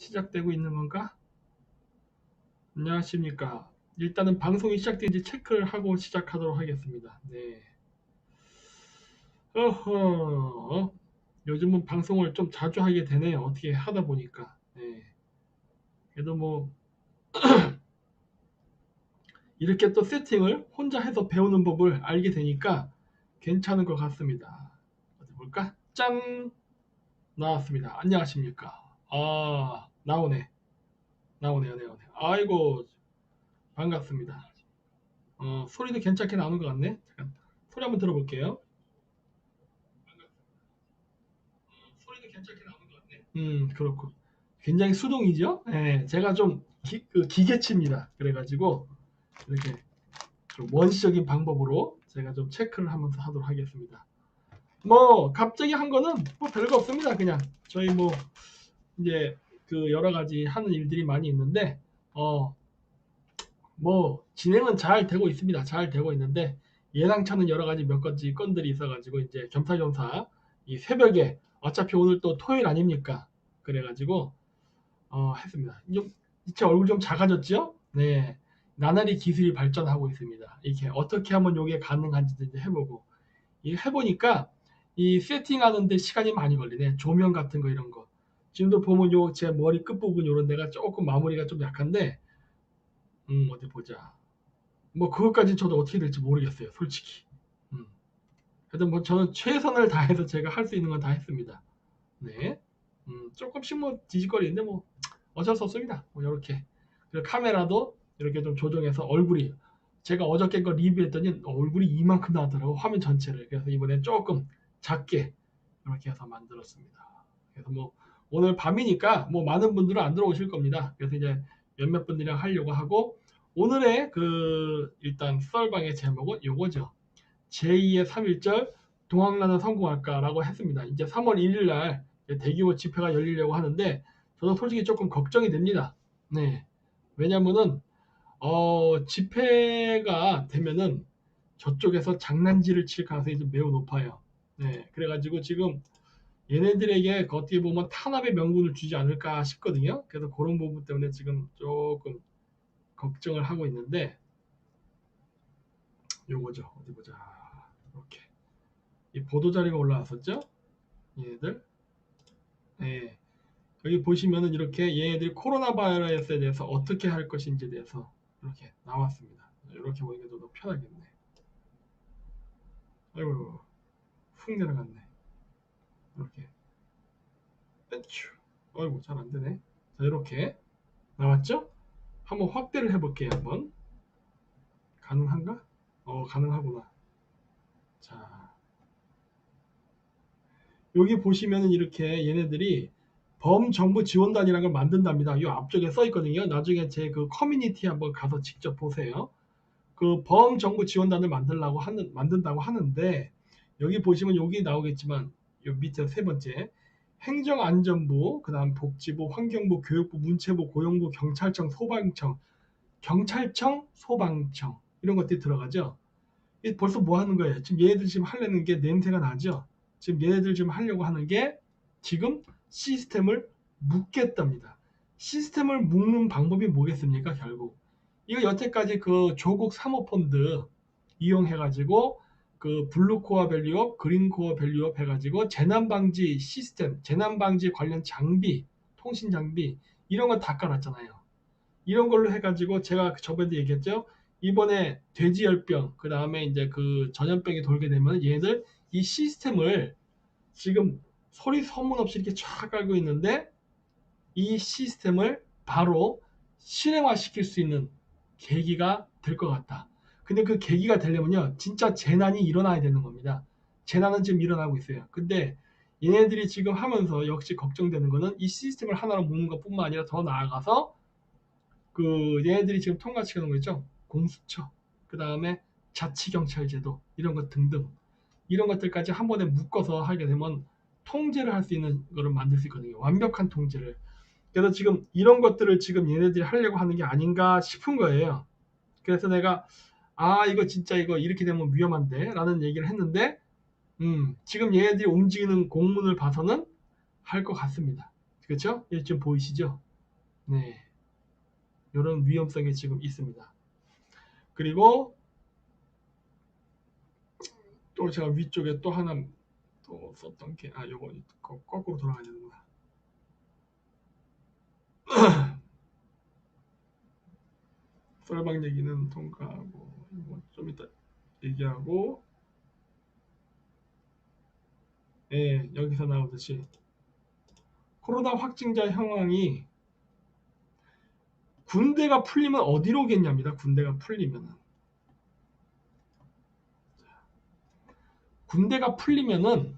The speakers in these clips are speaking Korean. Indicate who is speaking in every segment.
Speaker 1: 시작되고 있는 건가? 안녕하십니까. 일단은 방송이 시작된지 체크를 하고 시작하도록 하겠습니다. 네. 어허. 요즘은 방송을 좀 자주 하게 되네요. 어떻게 하다 보니까. 네. 그래도 뭐 이렇게 또 세팅을 혼자 해서 배우는 법을 알게 되니까 괜찮은 것 같습니다. 어디 볼까? 짠! 나왔습니다. 안녕하십니까. 아, 나오네. 나오네요. 나오네. 아이고, 반갑습니다. 소리도 괜찮게 나오는 것 같네. 잠깐, 소리 한번 들어볼게요. 소리도 괜찮게 나오는 것 같네. 그렇고. 굉장히 수동이죠? 예, 제가 좀 기계치입니다. 그래가지고, 이렇게 좀 원시적인 방법으로 제가 좀 체크를 하면서 하도록 하겠습니다. 뭐, 갑자기 한 거는 뭐 별거 없습니다. 그냥, 저희 뭐, 이제 그 여러 가지 하는 일들이 많이 있는데, 뭐 진행은 잘 되고 있습니다. 잘 되고 있는데 예상찮은 여러 가지 몇 가지 건들이 있어가지고 이제 겸사겸사 이 새벽에 어차피 오늘 또 토요일 아닙니까? 그래가지고 했습니다. 제 얼굴 좀 작아졌죠? 네, 나날이 기술이 발전하고 있습니다. 이렇게 어떻게 하면 이게 가능한지 이제 해보고 이 해보니까 이 세팅하는데 시간이 많이 걸리네. 조명 같은 거 이런 거. 지금도 보면 요 제 머리 끝부분 요런 데가 조금 마무리가 좀 약한데 어디 보자. 뭐 그것까지 저도 어떻게 될지 모르겠어요, 솔직히. 음. 하여튼 뭐 저는 최선을 다해서 제가 할 수 있는 건 다 했습니다. 네. 조금씩 뭐 뒤집거리는데 뭐 어쩔 수 없습니다. 뭐 이렇게. 그리고 카메라도 이렇게 좀 조정해서 얼굴이 제가 어저께 거 리뷰했더니 얼굴이 이만큼 나왔더라고, 화면 전체를. 그래서 이번엔 조금 작게 이렇게 해서 만들었습니다. 그래서 뭐 오늘 밤이니까 뭐 많은 분들은 안 들어오실 겁니다. 그래서 이제 몇몇 분들이랑 하려고 하고 오늘의 그 일단 썰방의 제목은 요거죠. 제2의 3.1절 동학란은 성공할까라고 했습니다. 이제 3월 1일 날 대규모 집회가 열리려고 하는데 저는 솔직히 조금 걱정이 됩니다. 네. 왜냐면은 집회가 되면은 저쪽에서 장난질을 칠 가능성이 좀 매우 높아요. 네. 그래가지고 지금 얘네들에게 어떻게 보면 탄압의 명분을 주지 않을까 싶거든요. 그래서 그런 부분 때문에 지금 조금 걱정을 하고 있는데 요거죠. 어디 보자. 이렇게 이 보도 자료가 올라왔었죠. 얘네들. 네. 여기 보시면은 이렇게 얘네들이 코로나 바이러스에 대해서 어떻게 할 것인지에 대해서 이렇게 나왔습니다. 이렇게 보니까 좀 더 편하겠네. 아이고, 훅 내려갔네. 이렇게. 땡큐. 아이고, 잘 안 되네. 자, 이렇게 나왔죠? 한번 확대를 해볼게요. 한번. 가능한가? 가능하구나. 자, 여기 보시면은 이렇게 얘네들이 범정부 지원단이라는 걸 만든답니다. 이 앞쪽에 써 있거든요. 나중에 제 그 커뮤니티 한번 가서 직접 보세요. 그 범정부 지원단을 만든다고 하는데 여기 보시면 여기 나오겠지만 요 밑에 세 번째 행정안전부, 그다음 복지부, 환경부, 교육부, 문체부, 고용부, 경찰청, 소방청 이런 것들이 들어가죠. 벌써 뭐 하는 거예요? 지금 얘네들 지금 하려는 게 냄새가 나죠. 지금 얘네들 지금 하려고 하는 게 지금 시스템을 묶겠답니다. 시스템을 묶는 방법이 뭐겠습니까? 결국 이거 여태까지 그 조국 사모펀드 이용해가지고 그 블루코어 밸류업, 그린코어 밸류업 해가지고 재난방지 시스템, 재난방지 관련 장비, 통신 장비 이런 거 다 깔았잖아요. 이런 걸로 해가지고 제가 저번에 얘기했죠. 이번에 돼지열병, 그 다음에 이제 그 전염병이 돌게 되면 얘들 이 시스템을 지금 소리 소문 없이 이렇게 쫙 깔고 있는데 이 시스템을 바로 실행화시킬 수 있는 계기가 될 것 같다. 근데 그 계기가 되려면요, 진짜 재난이 일어나야 되는 겁니다. 재난은 지금 일어나고 있어요. 근데 얘네들이 지금 하면서 역시 걱정되는 거는 이 시스템을 하나로 모는 것뿐만 아니라 더 나아가서 그 얘네들이 지금 통과시키는 거 있죠. 공수처, 그 다음에 자치경찰제도 이런 것 등등 이런 것들까지 한 번에 묶어서 하게 되면 통제를 할 수 있는 거를 만들 수 있거든요. 완벽한 통제를. 그래서 지금 이런 것들을 지금 얘네들이 하려고 하는 게 아닌가 싶은 거예요. 그래서 내가 이거 진짜 이거 이렇게 되면 위험한데 라는 얘기를 했는데 지금 얘네들이 움직이는 공문을 봐서는 할 것 같습니다. 그렇죠? 지금 보이시죠? 네, 이런 위험성이 지금 있습니다. 그리고 또 제가 위쪽에 또 하나 또 썼던 게, 요거 거꾸로 돌아가야 되는구나. 썰방 얘기는 통과하고, 뭐 좀 이따 얘기하고, 예, 여기서 나오듯이 코로나 확진자 상황이 군대가 풀리면 어디로 오겠냐입니다. 군대가 풀리면은, 군대가 풀리면은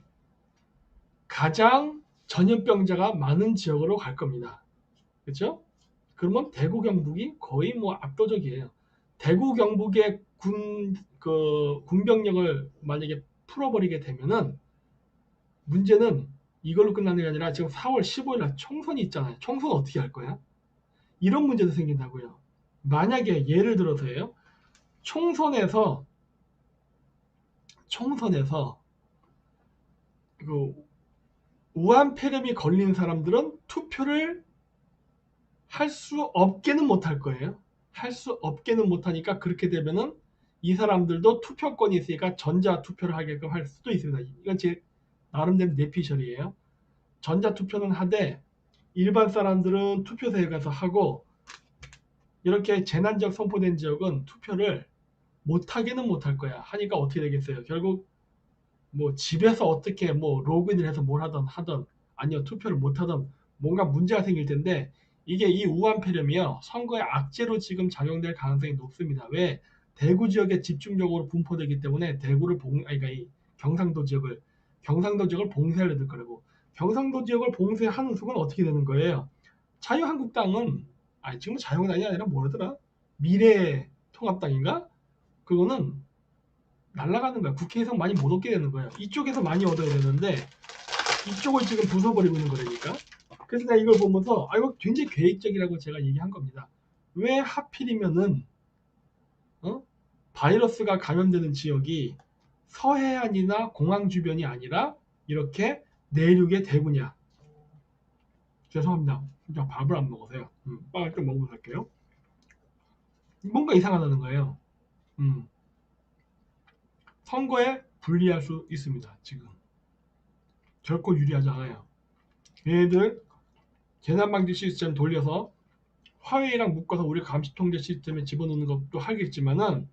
Speaker 1: 가장 전염병자가 많은 지역으로 갈 겁니다. 그렇죠? 그러면 대구 경북이 거의 뭐 압도적이에요. 대구 경북의 군병력을 만약에 풀어버리게 되면은 문제는 이걸로 끝나는 게 아니라 지금 4월 15일 날 총선이 있잖아요. 총선 어떻게 할 거야? 이런 문제도 생긴다고요. 만약에 예를 들어서요. 총선에서 그 우한폐렴이 걸린 사람들은 투표를 할 수 없게는 못할 거예요. 할 수 없게는 못하니까 그렇게 되면은 이 사람들도 투표권이 있으니까 전자투표를 하게끔 할 수도 있습니다. 이건 제 나름대로 내피셜이에요. 전자투표는 하되 일반 사람들은 투표소에 가서 하고 이렇게 재난적 선포된 지역은 투표를 못하게는 못할 거야. 하니까 어떻게 되겠어요? 결국 뭐 집에서 어떻게 뭐 로그인을 해서 뭘 하던 아니요 투표를 못하던 뭔가 문제가 생길 텐데 이게 이 우한폐렴이요 선거의 악재로 지금 작용될 가능성이 높습니다. 왜? 대구 지역에 집중적으로 분포되기 때문에 대구를 그러니까 이 경상도 지역을 봉쇄하려 들 거라고. 경상도 지역을 봉쇄하는 순간 어떻게 되는 거예요? 자유한국당은 아니 지금 자유한국당이 아니라 뭐라더라? 미래통합당인가? 그거는 날아가는 거야. 국회에서 많이 못 얻게 되는 거예요. 이쪽에서 많이 얻어야 되는데 이쪽을 지금 부숴버리고 있는 거라니까. 그래서 내가 이걸 보면서 이거 굉장히 계획적이라고 제가 얘기한 겁니다. 왜 하필이면은 바이러스가 감염되는 지역이 서해안이나 공항 주변이 아니라 이렇게 내륙의 대구냐. 죄송합니다. 진짜 밥을 안 먹어서요. 빵을 좀 먹으면서 할게요. 뭔가 이상하다는 거예요. 선거에 불리할 수 있습니다. 지금 결코 유리하지 않아요. 얘들 재난방지 시스템 돌려서 화웨이랑 묶어서 우리 감시통제 시스템에 집어넣는 것도 하겠지만은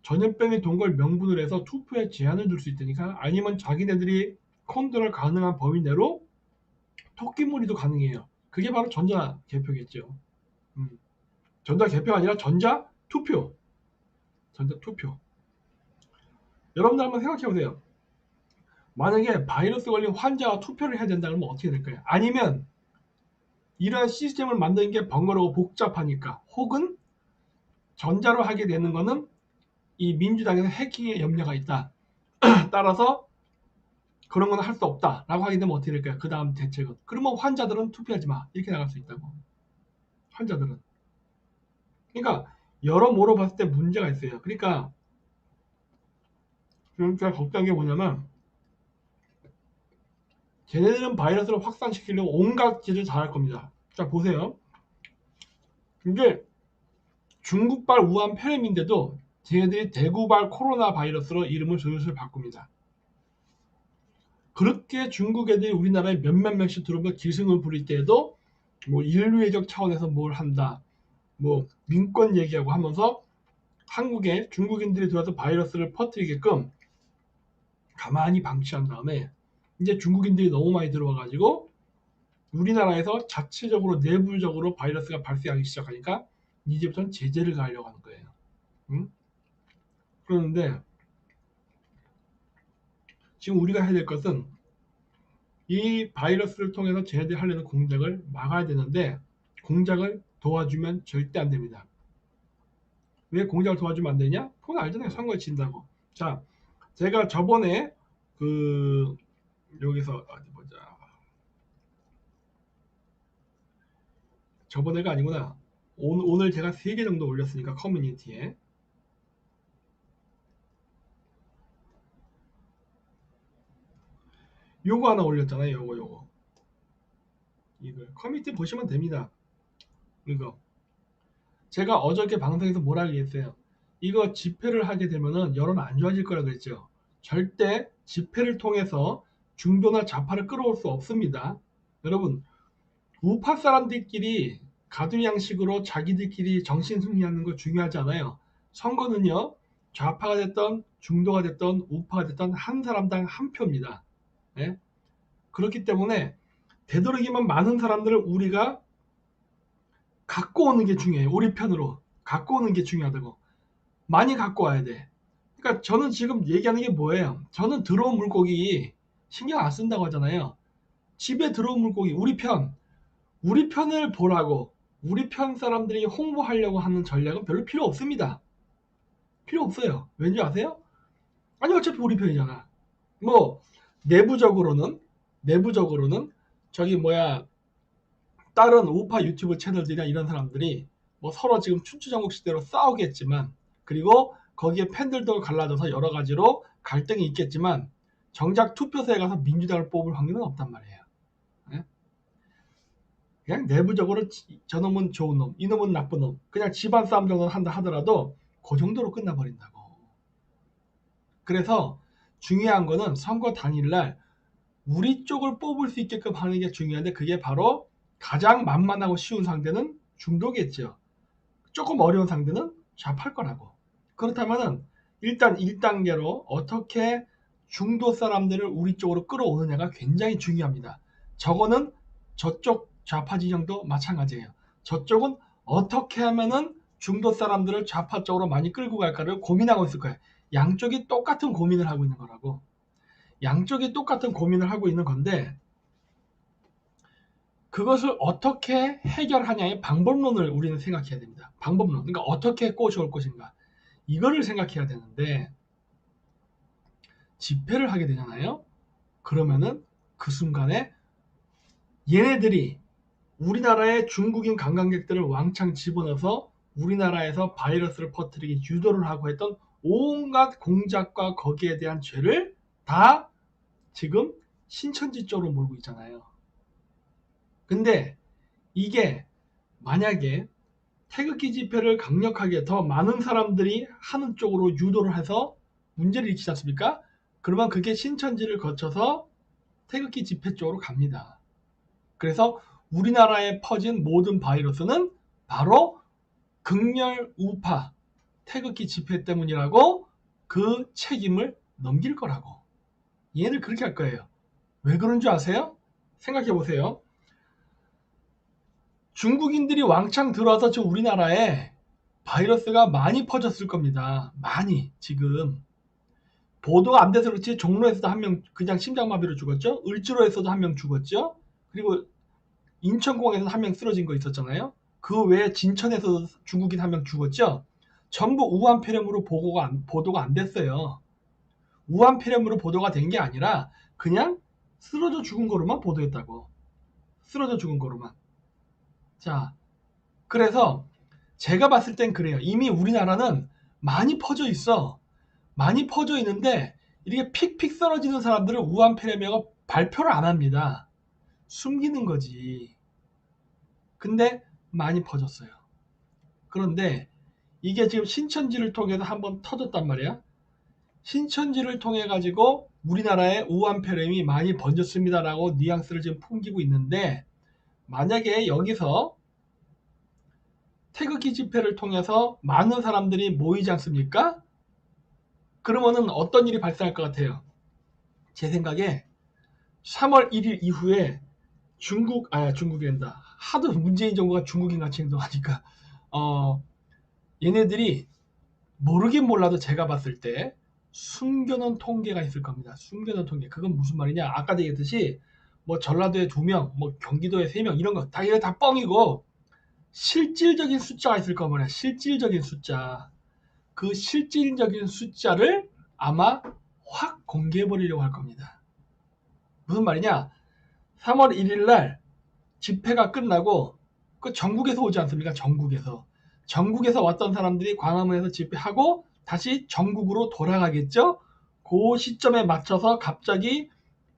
Speaker 1: 전염병이 돈 걸 명분을 해서 투표에 제한을 둘 수 있다니까. 아니면 자기네들이 컨트롤 가능한 범위 내로 토끼몰이도 가능해요. 그게 바로 전자개표겠죠. 전자개표가 아니라 전자투표. 여러분들 한번 생각해보세요. 만약에 바이러스 걸린 환자가 투표를 해야 된다 그러면 어떻게 될까요? 아니면 이러한 시스템을 만드는 게 번거롭고 복잡하니까, 혹은 전자로 하게 되는 거는 이 민주당에서 해킹의 염려가 있다. 따라서 그런 건 할 수 없다라고 하게 되면 어떻게 될까요? 그 다음 대책은, 그러면 환자들은 투표하지 마 이렇게 나갈 수 있다고. 환자들은. 그러니까 여러모로 봤을 때 문제가 있어요. 그러니까 제가 걱정한 게 뭐냐면 쟤네들은 바이러스를 확산시키려고 온갖 짓을 다 할 겁니다. 자 보세요. 이게 중국발 우한 폐렴인데도 쟤네들이 대구발 코로나 바이러스로 이름을 슬슬 바꿉니다. 그렇게 중국 애들이 우리나라에 몇몇 명씩 들어오면 기승을 부릴 때에도 뭐 인류애적 차원에서 뭘 한다, 뭐 민권 얘기하고 하면서 한국에 중국인들이 들어와서 바이러스를 퍼뜨리게끔 가만히 방치한 다음에 이제 중국인들이 너무 많이 들어와 가지고 우리나라에서 자체적으로 내부적으로 바이러스가 발생하기 시작하니까 이제부터는 제재를 가하려고 하는 거예요. 응? 그런데 지금 우리가 해야 될 것은 이 바이러스를 통해서 쟤네들이 하려는 공작을 막아야 되는데, 공작을 도와주면 절대 안 됩니다. 왜 공작을 도와주면 안 되냐? 그건 알잖아요. 선거에 진다고. 자, 제가 저번에 여기서 어디 보자. 저번에가 아니구나. 오늘 제가 3개 정도 올렸으니까 커뮤니티에 요거 하나 올렸잖아요. 요거 이걸 커뮤니티 보시면 됩니다. 이거 제가 어저께 방송에서 뭐라 얘기했어요. 이거 집회를 하게 되면은 여론 안 좋아질 거라 그랬죠. 절대 집회를 통해서 중도나 좌파를 끌어올 수 없습니다. 여러분, 우파 사람들끼리 가두 양식으로 자기들끼리 정신 승리하는 거 중요하지 않아요. 선거는요, 좌파가 됐던 중도가 됐던 우파가 됐던 한 사람당 한 표입니다. 예? 그렇기 때문에 되도록이면 많은 사람들을 우리가 갖고 오는 게 중요해요. 우리 편으로 갖고 오는 게 중요하다고. 많이 갖고 와야 돼. 그러니까 저는 지금 얘기하는 게 뭐예요? 저는 들어온 물고기 신경 안 쓴다고 하잖아요. 집에 들어온 물고기 우리 편을 보라고 우리 편 사람들이 홍보하려고 하는 전략은 별로 필요 없습니다. 필요 없어요. 왠지 아세요? 아니 어차피 우리 편이잖아. 뭐 내부적으로는 저기 뭐야 다른 우파 유튜브 채널들이나 이런 사람들이 뭐 서로 지금 춘추전국시대로 싸우겠지만 그리고 거기에 팬들도 갈라져서 여러 가지로 갈등이 있겠지만 정작 투표소에 가서 민주당을 뽑을 확률은 없단 말이에요. 네? 그냥 내부적으로 저놈은 좋은 놈, 이놈은 나쁜 놈, 그냥 집안 싸움 정도는 한다 하더라도 그 정도로 끝나버린다고. 그래서 중요한 거는 선거 당일날 우리 쪽을 뽑을 수 있게끔 하는 게 중요한데 그게 바로 가장 만만하고 쉬운 상대는 중도겠죠. 조금 어려운 상대는 좌파일 거라고. 그렇다면은 일단 1단계로 어떻게 중도 사람들을 우리 쪽으로 끌어오느냐가 굉장히 중요합니다. 저거는 저쪽 좌파 진영도 마찬가지예요. 저쪽은 어떻게 하면은 중도 사람들을 좌파 쪽으로 많이 끌고 갈까를 고민하고 있을 거예요. 양쪽이 똑같은 고민을 하고 있는 거라고. 양쪽이 똑같은 고민을 하고 있는 건데 그것을 어떻게 해결하냐의 방법론을 우리는 생각해야 됩니다. 방법론. 그러니까 어떻게 꼬셔올 것인가. 이거를 생각해야 되는데 집회를 하게 되잖아요. 그러면은 그 순간에 얘네들이 우리나라의 중국인 관광객들을 왕창 집어넣어서 우리나라에서 바이러스를 퍼뜨리기 유도를 하고 했던 온갖 공작과 거기에 대한 죄를 다 지금 신천지 쪽으로 몰고 있잖아요. 근데 이게 만약에 태극기 집회를 강력하게 더 많은 사람들이 하는 쪽으로 유도를 해서 문제를 일으키지 않습니까? 그러면 그게 신천지를 거쳐서 태극기 집회 쪽으로 갑니다. 그래서 우리나라에 퍼진 모든 바이러스는 바로 극렬 우파 태극기 집회 때문이라고 그 책임을 넘길 거라고. 얘를 그렇게 할 거예요. 왜 그런 줄 아세요? 생각해 보세요. 중국인들이 왕창 들어와서 지금 우리나라에 바이러스가 많이 퍼졌을 겁니다. 많이 지금 보도가 안 돼서 그렇지 종로에서도 한 명 그냥 심장마비로 죽었죠. 을지로에서도 한 명 죽었죠. 그리고 인천공항에서 한 명 쓰러진 거 있었잖아요. 그 외에 진천에서 중국인 한 명 죽었죠. 전부 우한폐렴으로 보도가 안 됐어요. 우한폐렴으로 보도가 된 게 아니라 그냥 쓰러져 죽은 거로만 보도했다고. 쓰러져 죽은 거로만. 자, 그래서 제가 봤을 땐 그래요. 이미 우리나라는 많이 퍼져 있어. 많이 퍼져 있는데 이렇게 픽픽 쓰러지는 사람들을 우한폐렴이라고 발표를 안 합니다. 숨기는 거지. 근데 많이 퍼졌어요. 그런데 이게 지금 신천지를 통해서 한번 터졌단 말이야. 신천지를 통해 가지고 우리나라에 우한폐렴이 많이 번졌습니다라고 뉘앙스를 지금 풍기고 있는데 만약에 여기서 태극기 집회를 통해서 많은 사람들이 모이지 않습니까? 그러면은 어떤 일이 발생할 것 같아요? 제 생각에 3월 1일 이후에 중국이란다. 하도 문재인 정부가 중국인 같이 행동하니까 얘네들이 모르긴 몰라도 제가 봤을 때 숨겨놓은 통계가 있을 겁니다. 숨겨놓은 통계. 그건 무슨 말이냐? 아까도 얘기했듯이 뭐 전라도에 2명, 뭐 경기도에 3명 이런 거 이거 다 뻥이고 실질적인 숫자가 있을 거면 실질적인 숫자. 그 실질적인 숫자를 아마 확 공개해 버리려고 할 겁니다. 무슨 말이냐? 3월 1일 날 집회가 끝나고 그 전국에서 오지 않습니까? 전국에서 왔던 사람들이 광화문에서 집회하고 다시 전국으로 돌아가겠죠? 그 시점에 맞춰서 갑자기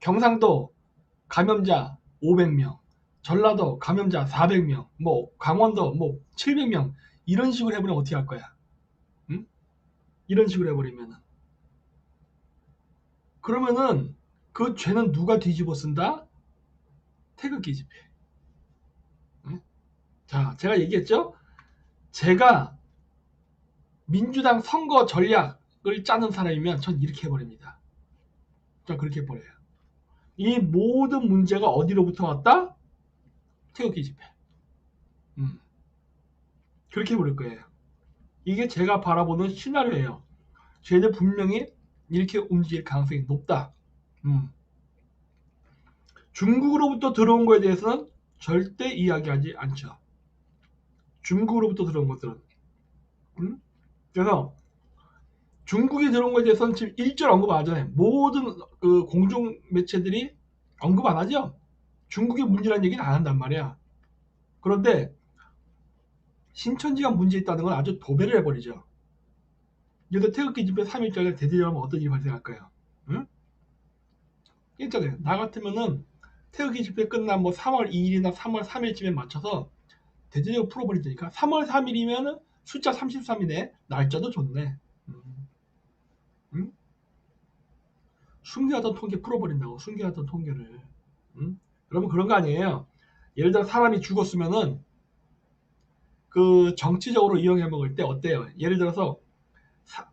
Speaker 1: 경상도 감염자 500명, 전라도 감염자 400명, 뭐 강원도 뭐 700명 이런 식으로 해버리면 어떻게 할 거야? 응? 이런 식으로 해버리면은 그러면은 그 죄는 누가 뒤집어 쓴다? 태극기 집회. 응? 자, 제가 얘기했죠? 제가 민주당 선거 전략을 짜는 사람이면 전 이렇게 해버립니다. 전 그렇게 해버려요. 이 모든 문제가 어디로부터 왔다? 태극기 집회. 그렇게 해버릴 거예요. 이게 제가 바라보는 시나리오예요. 쟤네 분명히 이렇게 움직일 가능성이 높다. 중국으로부터 들어온 거에 대해서는 절대 이야기하지 않죠. 중국으로부터 들어온 것들은. 그래서 중국이 들어온 거에 대해서는 지금 일절 언급 안 하잖아요. 모든 그 공중 매체들이 언급 안 하죠. 중국의 문제라는 얘기는 안 한단 말이야. 그런데 신천지가 문제 있다는 건 아주 도배를 해버리죠. 그래서 태극기 집회 3일절에 대대적으로 어떤 일이 발생할까요? 응? 있잖아요. 나 같으면은 태극기 집회 끝난 뭐 3월 2일이나 3월 3일쯤에 맞춰서 대대적으로 풀어버리니까 3월 3일이면은 숫자 33이네. 날짜도 좋네. 응? 숨겨왔던 통계 풀어버린다고. 숨겨왔던 통계를. 응? 여러분 그런 거 아니에요. 예를 들어 사람이 죽었으면은 그 정치적으로 이용해 먹을 때 어때요? 예를 들어서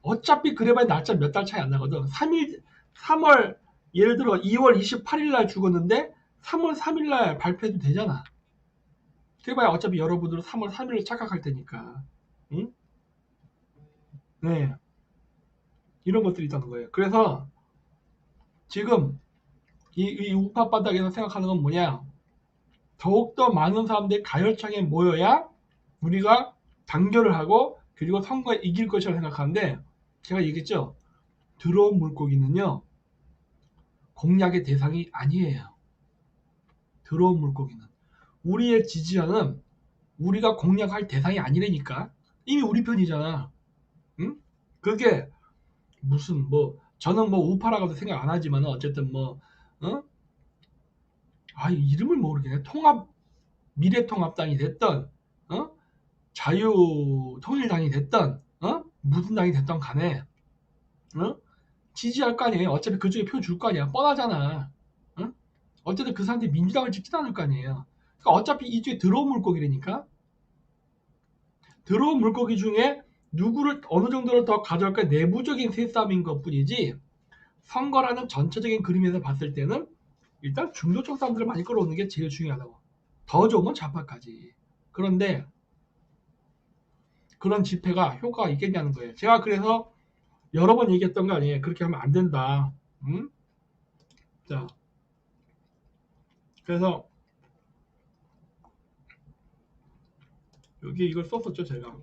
Speaker 1: 어차피 그래봐야 날짜 몇 달 차이 안 나거든. 3월 예를 들어 2월 28일 날 죽었는데 3월 3일 날 발표해도 되잖아. 그래봐야 어차피 여러분들은 3월 3일을 착각할 테니까. 응? 네. 이런 것들이 있다는 거예요. 그래서 지금 이 우파 바닥에서 생각하는 건 뭐냐? 더욱더 많은 사람들이 가열창에 모여야 우리가 단결을 하고 그리고 선거에 이길 것이라고 생각하는데 제가 얘기했죠. 들어온 물고기는요. 공략의 대상이 아니에요. 들어온 물고기는. 우리의 지지자는 우리가 공략할 대상이 아니라니까. 이미 우리 편이잖아. 응? 그게 무슨 뭐 저는 뭐 우파라고도 생각 안 하지만 어쨌든 뭐 어? 이름을 모르겠네. 미래통합당이 됐던 어? 자유통일당이 됐던 무슨 당이 됐던 간에 지지할 거 아니에요. 어차피 그쪽에 표 줄 거 아니야. 뻔하잖아. 어쨌든 그 사람들이 민주당을 찍지도 않을 거 아니에요. 그러니까 어차피 이쪽에 들어온 물고기라니까. 들어온 물고기 중에 누구를 어느 정도로 더 가져갈까 내부적인 세싸움인 것뿐이지 선거라는 전체적인 그림에서 봤을 때는 일단 중도적 사람들을 많이 끌어오는 게 제일 중요하다고. 더 좋으면 좌파까지. 그런데 그런 집회가 효과가 있겠냐는 거예요. 제가 그래서 여러 번 얘기했던 거 아니에요. 그렇게 하면 안 된다. 자, 그래서 여기 이걸 썼었죠, 제가.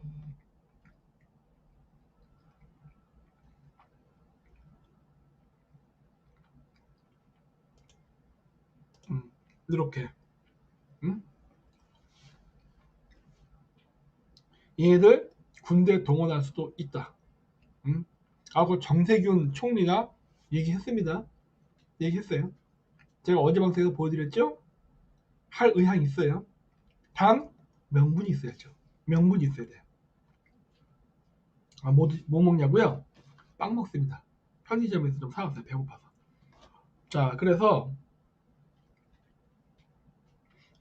Speaker 1: 이렇게. 얘네들 군대 동원할 수도 있다. 하고 정세균 총리가 얘기했습니다. 얘기했어요. 제가 어제 방송에서 보여드렸죠? 할 의향이 있어요. 단 명분이 있어야죠. 명분이 있어야 돼요. 뭐 먹냐고요? 빵 먹습니다. 편의점에서 좀 사왔어요. 배고파서. 자, 그래서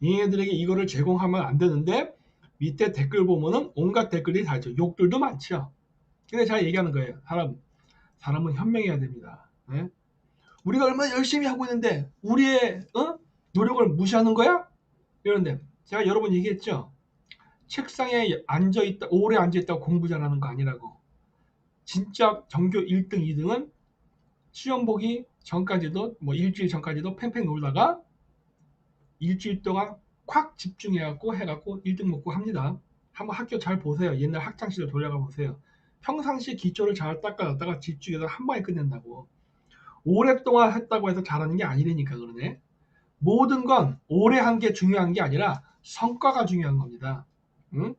Speaker 1: 얘네들에게 이거를 제공하면 안 되는데 밑에 댓글 보면은 온갖 댓글이 다 있죠. 욕들도 많죠. 근데 제가 얘기하는 거예요. 사람은 현명해야 됩니다. 네? 우리가 얼마나 열심히 하고 있는데 우리의 노력을 무시하는 거야? 이런데 제가 여러 번 얘기했죠. 책상에 앉아있다 오래 앉아있다고 공부 잘하는 거 아니라고. 진짜 전교 1등 2등은 시험 보기 전까지도 뭐 일주일 전까지도 팽팽 놀다가 일주일 동안 콱 집중해갖고 해갖고 1등 먹고 합니다. 한번 학교 잘 보세요. 옛날 학창시절 돌아가 보세요. 평상시 기초를 잘 닦아놨다가 집중해서 한 방에 끝낸다고. 오랫동안 했다고 해서 잘하는 게 아니라니까 그러네. 모든 건 오래 한 게 중요한 게 아니라 성과가 중요한 겁니다. 응?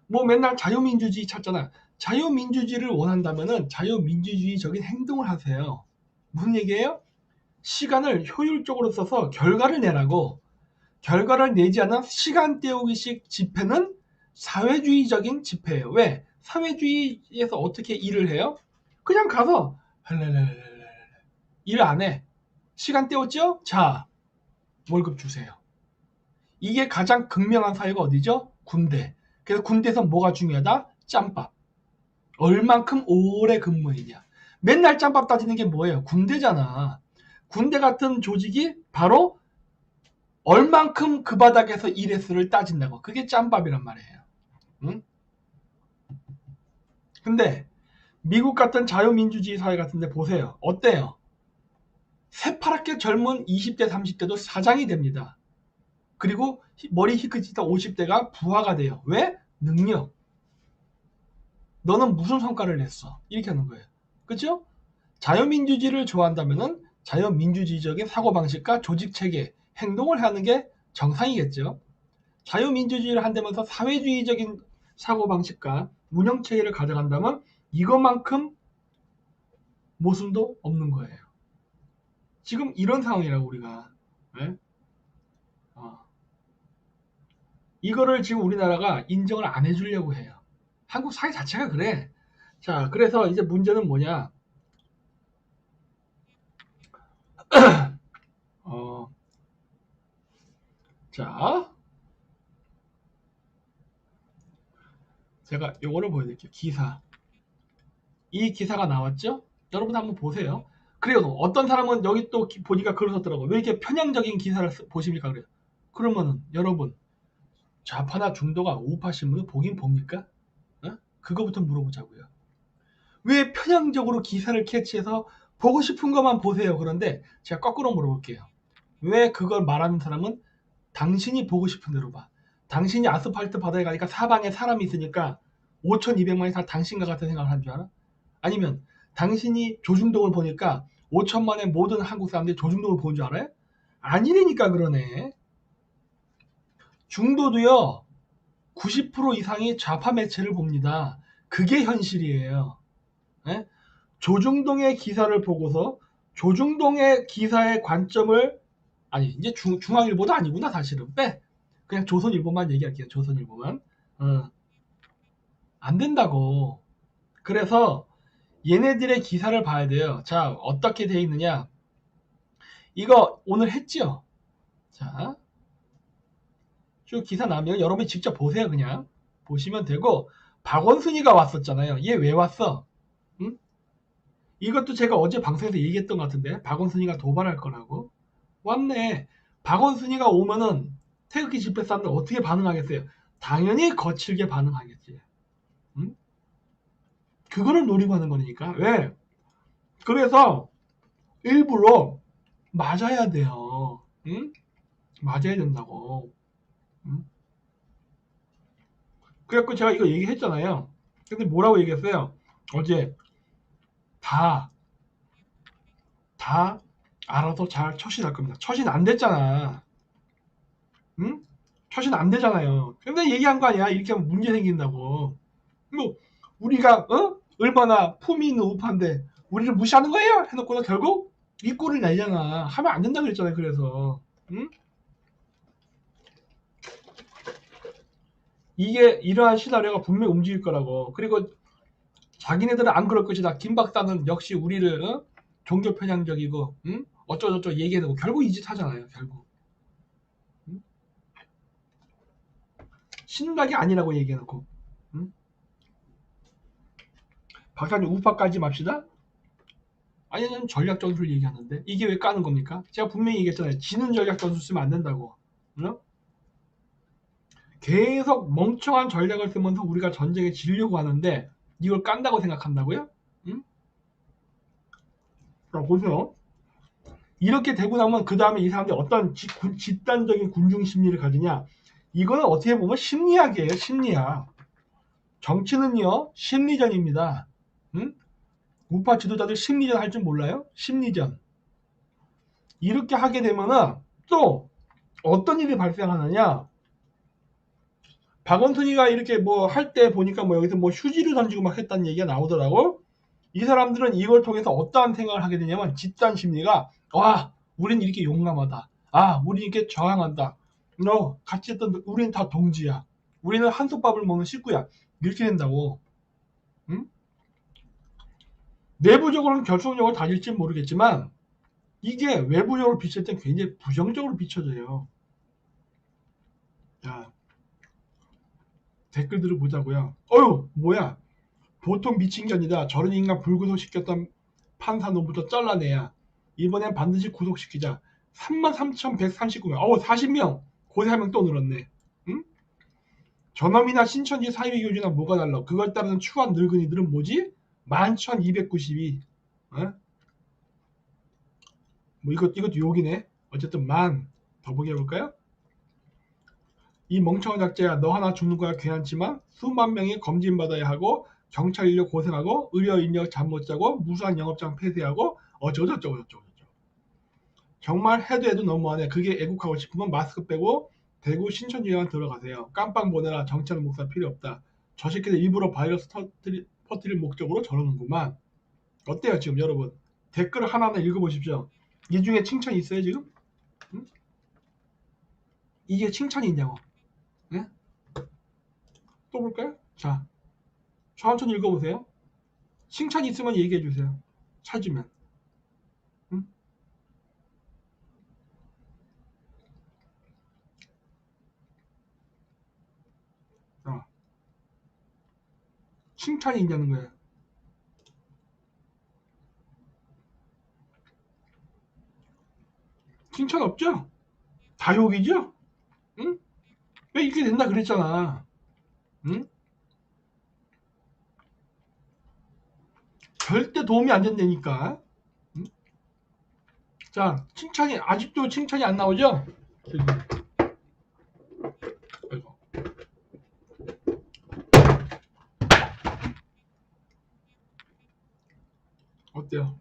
Speaker 1: 뭐 맨날 자유민주주의 찾잖아. 자유민주주의를 원한다면은 자유민주주의적인 행동을 하세요. 무슨 얘기예요? 시간을 효율적으로 써서 결과를 내라고. 결과를 내지 않은 시간 때우기식 집회는 사회주의적인 집회예요. 왜? 사회주의에서 어떻게 일을 해요? 그냥 가서 일 안 해. 시간 때웠죠? 자, 월급 주세요. 이게 가장 극명한 사회가 어디죠? 군대. 그래서 군대에서 뭐가 중요하다? 짬밥. 얼만큼 오래 근무했냐. 맨날 짬밥 따지는 게 뭐예요? 군대잖아. 군대 같은 조직이 바로 얼만큼 그 바닥에서 일했을를 따진다고. 그게 짬밥이란 말이에요. 응? 근데 미국 같은 자유민주주의 사회 같은데 보세요. 어때요? 새파랗게 젊은 20대 30대도 사장이 됩니다. 그리고 머리 희끗이다 50대가 부하가 돼요. 왜? 능력. 너는 무슨 성과를 냈어? 이렇게 하는 거예요. 그렇죠? 자유민주주의를 좋아한다면은 자유민주주의적인 사고방식과 조직체계, 행동을 하는 게 정상이겠죠. 자유민주주의를 한다면서 사회주의적인 사고방식과 운영체계를 가져간다면 이것만큼 모순도 없는 거예요. 지금 이런 상황이라고 우리가. 네? 이거를 지금 우리나라가 인정을 안 해주려고 해요. 한국 사회 자체가 그래. 자, 그래서 이제 문제는 뭐냐. 자, 제가 요거를 보여드릴게요. 기사. 이 기사가 나왔죠? 여러분 한번 보세요. 그래요. 어떤 사람은 여기 또 보니까 글을 썼더라고요. 왜 이렇게 편향적인 기사를 보십니까? 그래요. 그러면은 여러분 좌파나 중도가 우파 신문을 보긴 봅니까? 어? 그거부터 물어보자고요. 왜 편향적으로 기사를 캐치해서 보고 싶은 것만 보세요. 그런데 제가 거꾸로 물어볼게요. 왜 그걸 말하는 사람은 당신이 보고 싶은 대로 봐. 당신이 아스팔트 바다에 가니까 사방에 사람이 있으니까 5,200만이 다 당신과 같은 생각을 한 줄 알아? 아니면 당신이 조중동을 보니까 5천만의 모든 한국 사람들이 조중동을 보는 줄 알아요? 아니니까 그러네. 중도도요. 90% 이상이 좌파 매체를 봅니다. 그게 현실이에요. 예? 조중동의 기사를 보고서 조중동의 기사의 관점을 아니 이제 중앙일보도 아니구나 사실은 빼 그냥 조선일보만 얘기할게요. 조선일보만 안 된다고. 그래서 얘네들의 기사를 봐야 돼요. 자 어떻게 돼 있느냐 이거 오늘 했죠. 자 쭉 기사 나면 여러분이 직접 보세요. 그냥 보시면 되고 박원순이가 왔었잖아요. 얘 왜 왔어? 응? 이것도 제가 어제 방송에서 얘기했던 것 같은데 박원순이가 도발할 거라고. 왔네. 박원순이가 오면은 태극기 집회 사람들 어떻게 반응하겠어요? 당연히 거칠게 반응하겠지. 응? 그거를 노리고 하는 거니까. 왜? 그래서 일부러 맞아야 돼요. 응? 맞아야 된다고. 응? 그래갖고 제가 이거 얘기했잖아요. 근데 뭐라고 얘기했어요? 어제 다, 다 알아서 잘 처신할 겁니다. 처신 안 됐잖아. 응? 처신 안 되잖아요. 근데 얘기한 거 아니야. 이렇게 하면 문제 생긴다고. 뭐 우리가 얼마나 품위 있는 우파인데 우리를 무시하는 거예요? 해놓고는 결국 이 꼴을 내잖아. 하면 안 된다 그랬잖아요. 그래서 응? 이게 이러한 시나리오가 분명히 움직일 거라고. 그리고 자기네들은 안 그럴 것이다. 김 박사는 역시 우리를 종교 편향적이고 어쩌고저쩌고 얘기해놓고 결국 이 짓 하잖아요. 결국 응? 신박이 아니라고 얘기해놓고 응? 박사님 우파까지 맙시다. 아니면 전략 전술을 얘기하는데 이게 왜 까는 겁니까? 제가 분명히 얘기했잖아요. 지는 전략 전술 쓰면 안 된다고. 응? 계속 멍청한 전략을 쓰면서 우리가 전쟁에 지려고 하는데 이걸 깐다고 생각한다고요? 응? 자, 보세요. 이렇게 되고 나면 그 다음에 이 사람들이 어떤 집단적인 군중 심리를 가지냐. 이거는 어떻게 보면 심리학이에요. 심리학. 정치는요. 심리전입니다. 응? 우파 지도자들 심리전 할 줄 몰라요? 심리전. 이렇게 하게 되면은 또 어떤 일이 발생하느냐. 박원순이가 이렇게 뭐 할 때 보니까 뭐 여기서 뭐 휴지를 던지고 막 했다는 얘기가 나오더라고. 이 사람들은 이걸 통해서 어떠한 생각을 하게 되냐면 집단 심리가 와 우린 이렇게 용감하다. 아 우린 이렇게 저항한다. 너 같이 했던 우리는 다 동지야. 우리는 한솥밥을 먹는 식구야. 이렇게 된다고. 응? 내부적으로는 결속력을 다질지 모르겠지만 이게 외부적으로 비칠 땐 굉장히 부정적으로 비춰져요. 자, 댓글들을 보자고요. 어휴, 뭐야? 보통 미친 게 아니다. 저런 인간 불구속시켰던 판사 놈부터 잘라내야. 이번엔 반드시 구속시키자. 33,139명. 40명. 고세 1명 또 늘었네. 응? 전엄이나 신천지 사회교주나 뭐가 달라. 그걸 따르는 추한 늙은이들은 뭐지? 11,292. 어? 뭐 이것도 욕이네. 어쨌든 더 보게 해볼까요? 이 멍청한 약자야, 너 하나 죽는 거야 괜찮지만 수만 명이 검진받아야 하고 경찰 인력 고생하고 의료 인력 잠 못 자고 무수한 영업장 폐쇄하고 어쩌고저쩌고. 정말 해도 너무하네. 그게 애국하고 싶으면 마스크 빼고 대구 신천지관 들어가세요. 깜빵 보내라. 정치하는 목사 필요 없다. 저 새끼들 일부러 바이러스 퍼뜨릴 목적으로 저러는구만. 어때요 지금 여러분? 댓글 하나하나 읽어보십시오. 이 중에 칭찬이 있어요 지금? 응? 이게 칭찬이 있냐고. 네? 또 볼까요? 자, 천천히 읽어보세요. 칭찬이 있으면 얘기해주세요. 찾으면. 응? 칭찬이 있냐는 거예요. 칭찬 없죠? 다 욕이죠? 응? 왜 이렇게 된다 그랬잖아. 응? 절대 도움이 안 된다니까. 응? 자, 아직도 칭찬이 안 나오죠? 아이고. 어때요?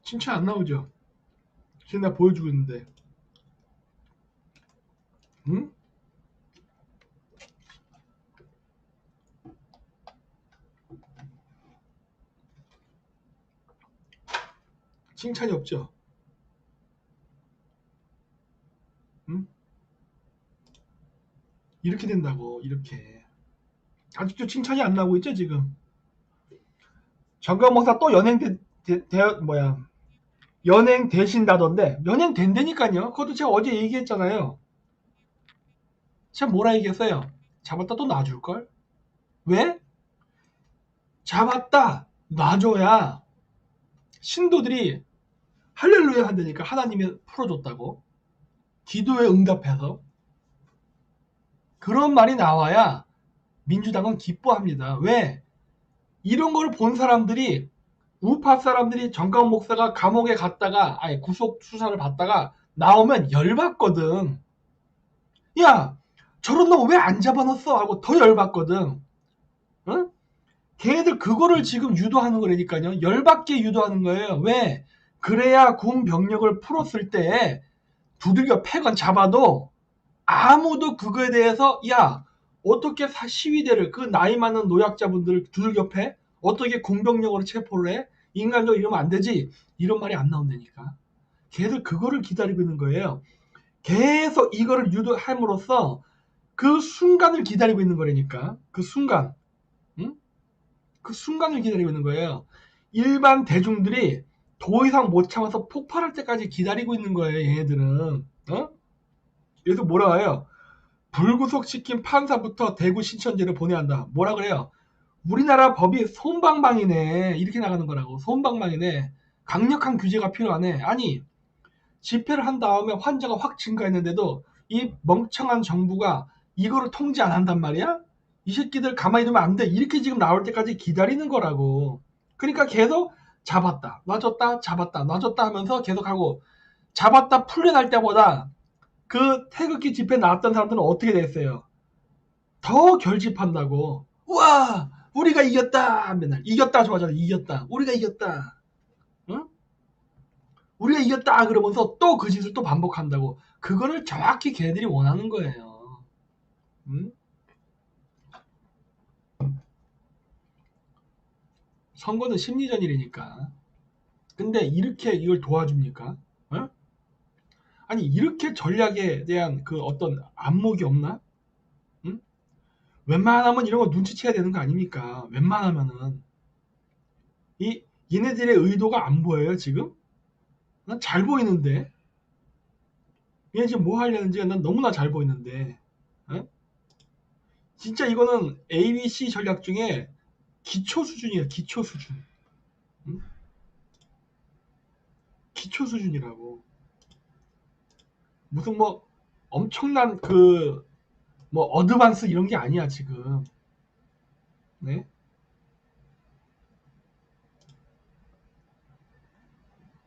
Speaker 1: 칭찬 안 나오죠? 지금 내가 보여주고 있는데. 응? 칭찬이 없죠? 응? 이렇게 된다고, 이렇게. 아직도 칭찬이 안 나오고 있죠, 지금? 정강 목사 또 연행 되신다던데, 연행 된다니까요. 그것도 제가 어제 얘기했잖아요. 제가 뭐라 얘기했어요? 잡았다 또 놔줄걸? 왜? 잡았다 놔줘야 신도들이 할렐루야 한다니까. 하나님이 풀어줬다고. 기도에 응답해서. 그런 말이 나와야 민주당은 기뻐합니다. 왜? 이런 걸 본 사람들이, 우파 사람들이 정강 목사가 감옥에 갔다가 아예 구속 수사를 받다가 나오면 열받거든. 야, 저런 놈 왜 안 잡아놨어? 하고 더 열받거든. 응? 걔네들 그거를 지금 유도하는 거라니까요. 열받게 유도하는 거예요. 왜? 그래야 군 병력을 풀었을 때 두들겨 패건 잡아도 아무도 그거에 대해서 야, 어떻게 시위대를, 그 나이 많은 노약자분들을 두들겨 패? 어떻게 군병력으로 체포를 해? 인간적으로 이러면 안 되지. 이런 말이 안 나온다니까. 걔들 그거를 기다리고 있는 거예요. 계속 이거를 유도함으로써 그 순간을 기다리고 있는 거라니까. 그 순간. 응? 그 순간을 기다리고 있는 거예요. 일반 대중들이 더 이상 못 참아서 폭발할 때까지 기다리고 있는 거예요. 얘네들은. 어? 그래서 뭐라 해요? 불구속시킨 판사부터 대구 신천지를 보내야 한다. 뭐라 그래요? 우리나라 법이 솜방망이네. 이렇게 나가는 거라고. 솜방망이네. 강력한 규제가 필요하네. 아니, 집회를 한 다음에 환자가 확 증가했는데도 이 멍청한 정부가 이거를 통제 안 한단 말이야? 이 새끼들 가만히 두면 안 돼. 이렇게 지금 나올 때까지 기다리는 거라고. 그러니까 계속 잡았다, 놔줬다, 잡았다, 놔줬다 하면서 계속하고, 잡았다 풀려날 때보다 그 태극기 집회 나왔던 사람들은 어떻게 됐어요? 더 결집한다고. 우와, 우리가 이겼다. 맨날 이겼다 좋아하잖아. 이겼다. 우리가 이겼다. 응? 우리가 이겼다 그러면서 또 그 짓을 또 반복한다고. 그거를 정확히 걔들이 원하는 거예요. 응? 선거는 심리전이라니까. 근데 이렇게 이걸 도와줍니까? 어? 아니 이렇게 전략에 대한 그 어떤 안목이 없나? 응? 웬만하면 이런 거 눈치채야 되는 거 아닙니까? 웬만하면은 이 얘네들의 의도가 안 보여요 지금? 난 잘 보이는데 얘네 지금 뭐 하려는지가 난 너무나 잘 보이는데 어? 진짜 이거는 ABC 전략 중에 기초 수준이야 기초 수준. 응? 기초 수준이라고. 무슨 뭐 엄청난 그 뭐 어드밴스 이런 게 아니야 지금. 네?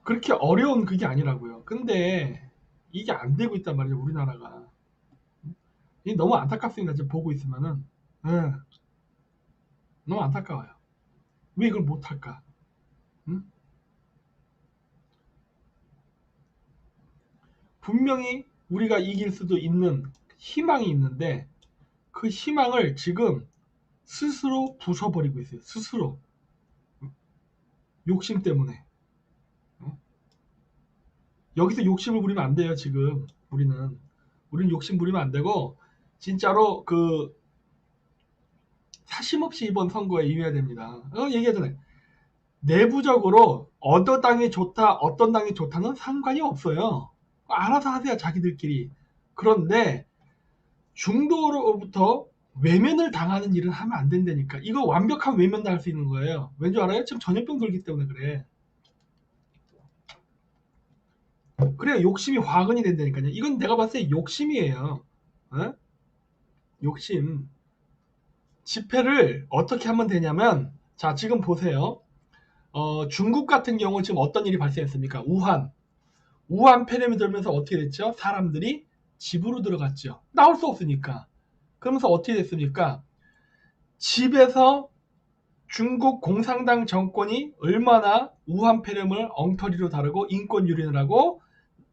Speaker 1: 그렇게 어려운 그게 아니라고요. 근데 이게 안 되고 있단 말이죠 우리나라가. 이게 너무 안타깝습니다 지금 보고 있으면은. 예, 너무 안타까워요. 왜 이걸 못할까? 응? 분명히 우리가 이길 수도 있는 희망이 있는데 그 희망을 지금 스스로 부숴버리고 있어요. 스스로. 욕심 때문에. 어? 여기서 욕심을 부리면 안 돼요 지금. 우리는 욕심 부리면 안 되고 진짜로 그 사심 없이 이번 선거에 임해야 됩니다. 얘기하잖아요. 내부적으로 어떤 당이 좋다 어떤 당이 좋다는 상관이 없어요. 알아서 하세요 자기들끼리. 그런데 중도로부터 외면을 당하는 일은 하면 안 된다니까. 이거 완벽한 외면 당할 수 있는 거예요. 왠지 알아요? 지금 전염병 돌기 때문에 그래. 그래야 욕심이 화근이 된다니까요. 이건 내가 봤을 때 욕심이에요. 어? 욕심. 집회를 어떻게 하면 되냐면, 자 지금 보세요. 중국 같은 경우 지금 어떤 일이 발생했습니까? 우한 폐렴이 들면서 어떻게 됐죠? 사람들이 집으로 들어갔죠. 나올 수 없으니까. 그러면서 어떻게 됐습니까? 집에서 중국 공산당 정권이 얼마나 우한 폐렴을 엉터리로 다루고 인권 유린을 하고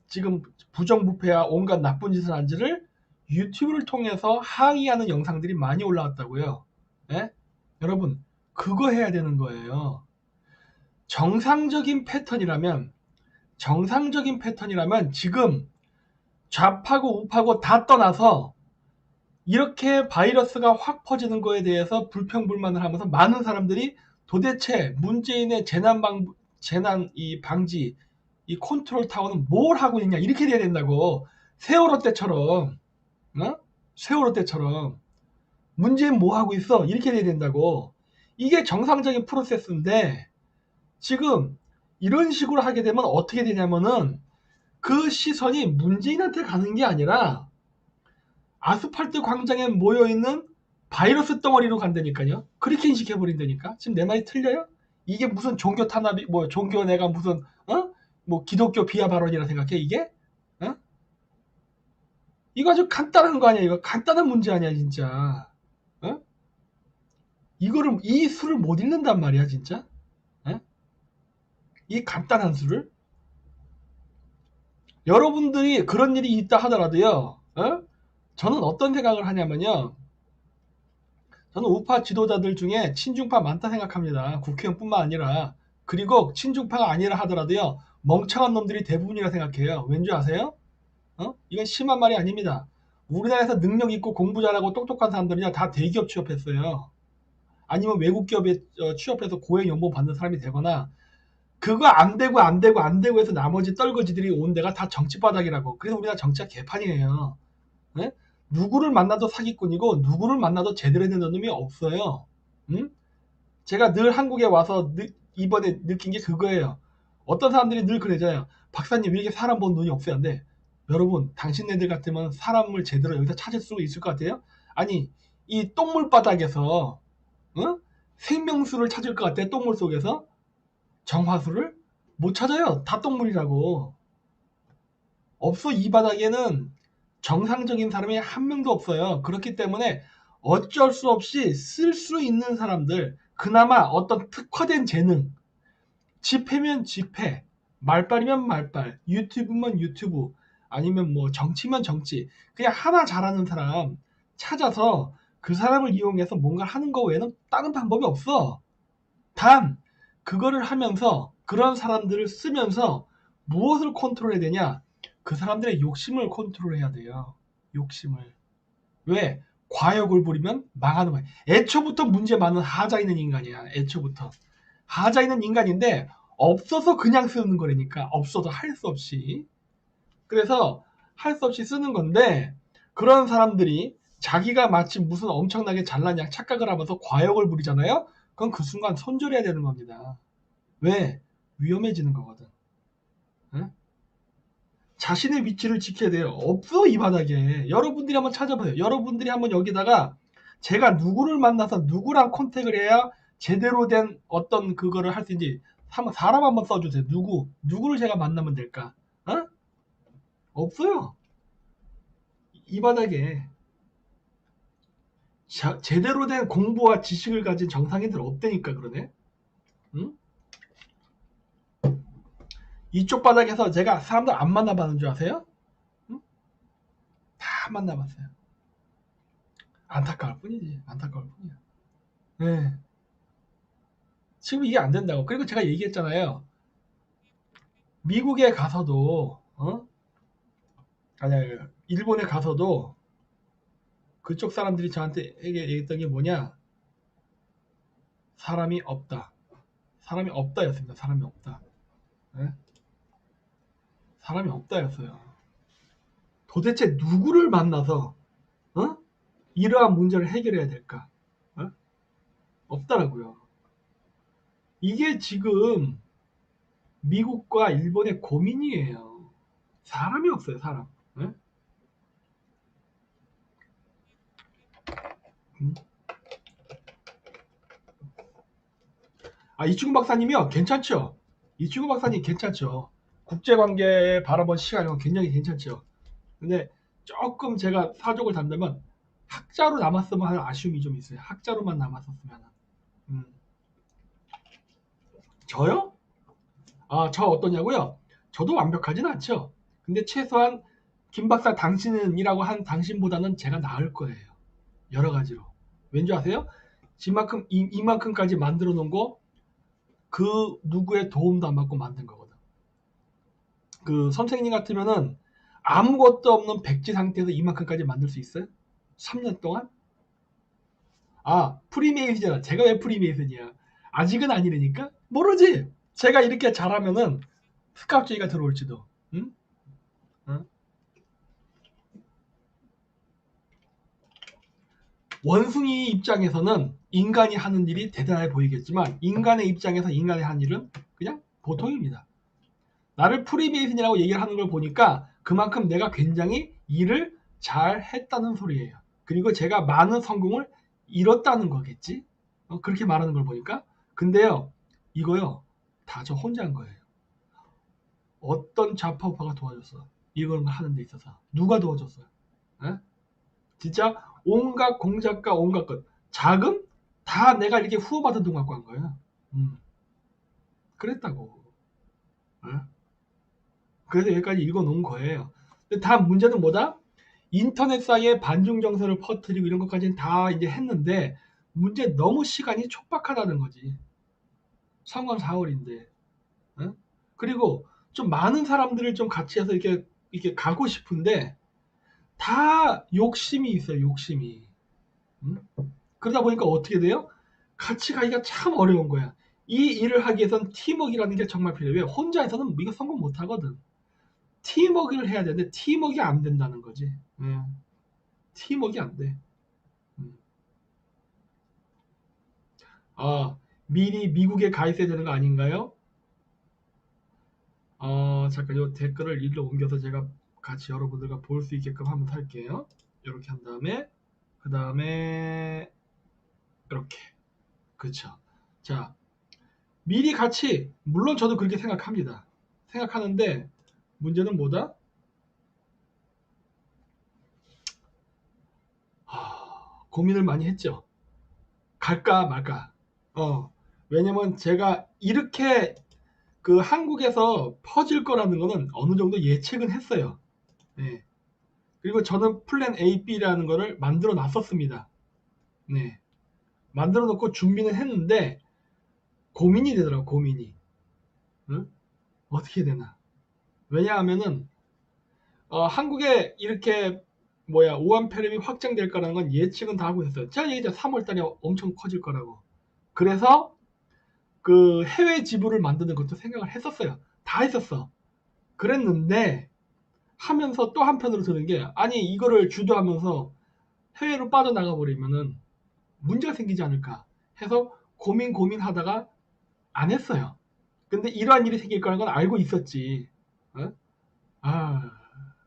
Speaker 1: 지금 부정부패와 온갖 나쁜 짓을 한지를 유튜브를 통해서 항의하는 영상들이 많이 올라왔다고요. 예? 여러분 그거 해야 되는 거예요. 정상적인 패턴이라면 지금 좌파고 우파고 다 떠나서 이렇게 바이러스가 확 퍼지는 거에 대해서 불평불만을 하면서 많은 사람들이 도대체 문재인의 재난 이 방지 이 컨트롤 타워는 뭘 하고 있냐 이렇게 돼야 된다고. 세월호 때처럼. 어? 세월호 때처럼 문재인 뭐 하고 있어 이렇게 돼야 된다고. 이게 정상적인 프로세스인데 지금 이런 식으로 하게 되면 어떻게 되냐면은 그 시선이 문재인한테 가는 게 아니라 아스팔트 광장에 모여있는 바이러스 덩어리로 간다니까요. 그렇게 인식해버린다니까. 지금 내 말이 틀려요? 이게 무슨 종교 탄압이 뭐 종교 내가 무슨 뭐 기독교 비하 발언이라 생각해 이게? 어? 이거 아주 간단한 거 아니야. 이거 간단한 문제 아니야 진짜. 어? 이거를 이 수를 못 읽는단 말이야 진짜. 어? 이 간단한 수를 여러분들이 그런 일이 있다 하더라도요. 저는 어떤 생각을 하냐면요. 저는 우파 지도자들 중에 친중파 많다 생각합니다. 국회의원뿐만 아니라. 그리고 친중파가 아니라 하더라도요. 멍청한 놈들이 대부분이라 생각해요. 왠지 아세요? 이건 심한 말이 아닙니다. 우리나라에서 능력 있고 공부 잘하고 똑똑한 사람들은요. 다 대기업 취업했어요. 아니면 외국 기업에 취업해서 고액 연봉 받는 사람이 되거나 그거 안 되고 해서 나머지 떨거지들이 온 데가 다 정치바닥이라고. 그래서 우리나라 정치가 개판이에요. 네? 누구를 만나도 사기꾼이고 누구를 만나도 제대로 된 놈이 없어요. 응? 제가 늘 한국에 와서 이번에 느낀 게 그거예요. 어떤 사람들이 늘 그러잖아요. 박사님 왜 이렇게 사람 본 눈이 없어야 한데. 여러분 당신네들 같으면 사람을 제대로 여기서 찾을 수 있을 것 같아요? 아니 이 똥물바닥에서 생명수를 찾을 것 같아. 똥물 속에서 정화수를 못 찾아요. 다 똥물이라고. 없어. 이 바닥에는 정상적인 사람이 한 명도 없어요. 그렇기 때문에 어쩔 수 없이 쓸 수 있는 사람들, 그나마 어떤 특화된 재능, 집회면 집회, 말빨이면 말빨, 유튜브면 유튜브, 아니면 뭐 정치면 정치, 그냥 하나 잘하는 사람 찾아서 그 사람을 이용해서 뭔가 하는 거 외에는 다른 방법이 없어. 단 그거를 하면서 그런 사람들을 쓰면서 무엇을 컨트롤해야 되냐? 그 사람들의 욕심을 컨트롤해야 돼요. 욕심을. 왜? 과욕을 부리면 망하는 거야. 애초부터 문제 많은 하자 있는 인간이야. 애초부터. 하자 있는 인간인데 없어서 그냥 쓰는 거라니까. 없어도 할 수 없이. 그래서 할 수 없이 쓰는 건데 그런 사람들이 자기가 마치 무슨 엄청나게 잘나냐 착각을 하면서 과욕을 부리잖아요. 그건 그 순간 손절해야 되는 겁니다. 왜? 위험해지는 거거든. 응? 자신의 위치를 지켜야 돼요. 없어 이 바닥에. 여러분들이 한번 찾아보세요. 여러분들이 한번 여기다가 제가 누구를 만나서 누구랑 컨택을 해야 제대로 된 어떤 그거를 할 수 있는지 사람 한번 써주세요. 누구를 제가 만나면 될까? 어? 없어요. 이 바닥에 제대로 된 공부와 지식을 가진 정상인들 없다니까 그러네. 응? 이쪽 바닥에서 제가 사람들 안 만나봤는 줄 아세요? 응? 다 만나봤어요. 안타까울 뿐이지. 안타까울 뿐이야. 네. 지금 이게 안 된다고. 그리고 제가 얘기했잖아요. 미국에 가서도 아니 일본에 가서도 그쪽 사람들이 저한테 얘기했던 게 뭐냐? 사람이 없다. 사람이 없다였습니다. 사람이 없다. 네? 사람이 없다였어요. 도대체 누구를 만나서 이러한 문제를 해결해야 될까? 없더라고요. 이게 지금 미국과 일본의 고민이에요. 사람이 없어요, 사람. 네? 이충구 박사님이요? 괜찮죠? 이충구 박사님 괜찮죠? 국제관계 바라본 시간이 굉장히 괜찮죠? 근데 조금 제가 사족을 담다면 학자로 남았으면 하는 아쉬움이 좀 있어요. 학자로만 남았었으면. 저요? 저 어떠냐고요? 저도 완벽하진 않죠. 근데 최소한 김 박사 당신은이라고 한 당신보다는 제가 나을 거예요. 여러 가지로. 왠지 아세요? 이만큼까지 만들어 놓은 거 그 누구의 도움도 안 받고 만든 거거든. 그 선생님 같으면은 아무것도 없는 백지 상태에서 이만큼까지 만들 수 있어요? 3년 동안? 프리메이슨이잖아. 제가 왜 프리메이슨이야? 아직은 아니라니까? 모르지. 제가 이렇게 잘하면은 스카우트가 들어올지도. 응? 응? 원숭이 입장에서는 인간이 하는 일이 대단해 보이겠지만 인간의 입장에서 인간이 하는 일은 그냥 보통입니다. 나를 프리메이슨이라고 얘기를 하는 걸 보니까 그만큼 내가 굉장히 일을 잘 했다는 소리예요. 그리고 제가 많은 성공을 이뤘다는 거겠지? 그렇게 말하는 걸 보니까. 근데요, 이거요, 다 저 혼자 한 거예요. 어떤 좌파우파가 도와줬어. 이걸 하는 데 있어서. 누가 도와줬어요? 에? 진짜 온갖 공작과 온갖 것. 자금? 다 내가 이렇게 후원받은 돈 갖고 한 거야. 그랬다고. 에? 그래서 여기까지 읽어놓은 거예요. 근데 다 문제는 뭐다? 인터넷사에 반중 정서를 퍼뜨리고 이런 것까지는 다 이제 했는데 문제 너무 시간이 촉박하다는 거지. 3월 4월인데. 그리고 좀 많은 사람들을 좀 같이 해서 이렇게 가고 싶은데 다 욕심이 있어요. 욕심이. 그러다 보니까 어떻게 돼요? 같이 가기가 참 어려운 거야. 이 일을 하기 위해선 팀워크라는 게 정말 필요해요. 혼자서는 이거 성공 못 하거든. 팀워크를 해야 되는데 팀워크가 안 된다는 거지. 팀워크가 안 돼. 미리 미국에 가 있어야 되는 거 아닌가요? 잠깐 요 댓글을 일로 옮겨서 제가 같이 여러분들과 볼 수 있게끔 한번 할게요. 이렇게 한 다음에 그 다음에 이렇게. 그쵸. 자, 미리 같이 물론 저도 그렇게 생각합니다. 생각하는데 문제는 뭐다? 고민을 많이 했죠. 갈까 말까. 왜냐면 제가 이렇게 그 한국에서 퍼질 거라는 거는 어느 정도 예측은 했어요. 네. 그리고 저는 플랜 A, B라는 거를 만들어 놨었습니다. 네. 만들어 놓고 준비는 했는데 고민이 되더라고, 고민이. 응? 어떻게 되나. 왜냐하면은 한국에 이렇게 뭐야 오한 폐렴이 확장될 거라는 건 예측은 다 하고 있었어요. 제가 얘기했죠. 3월 달에 엄청 커질 거라고. 그래서 그 해외 지부를 만드는 것도 생각을 했었어요. 다 했었어. 그랬는데 하면서 또 한편으로 드는 게 아니 이거를 주도하면서 해외로 빠져나가 버리면은 문제가 생기지 않을까 해서 고민하다가 안 했어요. 근데 이러한 일이 생길 거라는 건 알고 있었지. 어? 아,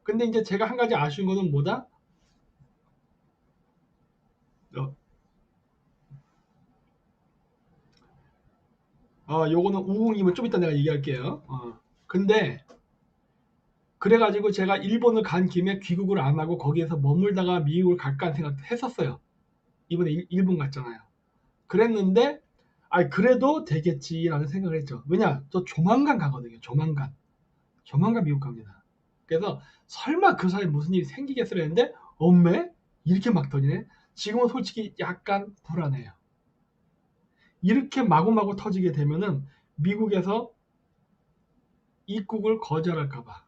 Speaker 1: 근데 이제 제가 한 가지 아쉬운 거는 뭐다? 어, 요거는 우웅이면 좀 이따 내가 얘기할게요. 근데 그래가지고 제가 일본을 간 김에 귀국을 안 하고 거기에서 머물다가 미국을 갈까 생각도 했었어요. 이번에 일본 갔잖아요. 그랬는데 그래도 되겠지라는 생각을 했죠. 왜냐? 저 조만간 가거든요. 조만간 미국 갑니다. 그래서 설마 그 사이에 무슨 일이 생기겠어 했는데 엄매 이렇게 막 터지네. 지금은 솔직히 약간 불안해요. 이렇게 마구마구 터지게 되면은 미국에서 입국을 거절할까봐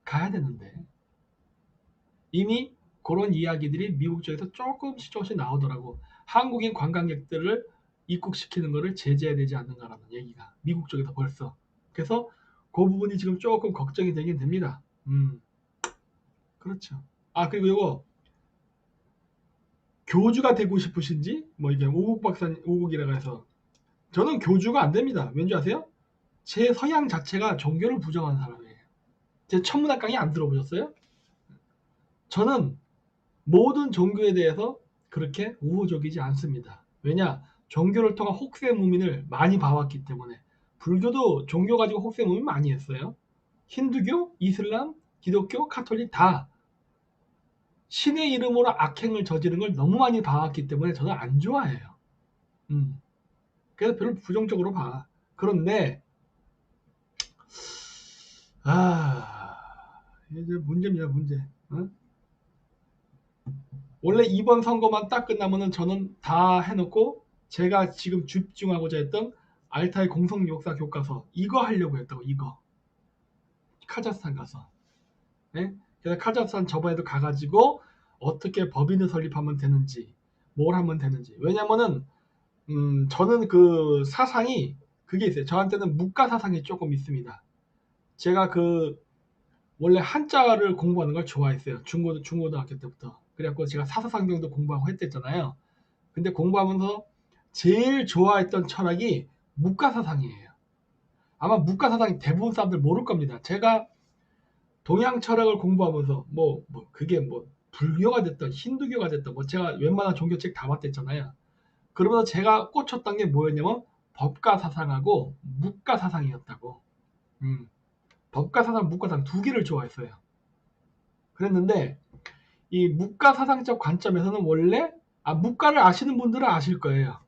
Speaker 1: 가야 되는데 이미 그런 이야기들이 미국 쪽에서 조금씩 나오더라고. 한국인 관광객들을 입국시키는 것을 제재해야 되지 않는가라는 얘기가 미국 쪽에서 벌써. 그래서 그 부분이 지금 조금 걱정이 되긴 됩니다. 그렇죠. 그리고 이거 교주가 되고 싶으신지 뭐 이게 오국 박사님 오국이라고 해서 저는 교주가 안 됩니다. 왠지 아세요? 제 성향 자체가 종교를 부정하는 사람이에요. 제 천문학 강의 안 들어보셨어요? 저는 모든 종교에 대해서 그렇게 우호적이지 않습니다. 왜냐? 종교를 통한 혹세무민을 많이 봐왔기 때문에. 불교도 종교 가지고 혹세무민 많이 했어요. 힌두교, 이슬람, 기독교, 카톨릭 다 신의 이름으로 악행을 저지른 걸 너무 많이 봐왔기 때문에 저는 안 좋아해요. 음. 그래서 별로 부정적으로 봐. 그런데 이제 문제입니다. 문제. 어? 원래 이번 선거만 딱 끝나면은 저는 다 해놓고 제가 지금 집중하고자 했던 알타의 공성 역사 교과서 이거 하려고 했다고. 이거 카자흐스탄 가서. 네? 그래서 카자흐스탄 저번에도 가가지고 어떻게 법인을 설립하면 되는지 뭘 하면 되는지. 왜냐면은 저는 그 사상이 그게 있어요. 저한테는 묵가 사상이 조금 있습니다. 제가 그 원래 한자를 공부하는 걸 좋아했어요. 중고등학교 때부터. 그래갖고 제가 사사상경도 공부하고 했댔잖아요. 근데 공부하면서 제일 좋아했던 철학이 묵가사상이에요. 아마 묵가사상이 대부분 사람들 모를 겁니다. 제가 동양 철학을 공부하면서 그게 뭐 불교가 됐던 힌두교가 됐던 뭐 제가 웬만한 종교책 다 봤댔잖아요. 그러면서 제가 꽂혔던 게 뭐였냐면 법가사상하고 묵가사상이었다고. 법가사상, 묵가사상 두 개를 좋아했어요. 그랬는데 이 묵가사상적 관점에서는 원래 묵가를 아시는 분들은 아실 거예요.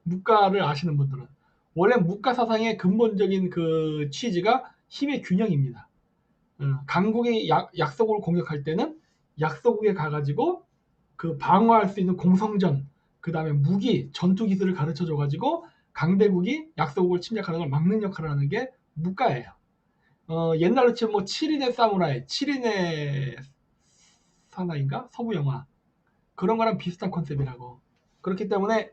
Speaker 1: 묵가를 아시는 분들은 원래 묵가 사상의 근본적인 그 취지가 힘의 균형입니다. 강국의 약소국을 공격할 때는 약소국에 가가지고 그 방어할 수 있는 공성전, 그 다음에 무기, 전투 기술을 가르쳐 줘가지고 강대국이 약소국을 침략하는 걸 막는 역할을 하는 게 묵가예요. 옛날로 치면 뭐 7인의 사무라이, 7인의 사나인가? 서부 영화. 그런 거랑 비슷한 컨셉이라고. 그렇기 때문에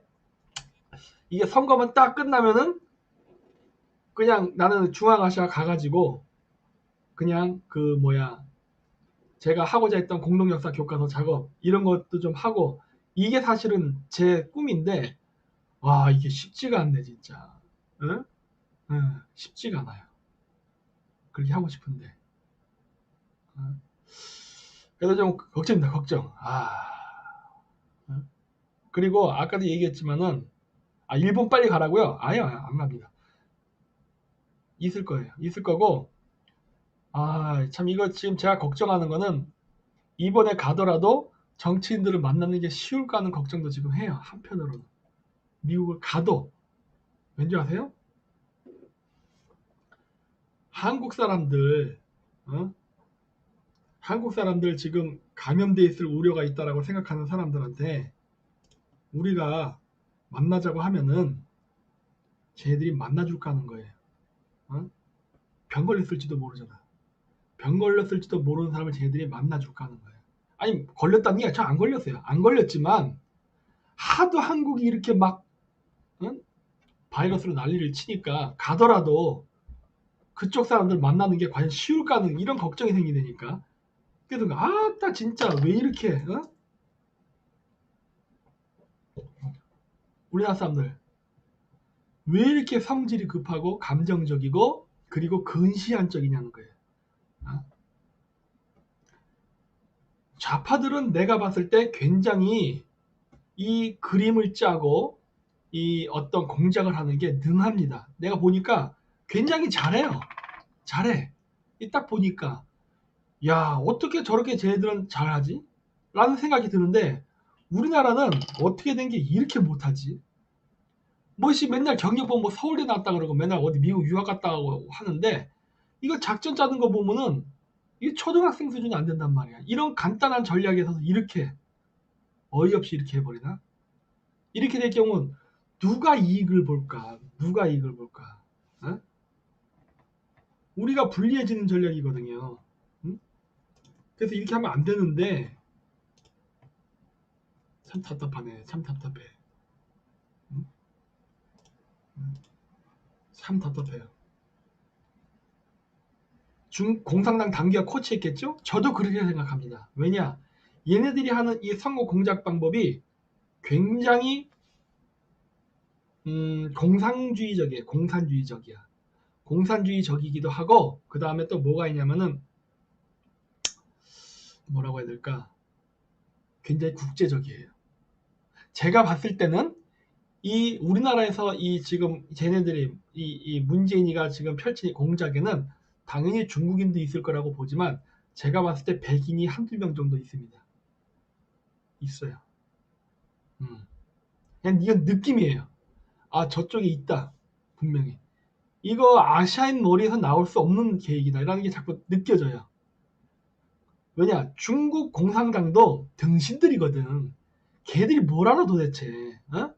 Speaker 1: 이게 선거만 딱 끝나면은 그냥 나는 중앙아시아 가가지고 그냥 그 뭐야 제가 하고자 했던 공동역사 교과서 작업 이런 것도 좀 하고 이게 사실은 제 꿈인데 와 이게 쉽지가 않네 진짜. 응? 응, 쉽지가 않아요. 그렇게 하고 싶은데. 응? 그래서 좀 걱정입니다. 걱정. 응? 그리고 아까도 얘기했지만은 일본 빨리 가라고요? 아니요 안 갑니다. 있을 거예요. 있을 거고 참 이거 지금 제가 걱정하는 거는 이번에 가더라도 정치인들을 만나는 게 쉬울까 하는 걱정도 지금 해요. 한편으로는. 미국을 가도 왠지 아세요? 한국 사람들 어? 한국 사람들 지금 감염돼 있을 우려가 있다라고 생각하는 사람들한테 우리가 만나자고 하면은 쟤들이 만나줄까 하는 거예요. 어? 병 걸렸을지도 모르잖아. 병 걸렸을지도 모르는 사람을 쟤네들이 만나줄까 하는 거예요. 아니 걸렸다는 게 저 안 걸렸어요. 안 걸렸지만 하도 한국이 이렇게 막 응? 바이러스로 난리를 치니까 가더라도 그쪽 사람들 만나는 게 과연 쉬울까 하는 이런 걱정이 생기니까 그래서 아따 진짜 왜 이렇게 우리나라 사람들 왜 이렇게 성질이 급하고 감정적이고 그리고 근시안적이냐는 거예요. 좌파들은 내가 봤을 때 굉장히 이 그림을 짜고 이 어떤 공작을 하는 게 능합니다. 내가 보니까 굉장히 잘해요. 잘해. 딱 보니까 야 어떻게 저렇게 쟤네들은 잘하지? 라는 생각이 드는데 우리나라는 어떻게 된 게 이렇게 못하지? 뭐시 맨날 경력 보면 뭐 서울대 나왔다 그러고 맨날 어디 미국 유학 갔다고 하는데 이거 작전 짜는 거 보면은 이게 초등학생 수준이 안 된단 말이야. 이런 간단한 전략에서 이렇게 어이없이 이렇게 해버리나? 이렇게 될 경우는 누가 이익을 볼까? 누가 이익을 볼까? 어? 우리가 불리해지는 전략이거든요. 응? 그래서 이렇게 하면 안 되는데 참 답답하네. 참 답답해. 응? 참 답답해요. 공산당 당기가 코치했겠죠? 저도 그렇게 생각합니다. 왜냐? 얘네들이 하는 이 선거 공작 방법이 굉장히 공산주의적이에요. 공산주의적이야. 공산주의적이기도 하고 그 다음에 또 뭐가 있냐면은 뭐라고 해야 될까? 굉장히 국제적이에요. 제가 봤을 때는 이 우리나라에서 이 지금 쟤네들이 이 문재인이가 지금 펼친 공작에는 당연히 중국인도 있을 거라고 보지만 제가 봤을 때 백인이 한두 명 정도 있습니다. 있어요. 그냥 이건 느낌이에요. 아 저쪽에 있다. 분명히. 이거 아시아인 머리에서 나올 수 없는 계획이다. 라는 게 자꾸 느껴져요. 왜냐 중국 공산당도 등신들이거든. 걔들이 뭘 알아 도대체. 어?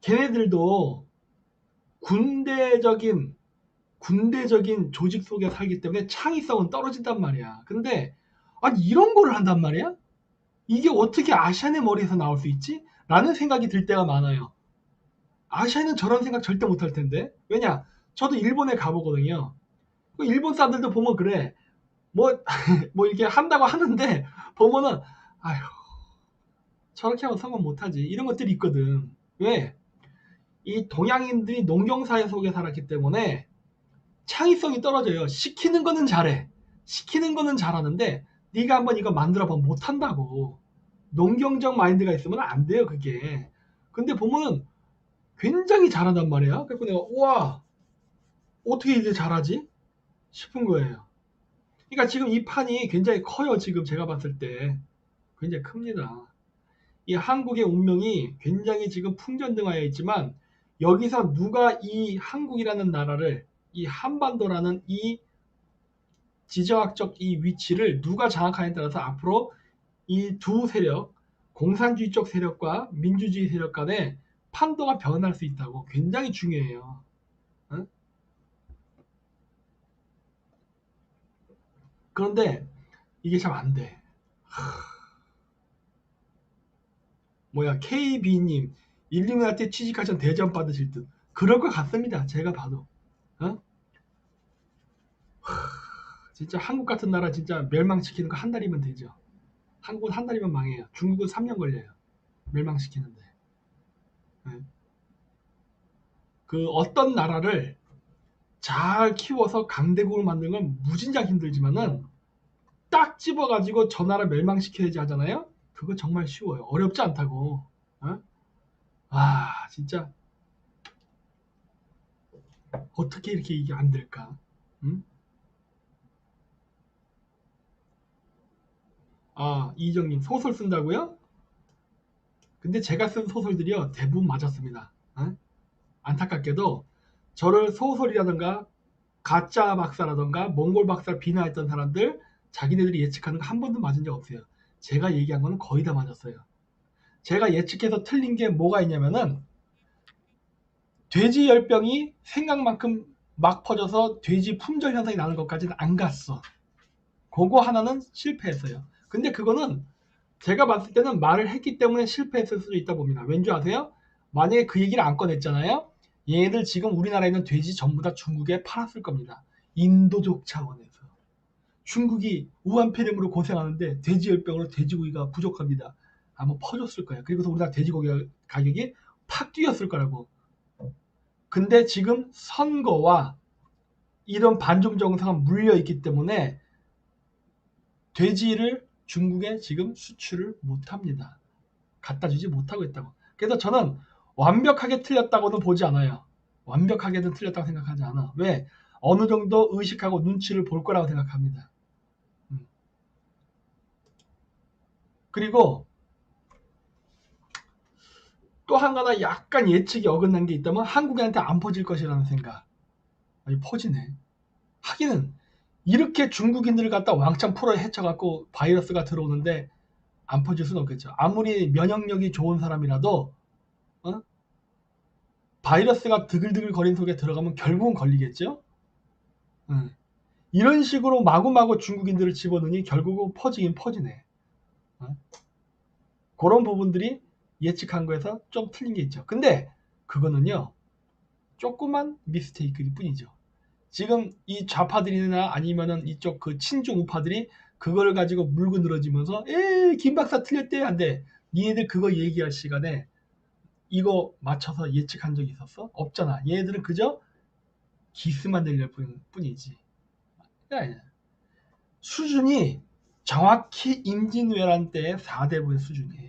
Speaker 1: 걔네들도 군대적인 조직 속에 살기 때문에 창의성은 떨어진단 말이야. 근데 아니 이런 거를 한단 말이야? 이게 어떻게 아시안의 머리에서 나올 수 있지? 라는 생각이 들 때가 많아요. 아시아는 저런 생각 절대 못할 텐데. 왜냐? 저도 일본에 가보거든요. 일본 사람들도 보면 그래. 뭐, 뭐 이렇게 한다고 하는데 보면은 아휴 저렇게 하면 성공 못하지. 이런 것들이 있거든. 왜? 이 동양인들이 농경사회 속에 살았기 때문에 창의성이 떨어져요. 시키는 거는 잘해. 시키는 거는 잘하는데 네가 한번 이거 만들어봐 못한다고. 농경적 마인드가 있으면 안 돼요 그게. 근데 보면은 굉장히 잘한단 말이야. 그래서 내가 우와 어떻게 이제 잘하지 싶은 거예요. 그러니까 지금 이 판이 굉장히 커요. 지금 제가 봤을 때 굉장히 큽니다. 이 한국의 운명이 굉장히 지금 풍전등화해 있지만 여기서 누가 이 한국이라는 나라를 이 한반도라는 이 지정학적 이 위치를 누가 장악하냐에 따라서 앞으로 이 두 세력 공산주의적 세력과 민주주의 세력 간의 판도가 변할 수 있다고 굉장히 중요해요. 응? 그런데 이게 참 안 돼. 뭐야 KB님 일루미나티 취직하신 대전 받으실 듯 그럴 것 같습니다. 제가 봐도. 어? 진짜 한국 같은 나라 진짜 멸망시키는 거 한 달이면 되죠. 한국은 한 달이면 망해요. 중국은 3년 걸려요. 멸망시키는데. 네. 그 어떤 나라를 잘 키워서 강대국을 만드는 건 무진장 힘들지만은 딱 집어가지고 저 나라 멸망시켜야지 하잖아요. 그거 정말 쉬워요. 어렵지 않다고. 어? 아 진짜 어떻게 이렇게 이게 안 될까? 응? 아 이정님 소설 쓴다고요? 근데 제가 쓴 소설들이요 대부분 맞았습니다. 어? 안타깝게도 저를 소설이라든가 가짜 박사라든가 몽골 박사를 비난했던 사람들 자기네들이 예측하는 거 한 번도 맞은 적 없어요. 제가 얘기한 거는 거의 다 맞았어요. 제가 예측해서 틀린 게 뭐가 있냐면은 돼지 열병이 생각만큼 막 퍼져서 돼지 품절 현상이 나는 것까지는 안 갔어. 그거 하나는 실패했어요. 근데 그거는 제가 봤을 때는 말을 했기 때문에 실패했을 수도 있다 봅니다. 왠지 아세요? 만약에 그 얘기를 안 꺼냈잖아요. 얘네들 지금 우리나라에 있는 돼지 전부 다 중국에 팔았을 겁니다. 인도적 차원에서. 중국이 우한폐렴으로 고생하는데 돼지열병으로 돼지고기가 부족합니다. 아마 퍼졌을 거야. 그리고서 우리나라 돼지고기 가격이 팍 뛰었을 거라고. 근데 지금 선거와 이런 반중 정상은 물려있기 때문에 돼지를 중국에 지금 수출을 못합니다. 갖다 주지 못하고 있다고. 그래서 저는 완벽하게 틀렸다고는 보지 않아요. 완벽하게는 틀렸다고 생각하지 않아. 왜? 어느 정도 의식하고 눈치를 볼 거라고 생각합니다. 그리고 또 하나 약간 예측이 어긋난 게 있다면 한국인한테 안 퍼질 것이라는 생각. 아니 퍼지네. 하기는 이렇게 중국인들을 갖다 왕창 풀어 헤쳐갖고 바이러스가 들어오는데 안 퍼질 수는 없겠죠. 아무리 면역력이 좋은 사람이라도 바이러스가 드글드글 거리는 속에 들어가면 결국은 걸리겠죠. 이런 식으로 마구마구 중국인들을 집어넣으니 결국은 퍼지긴 퍼지네. 그런 부분들이 예측한 거에서 좀 틀린 게 있죠. 근데 그거는요 조그만 미스테이크일 뿐이죠. 지금 이 좌파들이나 아니면은 이쪽 그 친중 우파들이 그걸 가지고 물고 늘어지면서 김 박사 틀렸대 한데 니네들 그거 얘기할 시간에 이거 맞춰서 예측한 적이 있었어? 없잖아. 얘네들은 그저 기스만 내릴 뿐이지. 수준이 정확히 임진왜란 때의 4대부의 수준이에요.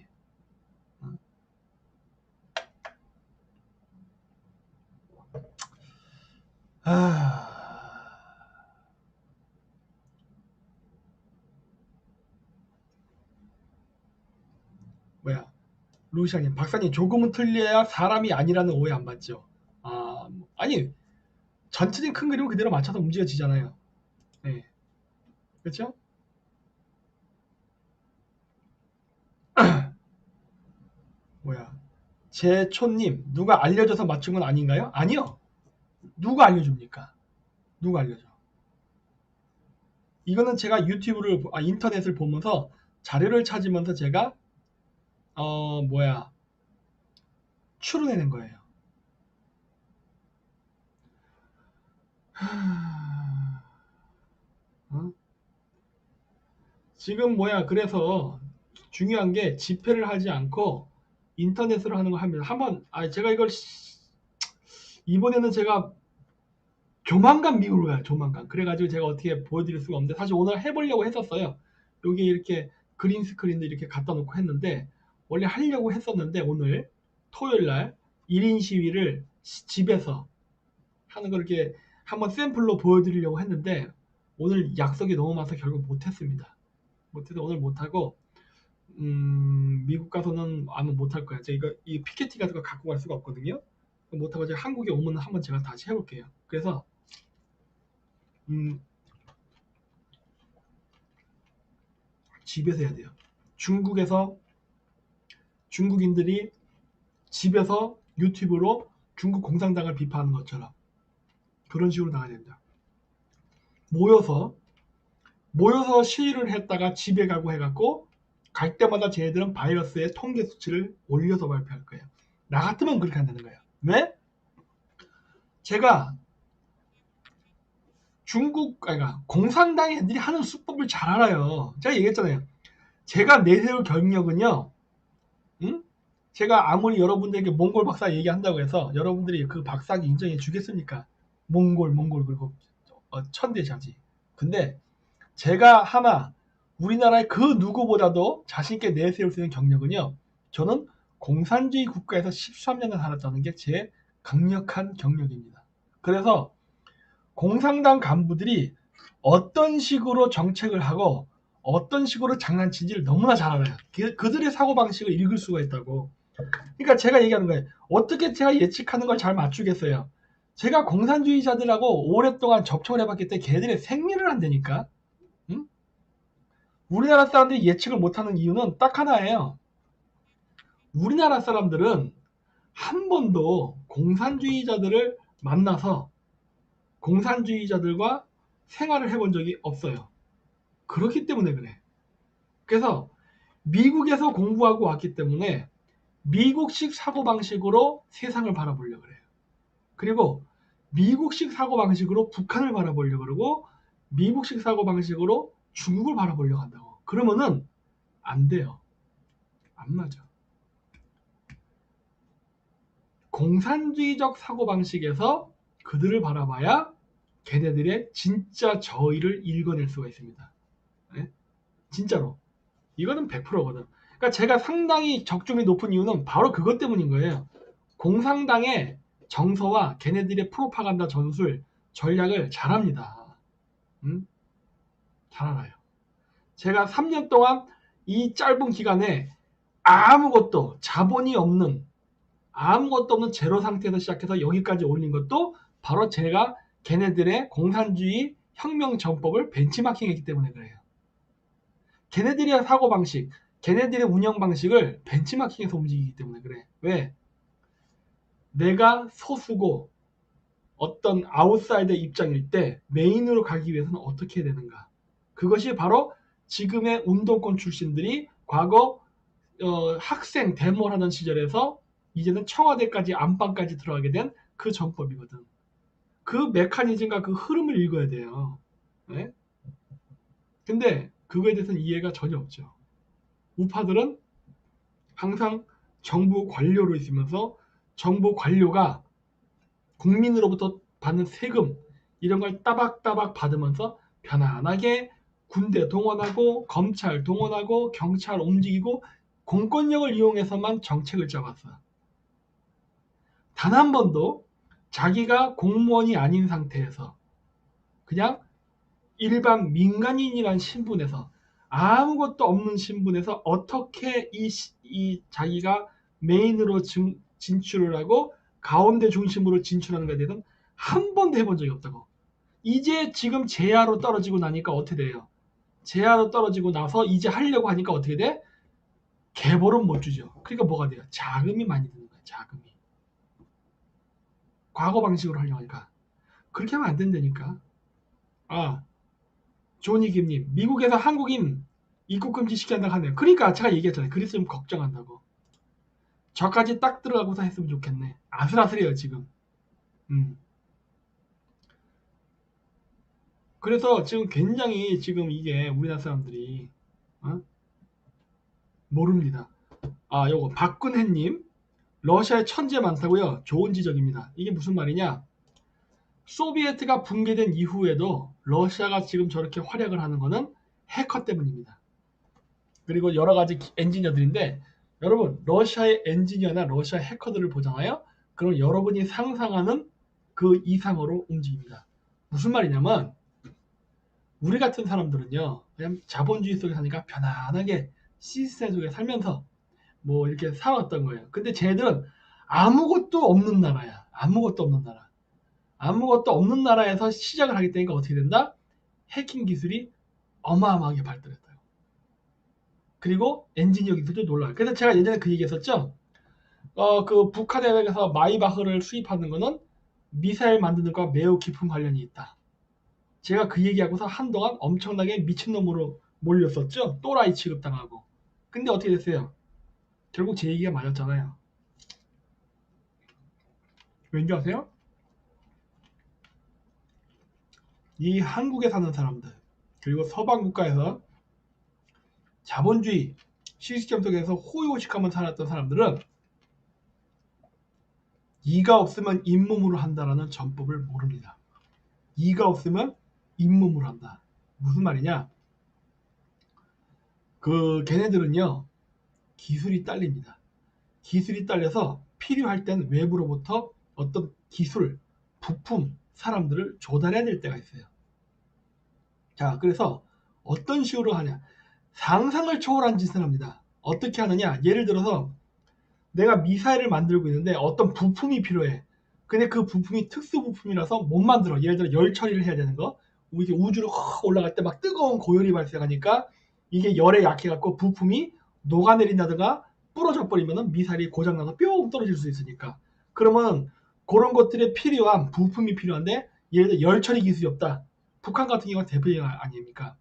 Speaker 1: 뭐야 루시아님 박사님 조금은 틀려야 사람이 아니라는 오해 안 받죠. 아니 전체적인 큰 그림은 그대로 맞춰서 움직여지잖아요. 네. 그렇죠? 뭐야 제초님 누가 알려줘서 맞춘 건 아닌가요? 아니요. 누가 알려줍니까? 누가 알려줘? 이거는 제가 유튜브를 인터넷을 보면서 자료를 찾으면서 제가 추론해낸 거예요. 지금 그래서 중요한 게 집회를 하지 않고 인터넷으로 하는 거 합니다. 한번 제가 이걸 이번에는 제가 조만간 미국을 가요. 조만간. 그래가지고 제가 어떻게 보여드릴 수가 없는데 사실 오늘 해보려고 했었어요. 여기 이렇게 그린 스크린도 이렇게 갖다 놓고 했는데 원래 하려고 했었는데 오늘 토요일날 1인 시위를 집에서 하는 걸 이렇게 한번 샘플로 보여드리려고 했는데 오늘 약속이 너무 많아서 결국 못했습니다. 못해서 오늘 못하고 미국 가서는 아마 못할 거야. 제가 이 PKT 같은 거 갖고 갈 수가 없거든요. 못하고 제가 한국에 오면 한번 제가 다시 해볼게요. 그래서 집에서 해야 돼요. 중국에서 중국인들이 집에서 유튜브로 중국 공산당을 비판하는 것처럼 그런 식으로 나가야 된다. 모여서 시위를 했다가 집에 가고 해갖고 갈 때마다 쟤네들은 바이러스의 통계 수치를 올려서 발표할 거예요. 나 같으면 그렇게 한다는 거예요. 왜? 제가 공산당 애들이 하는 수법을 잘 알아요. 제가 얘기했잖아요. 제가 내세울 경력은요. 제가 아무리 여러분들에게 몽골 박사 얘기한다고 해서 여러분들이 그 박사에게 인정해 주겠습니까? 몽골 그리고 천대자지. 근데 제가 하나 우리나라의 그 누구보다도 자신있게 내세울 수 있는 경력은요. 저는 공산주의 국가에서 13년을 살았다는 게 제 강력한 경력입니다. 그래서 공산당 간부들이 어떤 식으로 정책을 하고 어떤 식으로 장난치는지를 너무나 잘 알아요. 그들의 사고방식을 읽을 수가 있다고. 그러니까 제가 얘기하는 거예요. 어떻게 제가 예측하는 걸 잘 맞추겠어요. 제가 공산주의자들하고 오랫동안 접촉을 해봤기 때문에 걔들의 생리를 한다니까. 응? 우리나라 사람들이 예측을 못하는 이유는 딱 하나예요. 우리나라 사람들은 한 번도 공산주의자들을 만나서 공산주의자들과 생활을 해본 적이 없어요. 그렇기 때문에 그래. 그래서 미국에서 공부하고 왔기 때문에 미국식 사고방식으로 세상을 바라보려고 그래요. 그리고 미국식 사고방식으로 북한을 바라보려고 그러고 미국식 사고방식으로 중국을 바라보려고 한다고. 그러면은 안 돼요. 안 맞아. 공산주의적 사고방식에서 그들을 바라봐야 걔네들의 진짜 저의를 읽어낼 수가 있습니다. 네? 진짜로. 이거는 100%거든. 그러니까 제가 상당히 적중이 높은 이유는 바로 그것 때문인 거예요. 공산당의 정서와 걔네들의 프로파간다 전술, 전략을 잘합니다. 잘 알아요. 제가 3년 동안 이 짧은 기간에 아무것도 자본이 없는 아무것도 없는 제로 상태에서 시작해서 여기까지 올린 것도 바로 제가 걔네들의 공산주의 혁명 전법을 벤치마킹했기 때문에 그래요. 걔네들의 사고방식, 걔네들의 운영방식을 벤치마킹해서 움직이기 때문에 그래. 왜? 내가 소수고 어떤 아웃사이더 입장일 때 메인으로 가기 위해서는 어떻게 해야 되는가. 그것이 바로 지금의 운동권 출신들이 과거 학생 데모를 하던 시절에서 이제는 청와대까지 안방까지 들어가게 된 그 전법이거든. 그 메커니즘과 그 흐름을 읽어야 돼요. 네? 근데 그거에 대해서는 이해가 전혀 없죠. 우파들은 항상 정부 관료로 있으면서 정부 관료가 국민으로부터 받는 세금 이런 걸 따박따박 받으면서 편안하게 군대 동원하고 검찰 동원하고 경찰 움직이고 공권력을 이용해서만 정책을 짜왔어요. 단 한 번도 자기가 공무원이 아닌 상태에서 그냥 일반 민간인이란 신분에서 아무것도 없는 신분에서 어떻게 이 자기가 메인으로 진출을 하고 가운데 중심으로 진출하는 것에 대해서는 한 번도 해본 적이 없다고. 이제 지금 제야로 떨어지고 나니까 어떻게 돼요? 제야로 떨어지고 나서 이제 하려고 하니까 어떻게 돼? 계보는 못 주죠. 그러니까 뭐가 돼요? 자금이 많이 드는 거야. 자금이. 과거 방식으로 하려고 하니까. 그렇게 하면 안 된다니까. 아, 조니김님, 미국에서 한국인 입국 금지 시킨다고 하네요. 그러니까 제가 얘기했잖아요. 그래서 좀 걱정한다고. 저까지 딱 들어가고서 했으면 좋겠네. 아슬아슬해요 지금. 그래서 지금 굉장히 지금 이게 우리나라 사람들이 모릅니다. 아, 요거 박근혜님, 러시아에 천재 많다고요? 좋은 지적입니다. 이게 무슨 말이냐? 소비에트가 붕괴된 이후에도 러시아가 지금 저렇게 활약을 하는 거는 해커 때문입니다. 그리고 여러 가지 엔지니어들인데 여러분 러시아의 엔지니어나 러시아 해커들을 보잖아요. 그럼 여러분이 상상하는 그 이상으로 움직입니다. 무슨 말이냐면 우리 같은 사람들은요 그냥 자본주의 속에 사니까 편안하게 시스템 속에 살면서 뭐 이렇게 살았던 거예요. 근데 쟤들은 아무것도 없는 나라야. 아무것도 없는 나라. 아무것도 없는 나라에서 시작을 하게 되니까 어떻게 된다? 해킹 기술이 어마어마하게 발달했다. 그리고 엔지니어 기술도 놀라요. 그래서 제가 예전에 그 얘기했었죠. 그 북한에서 마이바흐를 수입하는 거는 미사일 만드는 것과 매우 깊은 관련이 있다. 제가 그 얘기하고서 한동안 엄청나게 미친놈으로 몰렸었죠. 또라이 취급당하고. 근데 어떻게 됐어요? 결국 제 얘기가 맞았잖아요. 왠지 아세요? 이 한국에 사는 사람들 그리고 서방 국가에서 자본주의 시스템 속에서 호의호식하면 살았던 사람들은 이가 없으면 잇몸으로 한다라는 전법을 모릅니다. 이가 없으면 잇몸으로 한다. 무슨 말이냐? 그 걔네들은요 기술이 딸립니다. 기술이 딸려서 필요할 땐 외부로부터 어떤 기술, 부품, 사람들을 조달해야 될 때가 있어요. 자, 그래서 어떤 식으로 하냐? 상상을 초월한 짓을 합니다. 어떻게 하느냐? 예를 들어서 내가 미사일을 만들고 있는데 어떤 부품이 필요해. 근데 그 부품이 특수 부품이라서 못 만들어. 예를 들어 열 처리를 해야 되는 거. 이게 우주로 올라갈 때 막 뜨거운 고열이 발생하니까 이게 열에 약해갖고 부품이 녹아내린다든가 부러져 버리면 미사일이 고장나서 뿅 떨어질 수 있으니까. 그러면 그런 것들에 필요한 부품이 필요한데 예를 들어 열 처리 기술이 없다. 북한 같은 경우가 대표 아닙니까?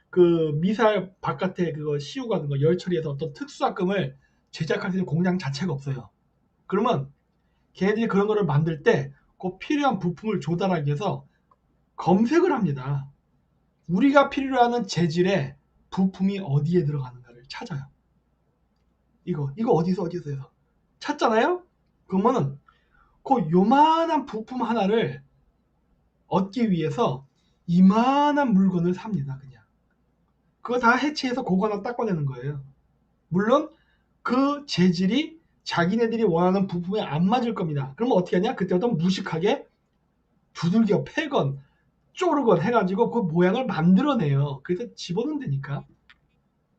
Speaker 1: 그 미사일 바깥에 그거 씌우고 가는 거 열 처리해서 어떤 특수화금을 제작할 수 있는 공장 자체가 없어요. 그러면 걔네들이 그런 거를 만들 때 그 필요한 부품을 조달하기 위해서 검색을 합니다. 우리가 필요로 하는 재질의 부품이 어디에 들어가는가를 찾아요. 이거 어디서 해서 찾잖아요? 그러면은 그 요만한 부품 하나를 얻기 위해서 이만한 물건을 삽니다. 그냥 그거 다 해체해서 그거 하나 딱 꺼내는 거예요. 물론 그 재질이 자기네들이 원하는 부품에 안 맞을 겁니다. 그러면 어떻게 하냐? 그때부터 무식하게 두들겨 패건 쪼르건 해가지고 그 모양을 만들어내요. 그래서 집어넣으면 되니까.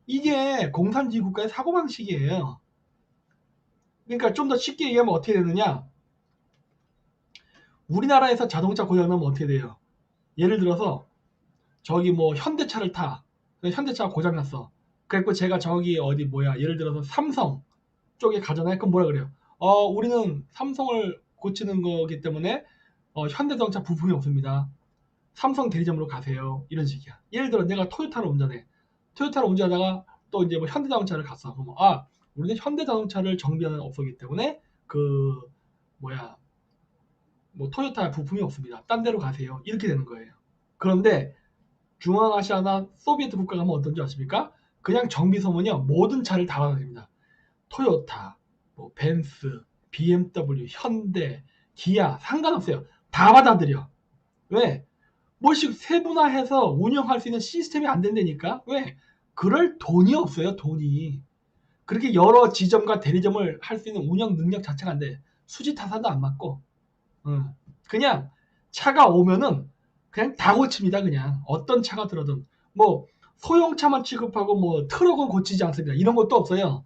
Speaker 1: 이게 공산주의 국가의 사고방식이에요. 그러니까 좀 더 쉽게 얘기하면 어떻게 되느냐? 우리나라에서 자동차 고장나면 어떻게 돼요? 예를 들어서 저기 뭐 현대차를 타. 현대차가 고장났어. 그래갖고 제가 저기 어디 뭐야 예를 들어서 삼성 쪽에 가잖아요. 그럼 뭐라 그래요? 우리는 삼성을 고치는 거기 때문에 현대자동차 부품이 없습니다. 삼성 대리점으로 가세요. 이런 식이야. 예를 들어 내가 토요타를 운전해. 토요타를 운전하다가 또 이제 뭐 현대자동차를 갔어. 그러면 우리는 현대자동차를 정비하는 업소이기 때문에 그 뭐야 뭐 토요타 부품이 없습니다. 딴 데로 가세요. 이렇게 되는 거예요. 그런데 중앙아시아나 소비에트 국가 가면 어떤지 아십니까? 그냥 정비 소문이요. 모든 차를 다 받아들입니다. 토요타, 뭐 벤츠, BMW, 현대, 기아 상관없어요. 다 받아들여. 왜? 뭐씩 세분화해서 운영할 수 있는 시스템이 안 된다니까. 왜? 그럴 돈이 없어요. 돈이. 그렇게 여러 지점과 대리점을 할 수 있는 운영 능력 자체가 안 돼. 수지 타산도 안 맞고. 그냥 차가 오면은 그냥 다 고칩니다. 그냥 어떤 차가 들어든 뭐 소형차만 취급하고 뭐 트럭은 고치지 않습니다. 이런 것도 없어요.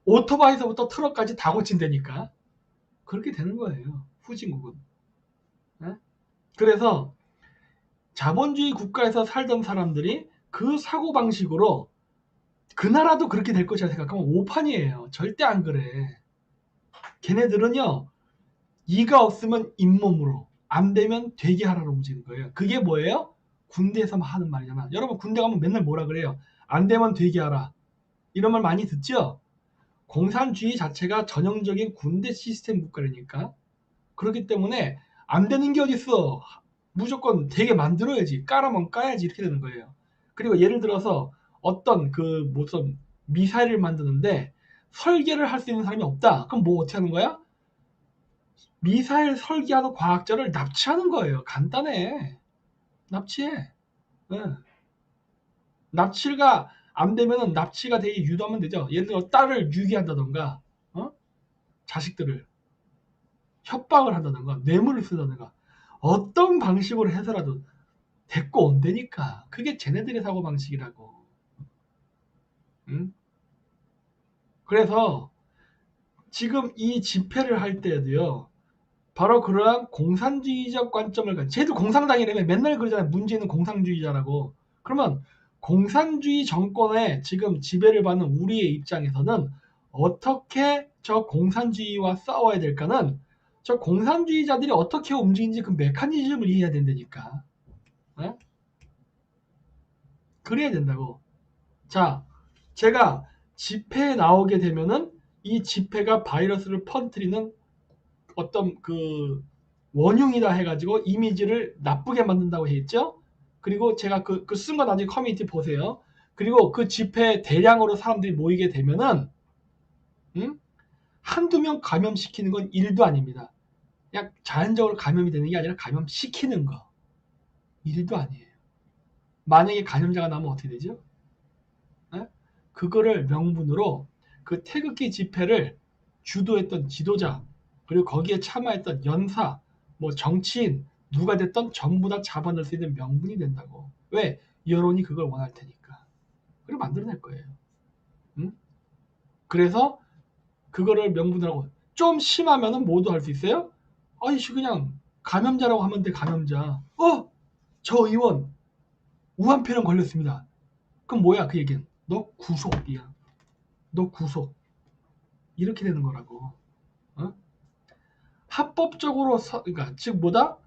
Speaker 1: 오토바이서부터 트럭까지 다 고친다니까. 그렇게 되는 거예요. 후진국은. 네? 그래서 자본주의 국가에서 살던 사람들이 그 사고방식으로 그 나라도 그렇게 될 것이라 생각하면 오판이에요. 절대 안 그래. 걔네들은요. 이가 없으면 잇몸으로 안 되면 되게 하라로 움직이는 거예요. 그게 뭐예요? 군대에서 하는 말이잖아. 여러분 군대 가면 맨날 뭐라 그래요? 안 되면 되게 하라. 이런 말 많이 듣죠? 공산주의 자체가 전형적인 군대 시스템 국가라니까. 그렇기 때문에 안 되는 게 어딨어. 무조건 되게 만들어야지. 까라면 까야지. 이렇게 되는 거예요. 그리고 예를 들어서 어떤 그 무슨 미사일을 만드는데 설계를 할 수 있는 사람이 없다. 그럼 뭐 어떻게 하는 거야? 미사일 설계하는 과학자를 납치하는 거예요. 간단해. 납치해. 응. 납치가 안 되면은 납치가 되게 유도하면 되죠. 예를 들어 딸을 유기한다던가, 자식들을 협박을 한다던가, 뇌물을 쓰다던가, 어떤 방식으로 해서라도 데리고 온다니까. 그게 쟤네들의 사고 방식이라고. 응? 그래서 지금 이 집회를 할 때도요. 바로 그러한 공산주의적 관점을 쟤도 공산당이라며 맨날 그러잖아요. 문재인은 공산주의자라고. 그러면 공산주의 정권에 지금 지배를 받는 우리의 입장에서는 어떻게 저 공산주의와 싸워야 될까는 저 공산주의자들이 어떻게 움직이는지 그 메커니즘을 이해해야 된다니까. 네? 그래야 된다고. 자, 제가 집회에 나오게 되면은 이 집회가 바이러스를 퍼뜨리는 어떤 그 원흉이다 해가지고 이미지를 나쁘게 만든다고 했죠. 그리고 제가 그 쓴 거 나중에 커뮤니티 보세요. 그리고 그 집회 대량으로 사람들이 모이게 되면은 한두 명 감염시키는 건 일도 아닙니다. 그냥 자연적으로 감염이 되는 게 아니라 감염시키는 거. 일도 아니에요. 만약에 감염자가 나면 어떻게 되죠? 에? 그거를 명분으로 그 태극기 집회를 주도했던 지도자 그리고 거기에 참여했던 연사 뭐 정치인 누가 됐던 전부 다 잡아낼 수 있는 명분이 된다고. 왜? 여론이 그걸 원할 테니까. 그걸 만들어낼 거예요. 응? 그래서 그거를 명분으로 좀 심하면은 뭐도 할 수 있어요? 아이씨 그냥 감염자라고 하면 돼. 감염자. 저 의원 우한폐렴 걸렸습니다. 그럼 뭐야 그 얘기는? 너 구속이야. 너 구속. 이렇게 되는 거라고. 어? 합법적으로 그러니까 즉 뭐다?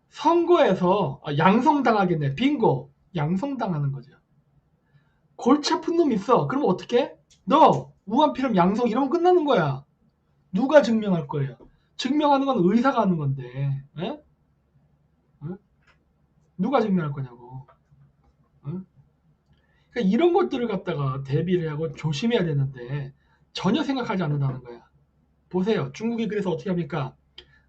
Speaker 1: 선거에서 양성당하겠네. 빙고. 양성당하는 거죠. 골치 아픈 놈 있어. 그럼 어떻게? 너 우한폐렴 양성 이러면 끝나는 거야. 누가 증명할 거예요? 증명하는 건 의사가 하는 건데. 에? 에? 누가 증명할 거냐고. 에? 그러니까 이런 것들을 갖다가 대비를 하고 조심해야 되는데 전혀 생각하지 않는다는 거야. 보세요. 중국이 그래서 어떻게 합니까?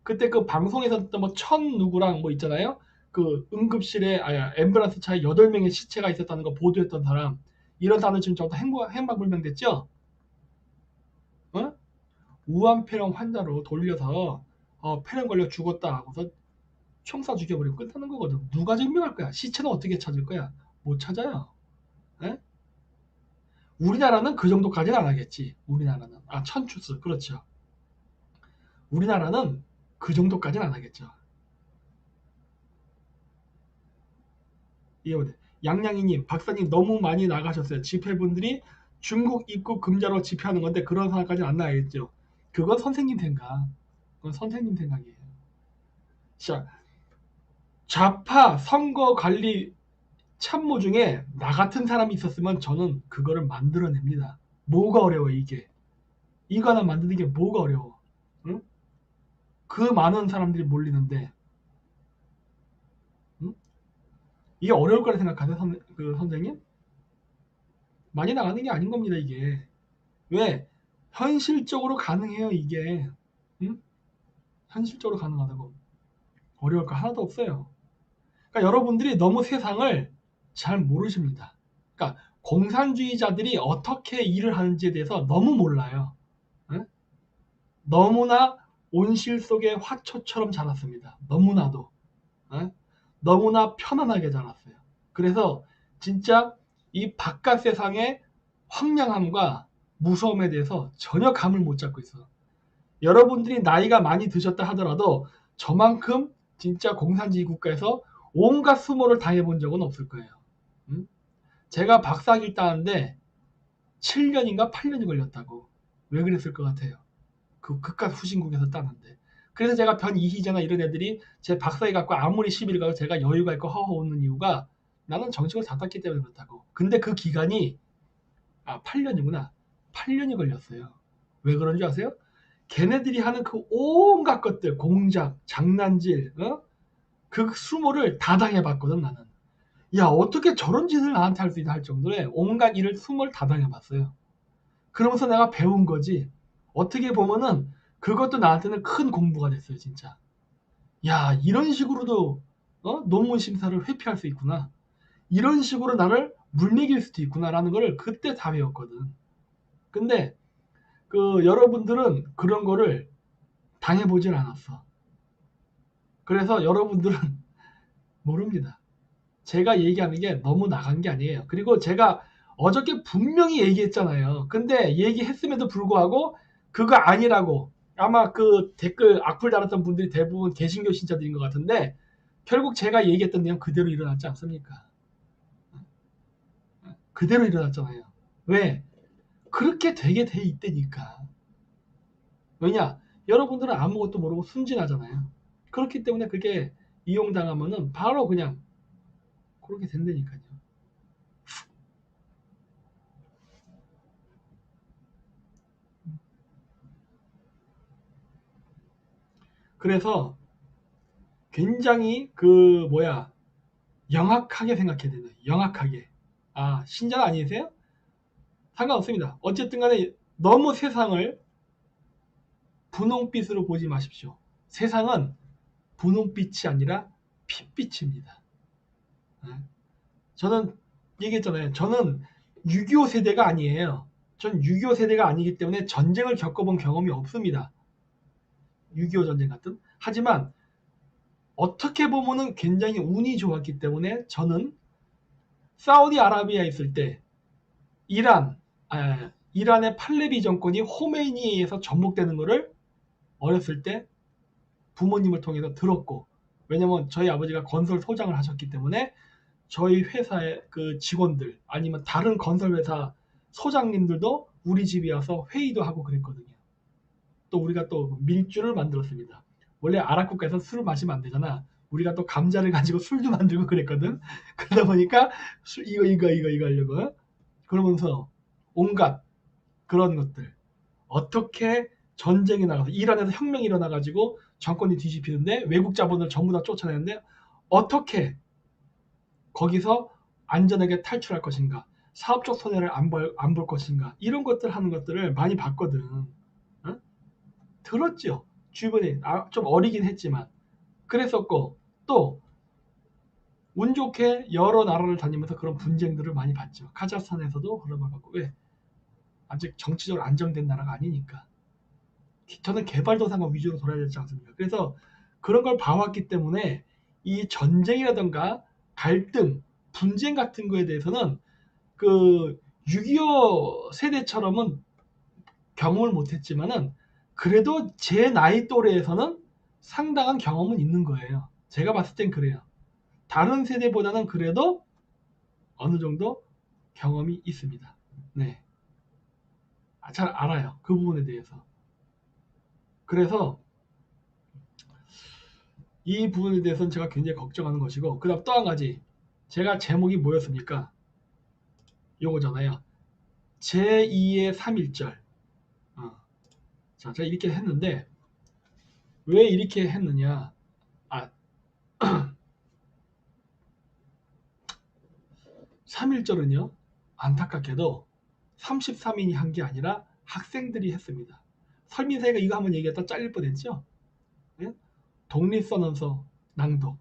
Speaker 1: 그때 그 방송에서 했던 천 누구랑 있잖아요. 그 응급실에 앰뷸런스 차에 8명의 시체가 있었다는 거 보도했던 사람. 이런 사람들 지금 전부 행방불명됐죠? 어? 우한폐렴 환자로 돌려서 폐렴 걸려 죽었다 하고서 총 쏴 죽여버리고 끝나는 거거든. 누가 증명할 거야? 시체는 어떻게 찾을 거야? 못 찾아요. 에? 우리나라는 그 정도까지는 안 하겠지. 우리나라는. 천추스. 그렇죠. 우리나라는 그 정도까지는 안 하겠죠. 이해돼. 양양이님, 박사님 너무 많이 나가셨어요. 집회분들이 중국 입국 금자로 집회하는 건데 그런 상황까지는 안 나가겠죠. 그건 선생님 생각. 그건 선생님 생각이에요. 자, 좌파 선거관리 참모 중에 나 같은 사람이 있었으면 저는 그거를 만들어냅니다. 뭐가 어려워 이게. 이거 하나 만드는 게 뭐가 어려워. 응? 그 많은 사람들이 몰리는데 응? 이게 어려울 거라 생각하세요 선생님? 많이 나가는 게 아닌 겁니다 이게. 왜? 현실적으로 가능해요 이게. 응? 현실적으로 가능하다고. 어려울 거 하나도 없어요. 그러니까 여러분들이 너무 세상을 잘 모르십니다. 그러니까 공산주의자들이 어떻게 일을 하는지에 대해서 너무 몰라요. 응? 너무나 온실 속의 화초처럼 자랐습니다. 너무나도. 응? 너무나 편안하게 자랐어요. 그래서 진짜 이 바깥 세상의 황량함과 무서움에 대해서 전혀 감을 못 잡고 있어. 여러분들이 나이가 많이 드셨다 하더라도 저만큼 진짜 공산주의 국가에서 온갖 수모를 당해본 적은 없을 거예요. 음? 제가 박사학위를 따는데 7년인가 8년이 걸렸다고. 왜 그랬을 것 같아요? 그 극한 후진국에서 따는데. 그래서 제가 변 이희재나 이런 애들이 제 박사학위 갖고 아무리 시비를 가도 제가 여유가 있고 허허 웃는 이유가 나는 정책을 다 땄기 때문에 그렇다고. 근데 그 기간이 8년이구나. 8년이 걸렸어요. 왜 그런 줄 아세요? 걔네들이 하는 그 온갖 것들, 공작, 장난질, 그 수모를 다 당해봤거든 나는. 야 어떻게 저런 짓을 나한테 할 수 있나 할 정도의 온갖 일을 수모를 다 당해봤어요. 그러면서 내가 배운 거지. 어떻게 보면은 그것도 나한테는 큰 공부가 됐어요 진짜. 야 이런 식으로도 논문 심사를 회피할 수 있구나. 이런 식으로 나를 물매길 수도 있구나라는 걸 그때 다 배웠거든. 근데 그 여러분들은 그런 거를 당해보질 않았어. 그래서 여러분들은 모릅니다. 제가 얘기하는 게 너무 나간 게 아니에요. 그리고 제가 어저께 분명히 얘기했잖아요. 근데 얘기했음에도 불구하고 그거 아니라고 아마 그 댓글 악플 달았던 분들이 대부분 개신교 신자들인 것 같은데 결국 제가 얘기했던 내용 그대로 일어났지 않습니까? 그대로 일어났잖아요. 왜? 그렇게 되게 돼 있다니까. 왜냐? 여러분들은 아무것도 모르고 순진하잖아요. 그렇기 때문에 그게 이용당하면은 바로 그냥 그렇게 된다니까요. 그래서 굉장히 영악하게 생각해야 된다. 영악하게. 신자 아니세요? 상관없습니다. 어쨌든 간에 너무 세상을 분홍빛으로 보지 마십시오. 세상은 분홍빛이 아니라 핏빛입니다. 네. 저는 얘기했잖아요. 저는 6.25 세대가 아니에요. 전 6.25 세대가 아니기 때문에 전쟁을 겪어본 경험이 없습니다. 6.25 전쟁 같은. 하지만 어떻게 보면은 굉장히 운이 좋았기 때문에 저는 사우디아라비아에 있을 때 이란의 팔레비 정권이 호메이니에 의해서 전복되는 것을 어렸을 때 부모님을 통해서 들었고, 왜냐면 저희 아버지가 건설 소장을 하셨기 때문에 저희 회사의 그 직원들 아니면 다른 건설 회사 소장님들도 우리 집에 와서 회의도 하고 그랬거든요. 또 우리가 또 밀주를 만들었습니다. 원래 아랍 국가에서 술을 마시면 안 되잖아. 우리가 또 감자를 가지고 술도 만들고 그랬거든. 그러다 보니까 이거 하려고. 그러면서 온갖 그런 것들. 어떻게 전쟁이 나가서 이란에서 혁명이 일어나가지고 정권이 뒤집히는데 외국 자본을 전부 다 쫓아내는데 어떻게 거기서 안전하게 탈출할 것인가, 사업적 손해를 안 볼 것인가, 이런 것들 하는 것들을 많이 봤거든. 어? 들었죠. 주변에 좀 어리긴 했지만 그랬었고, 또 운 좋게 여러 나라를 다니면서 그런 분쟁들을 많이 봤죠. 카자흐스탄에서도 그런 걸 봤고, 왜? 아직 정치적으로 안정된 나라가 아니니까. 저는 개발도상국 위주로 돌아야 되지 않습니까? 그래서 그런 걸 봐왔기 때문에 이 전쟁이라든가 갈등, 분쟁 같은 거에 대해서는 그 6.25 세대처럼은 경험을 못했지만은 그래도 제 나이 또래에서는 상당한 경험은 있는 거예요. 제가 봤을 땐 그래요. 다른 세대보다는 그래도 어느 정도 경험이 있습니다. 네. 잘 알아요. 그 부분에 대해서. 그래서 이 부분에 대해서는 제가 굉장히 걱정하는 것이고, 그 다음 또 한 가지. 제가 제목이 뭐였습니까? 요거잖아요. 제2의 3.1절. 자, 제가 이렇게 했는데, 왜 이렇게 했느냐. 3.1절은요, 안타깝게도 33인이 한 게 아니라 학생들이 했습니다. 설민사가 이거 한번 얘기했다 잘릴 뻔했죠. 네? 독립선언서 낭독,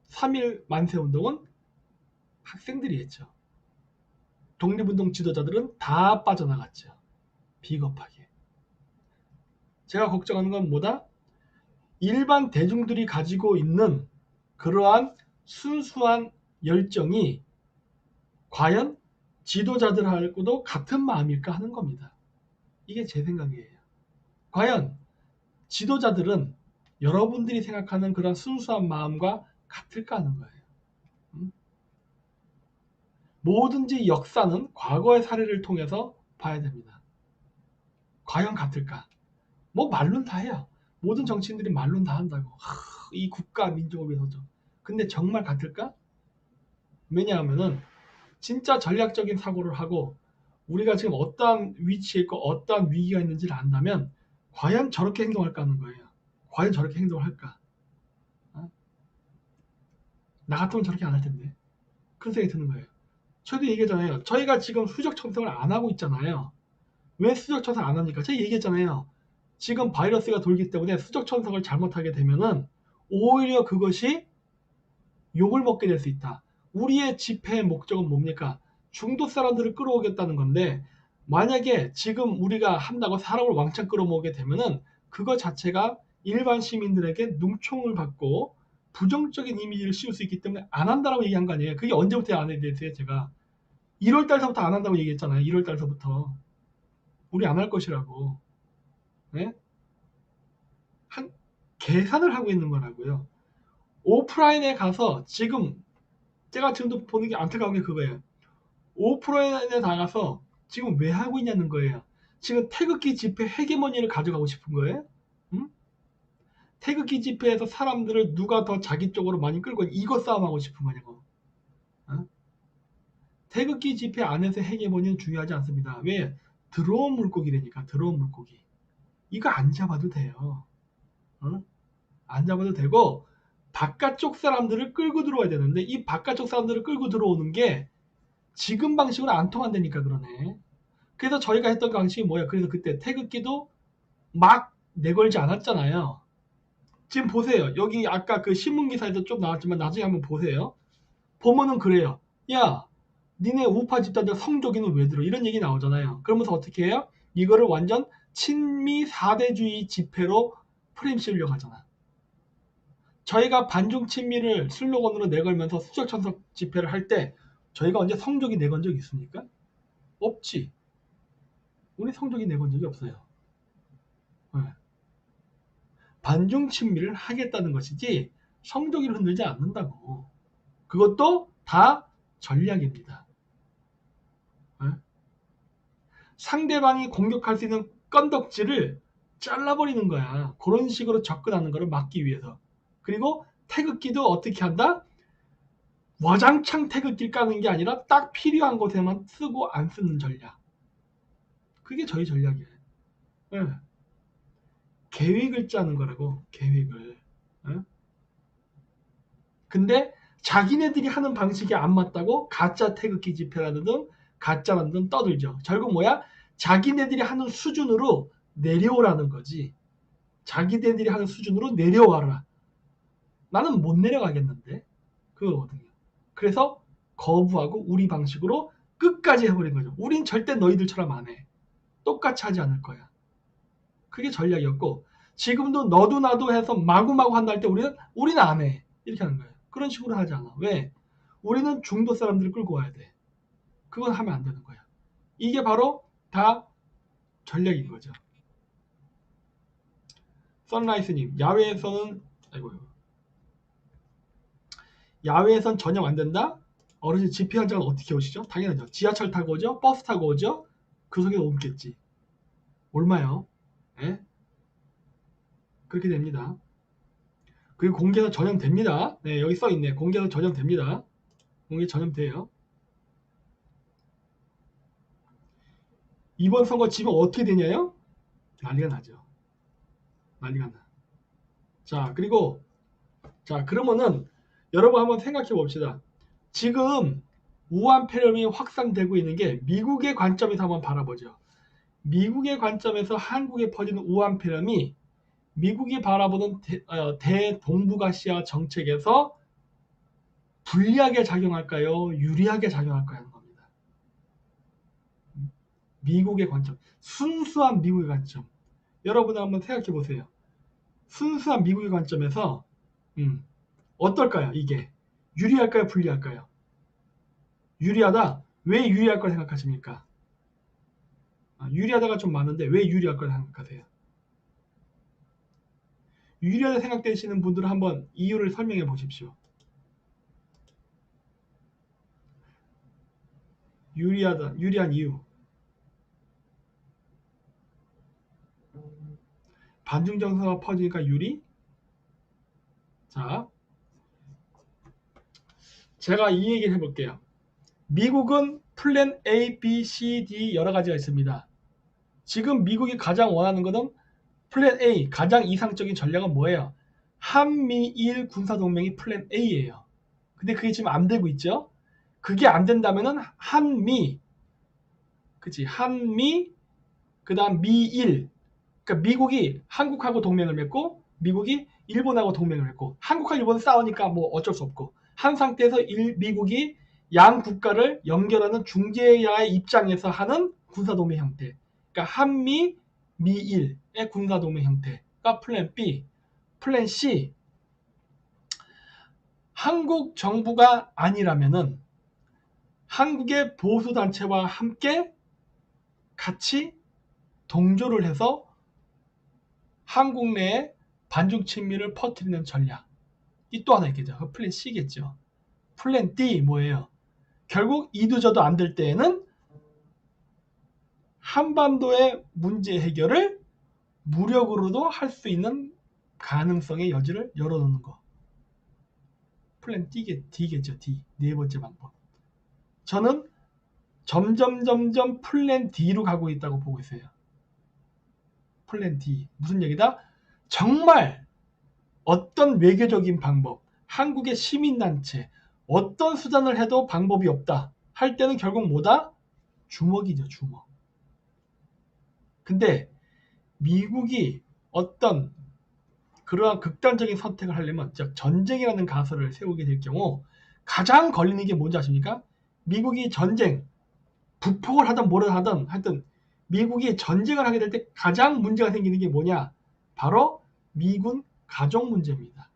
Speaker 1: 3.1 만세운동은 학생들이 했죠. 독립운동 지도자들은 다 빠져나갔죠. 비겁하게. 제가 걱정하는 건 뭐다? 일반 대중들이 가지고 있는 그러한 순수한 열정이 과연 지도자들하고도 같은 마음일까 하는 겁니다. 이게 제 생각이에요. 과연 지도자들은 여러분들이 생각하는 그런 순수한 마음과 같을까 하는 거예요. 뭐든지 역사는 과거의 사례를 통해서 봐야 됩니다. 과연 같을까? 뭐 말론 다 해요. 모든 정치인들이 말론 다 한다고. 이 국가 민족을 위해서죠. 근데 정말 같을까? 왜냐하면은 진짜 전략적인 사고를 하고 우리가 지금 어떠한 위치에 있고 어떠한 위기가 있는지를 안다면 과연 저렇게 행동할까 하는 거예요. 과연 저렇게 행동을 할까? 어? 나 같으면 저렇게 안 할 텐데. 그런 생각이 드는 거예요. 저도 얘기했잖아요. 저희가 지금 수적 청성을 안 하고 있잖아요. 왜 수적 청성 안 합니까? 제가 얘기했잖아요. 지금 바이러스가 돌기 때문에 수적 청성을 잘못하게 되면은 오히려 그것이 욕을 먹게 될 수 있다. 우리의 집회의 목적은 뭡니까? 중도 사람들을 끌어오겠다는 건데 만약에 지금 우리가 한다고 사람을 왕창 끌어모으게 되면은 그거 자체가 일반 시민들에게 눈총을 받고 부정적인 이미지를 씌울 수 있기 때문에 안 한다라고 얘기한 거 아니에요. 그게 언제부터 안 해야 제가 1월 달서부터 안 한다고 얘기했잖아요. 1월 달서부터 우리 안 할 것이라고. 네? 한 계산을 하고 있는 거라고요. 오프라인에 가서 지금 제가 지금도 보는 게 안타까운 게 그거예요. 오프라인에 나가서 지금 왜 하고 있냐는 거예요. 지금 태극기 집회 헤게모니를 가져가고 싶은 거예요. 응? 태극기 집회에서 사람들을 누가 더 자기 쪽으로 많이 끌고 이거 싸움하고 싶은 거냐고. 어? 태극기 집회 안에서 헤게모니는 중요하지 않습니다. 왜? 들어온 물고기라니까. 들어온 물고기. 이거 안 잡아도 돼요. 어? 안 잡아도 되고 바깥쪽 사람들을 끌고 들어와야 되는데 이 바깥쪽 사람들을 끌고 들어오는 게 지금 방식으로 안 통한다니까 그러네. 그래서 저희가 했던 방식이 뭐야? 그래서 그때 태극기도 막 내걸지 않았잖아요. 지금 보세요. 여기 아까 그 신문 기사에도 좀 나왔지만 나중에 한번 보세요. 보면은 그래요. 야, 니네 우파 집단들 성조기는 왜 들어? 이런 얘기 나오잖아요. 그러면서 어떻게 해요? 이거를 완전 친미 4대주의 집회로 프레임 씌우려고 하잖아. 저희가 반중 친미를 슬로건으로 내걸면서 수적 천석 집회를 할 때 저희가 언제 성조기 내건 적 있습니까? 없지. 우리 성조기 내건 적이 없어요. 네. 반중 친미를 하겠다는 것이지 성조기를 흔들지 않는다고. 그것도 다 전략입니다. 네? 상대방이 공격할 수 있는 건덕지를 잘라버리는 거야. 그런 식으로 접근하는 것을 막기 위해서. 그리고 태극기도 어떻게 한다? 와장창 태극기를 까는 게 아니라 딱 필요한 곳에만 쓰고 안 쓰는 전략. 그게 저희 전략이에요. 네. 계획을 짜는 거라고, 계획을. 네? 근데 자기네들이 하는 방식이 안 맞다고 가짜 태극기 집회라는 등 가짜라는 등 떠들죠. 결국 뭐야? 자기네들이 하는 수준으로 내려오라는 거지. 자기네들이 하는 수준으로 내려와라. 나는 못 내려가겠는데. 그거거든요. 그래서 거부하고 우리 방식으로 끝까지 해버린 거죠. 우린 절대 너희들처럼 안 해. 똑같이 하지 않을 거야. 그게 전략이었고, 지금도 너도 나도 해서 마구마구 한다 할 때 우리는 안 해. 이렇게 하는 거예요. 그런 식으로 하지 않아. 왜? 우리는 중도 사람들을 끌고 와야 돼. 그건 하면 안 되는 거야. 이게 바로 다 전략인 거죠. 선라이스님, 야외에선 전혀 안 된다? 어르신 집회 현장은 어떻게 오시죠? 당연하죠. 지하철 타고 오죠? 버스 타고 오죠? 그 속에 옮겠지. 얼마요? 예? 그렇게 됩니다. 그리고 공개해서 전염됩니다. 네, 여기 써있네. 공개해서 전염됩니다. 공개 전염돼요. 이번 선거 지금 어떻게 되냐요? 난리가 나죠. 난리가 나. 자, 그리고 그러면은 여러분 한번 생각해 봅시다. 지금 우한 폐렴이 확산되고 있는 게 미국의 관점에서 한번 바라보죠. 미국의 관점에서 한국에 퍼지는 우한 폐렴이 미국이 바라보는 대동북아시아 정책에서 불리하게 작용할까요? 유리하게 작용할까요? 하는 겁니다. 미국의 관점. 순수한 미국의 관점. 여러분 한번 생각해 보세요. 순수한 미국의 관점에서 어떨까요? 이게 유리할까요? 불리할까요? 유리하다. 왜 유리할 걸 생각하십니까? 유리하다가 좀 많은데 왜 유리할 걸 생각하세요? 유리하다 생각되시는 분들은 한번 이유를 설명해 보십시오. 유리한 이유. 반중 정서가 퍼지니까 유리? 자, 제가 이 얘기를 해볼게요. 미국은 플랜 A, B, C, D 여러 가지가 있습니다. 지금 미국이 가장 원하는 것은 플랜 A, 가장 이상적인 전략은 뭐예요? 한미일 군사동맹이 플랜 A예요. 근데 그게 지금 안 되고 있죠? 그게 안 된다면은 한미, 그 다음 미일. 그러니까 미국이 한국하고 동맹을 맺고 미국이 일본하고 동맹을 맺고 한국과 일본은 싸우니까 뭐 어쩔 수 없고 한 상태에서 미국이 양 국가를 연결하는 중재자의 입장에서 하는 군사동맹 형태. 그러니까 한미, 미일의 군사동맹 형태가 플랜 B. 플랜 C. 한국 정부가 아니라면은 한국의 보수단체와 함께 같이 동조를 해서 한국 내에 반중 친미를 퍼뜨리는 전략. 이 또 하나 있겠죠. 그 플랜 C겠죠. 플랜 D 뭐예요? 결국 이도 저도 안 될 때에는 한반도의 문제 해결을 무력으로도 할 수 있는 가능성의 여지를 열어놓는 거. 플랜 D겠죠. D. 네 번째 방법. 저는 점점 플랜 D로 가고 있다고 보고 있어요. 플랜 D. 무슨 얘기다? 정말 어떤 외교적인 방법, 한국의 시민단체, 어떤 수단을 해도 방법이 없다 할 때는 결국 뭐다? 주먹이죠, 주먹. 근데 미국이 어떤 그러한 극단적인 선택을 하려면, 즉 전쟁이라는 가설을 세우게 될 경우 가장 걸리는 게 뭔지 아십니까? 미국이 전쟁, 부폭을 하든 뭐를 하든 하여튼 미국이 전쟁을 하게 될 때 가장 문제가 생기는 게 뭐냐? 바로 미군 가족 문제입니다.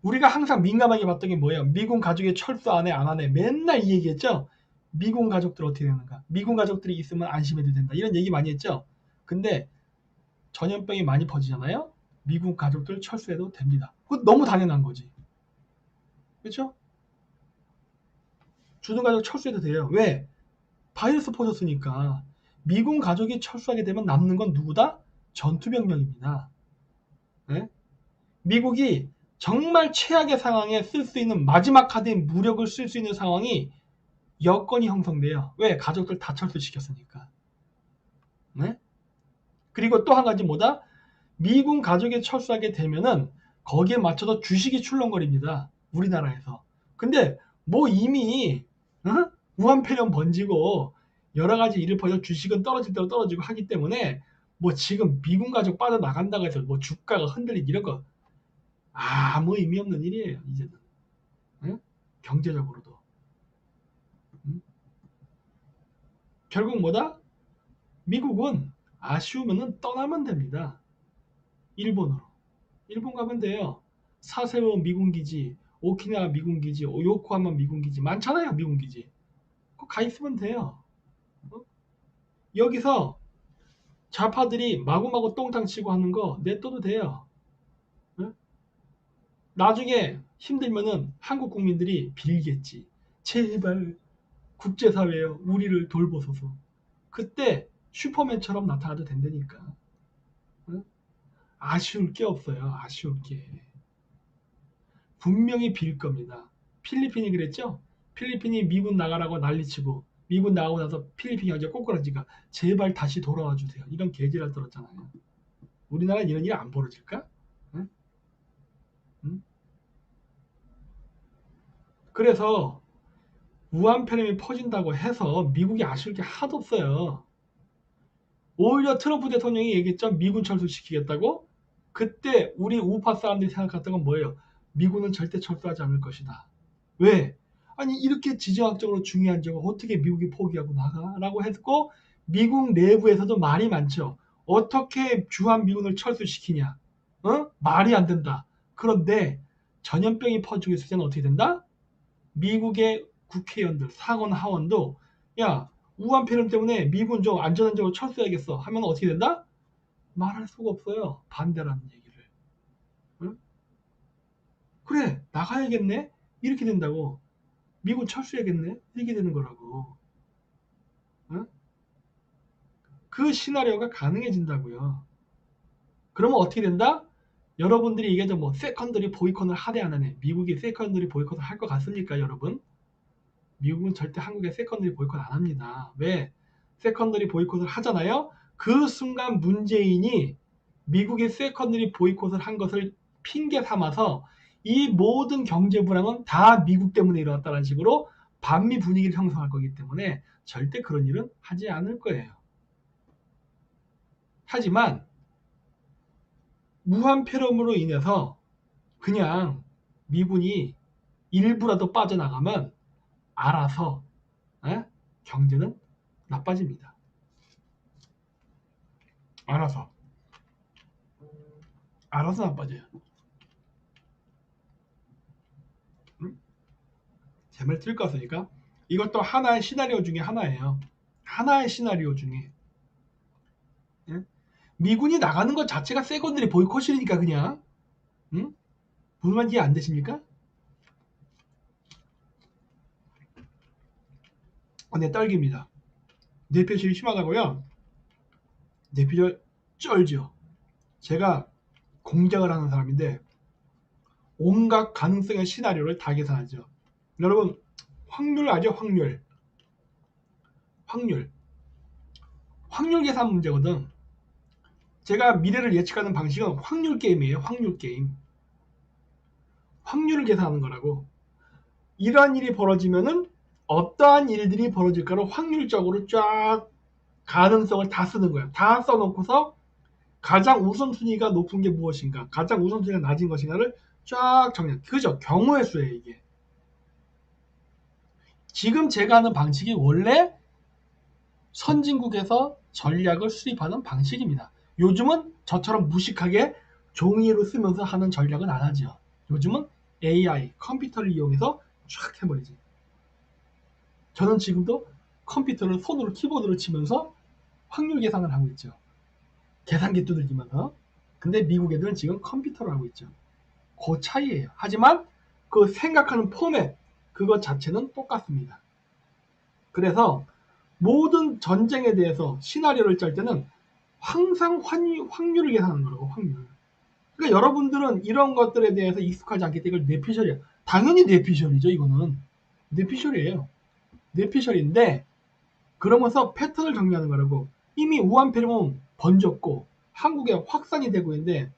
Speaker 1: 우리가 항상 민감하게 봤던 게 뭐예요? 미군 가족이 철수 안 해, 안 하네. 맨날 이 얘기했죠? 미군 가족들 어떻게 되는가? 미군 가족들이 있으면 안심해도 된다. 이런 얘기 많이 했죠? 근데 전염병이 많이 퍼지잖아요? 미군 가족들 철수해도 됩니다. 그거 너무 당연한 거지. 그렇죠? 주둔 가족 철수해도 돼요. 왜? 바이러스 퍼졌으니까. 미군 가족이 철수하게 되면 남는 건 누구다? 전투병력입니다. 네? 미국이 정말 최악의 상황에 쓸 수 있는 마지막 카드인 무력을 쓸 수 있는 상황이 여건이 형성돼요. 왜? 가족들 다 철수시켰으니까. 네? 그리고 또 한 가지 뭐다? 미군 가족이 철수하게 되면은 거기에 맞춰서 주식이 출렁거립니다. 우리나라에서. 근데 뭐 이미 우한 폐렴 번지고 여러 가지 일을 벌여 주식은 떨어질 대로 떨어지고 하기 때문에 뭐 지금 미군 가족 빠져나간다고 해서 뭐 주가가 흔들리고 이런 거 아무 의미 없는 일이에요. 이제는. 응? 경제적으로도. 응? 결국 뭐다? 미국은 아쉬우면은 떠나면 됩니다. 일본으로. 일본 가면 돼요. 사세보 미군기지, 오키나와 미군기지, 요코하마 미군기지 많잖아요. 미군기지. 그거 가 있으면 돼요. 어? 여기서 좌파들이 마구마구 똥탕 치고 하는 거 냅둬도 돼요. 어? 나중에 힘들면은 한국 국민들이 빌겠지. 제발 국제사회여 우리를 돌보소서. 그때 슈퍼맨처럼 나타나도 된다니까. 어? 아쉬울 게 없어요. 아쉬울 게. 분명히 빌 겁니다. 필리핀이 그랬죠? 필리핀이 미군 나가라고 난리치고 미군 나가고 나서 필리핀이 어제 꼬꾸라지가 제발 다시 돌아와 주세요. 이런 개지랄 떨었잖아요. 우리나라는 이런 일 안 벌어질까? 응? 응? 그래서 우한 폐렴이 퍼진다고 해서 미국이 아쉬울 게 하나도 없어요. 오히려 트럼프 대통령이 얘기했죠. 미군 철수시키겠다고. 그때 우리 우파 사람들이 생각했던 건 뭐예요? 미군은 절대 철수하지 않을 것이다. 왜? 아니 이렇게 지정학적으로 중요한 적을 어떻게 미국이 포기하고 나가? 라고 했고 미국 내부에서도 말이 많죠. 어떻게 주한미군을 철수시키냐? 말이 안 된다. 그런데 전염병이 퍼지고 있을 때는 어떻게 된다? 미국의 국회의원들, 상원 하원도 야 우한 폐렴 때문에 미군 좀 안전한적으로 철수해야겠어 하면 어떻게 된다? 말할 수가 없어요. 반대라는 얘기를. 응? 그래 나가야겠네 이렇게 된다고. 미군 철수해야겠네 이렇게 되는 거라고. 응? 그 시나리오가 가능해진다고요. 그러면 어떻게 된다? 여러분들이 얘기하죠. 뭐 세컨더리 보이콧을 하대 안 하네. 미국이 세컨더리 보이콧을 할 것 같습니까 여러분? 미국은 절대 한국에 세컨더리 보이콧 안 합니다. 왜? 세컨더리 보이콧을 하잖아요. 그 순간 문재인이 미국의 세컨더리 보이콧을 한 것을 핑계 삼아서 이 모든 경제 불황은 다 미국 때문에 일어났다는 식으로 반미 분위기를 형성할 거기 때문에 절대 그런 일은 하지 않을 거예요. 하지만 무한 폐렴으로 인해서 그냥 미군이 일부라도 빠져나가면 알아서 에? 경제는 나빠집니다. 알아서 나빠져요. 응? 제 말 틀릴 것 같으니까 이것도 하나의 시나리오 중에 하나예요. 하나의 시나리오 중에 예? 미군이 나가는 것 자체가 세컨들이 보이콧이니까 그냥 응? 무슨 말인지 이해 안 되십니까? 네, 딸기입니다. 뇌표실이 심하다고요? 뇌피셜 쩔죠. 제가 공작을 하는 사람인데 온갖 가능성의 시나리오를 다 계산하죠. 여러분 확률 아죠? 확률 계산 문제거든. 제가 미래를 예측하는 방식은 확률 게임이에요. 확률 게임. 확률을 계산하는 거라고. 이러한 일이 벌어지면은 어떠한 일들이 벌어질까를 확률적으로 쫙 가능성을 다 쓰는 거야. 다 써놓고서 가장 우선순위가 높은 게 무엇인가, 가장 우선순위가 낮은 것인가를 쫙 정리해. 그죠? 경우의 수예요 이게. 지금 제가 하는 방식이 원래 선진국에서 전략을 수립하는 방식입니다. 요즘은 저처럼 무식하게 종이로 쓰면서 하는 전략은 안 하죠. 요즘은 AI, 컴퓨터를 이용해서 쫙 해버리지. 저는 지금도 컴퓨터를 손으로 키보드로 치면서 확률 계산을 하고 있죠. 계산기 두들기면서. 근데 미국 애들은 지금 컴퓨터로 하고 있죠. 그 차이예요. 하지만 그 생각하는 포맷 그것 자체는 똑같습니다. 그래서 모든 전쟁에 대해서 시나리오를 짤 때는 항상 확률을 계산하는 거라고. 확률. 그러니까 여러분들은 이런 것들에 대해서 익숙하지 않기 때문에 이걸 뇌피셜이야. 당연히 뇌피셜이죠. 이거는 뇌피셜이에요. 뇌피셜인데 그러면서 패턴을 정리하는 거라고. 이미 우한폐렴은 번졌고 한국에 확산이 되고 있는데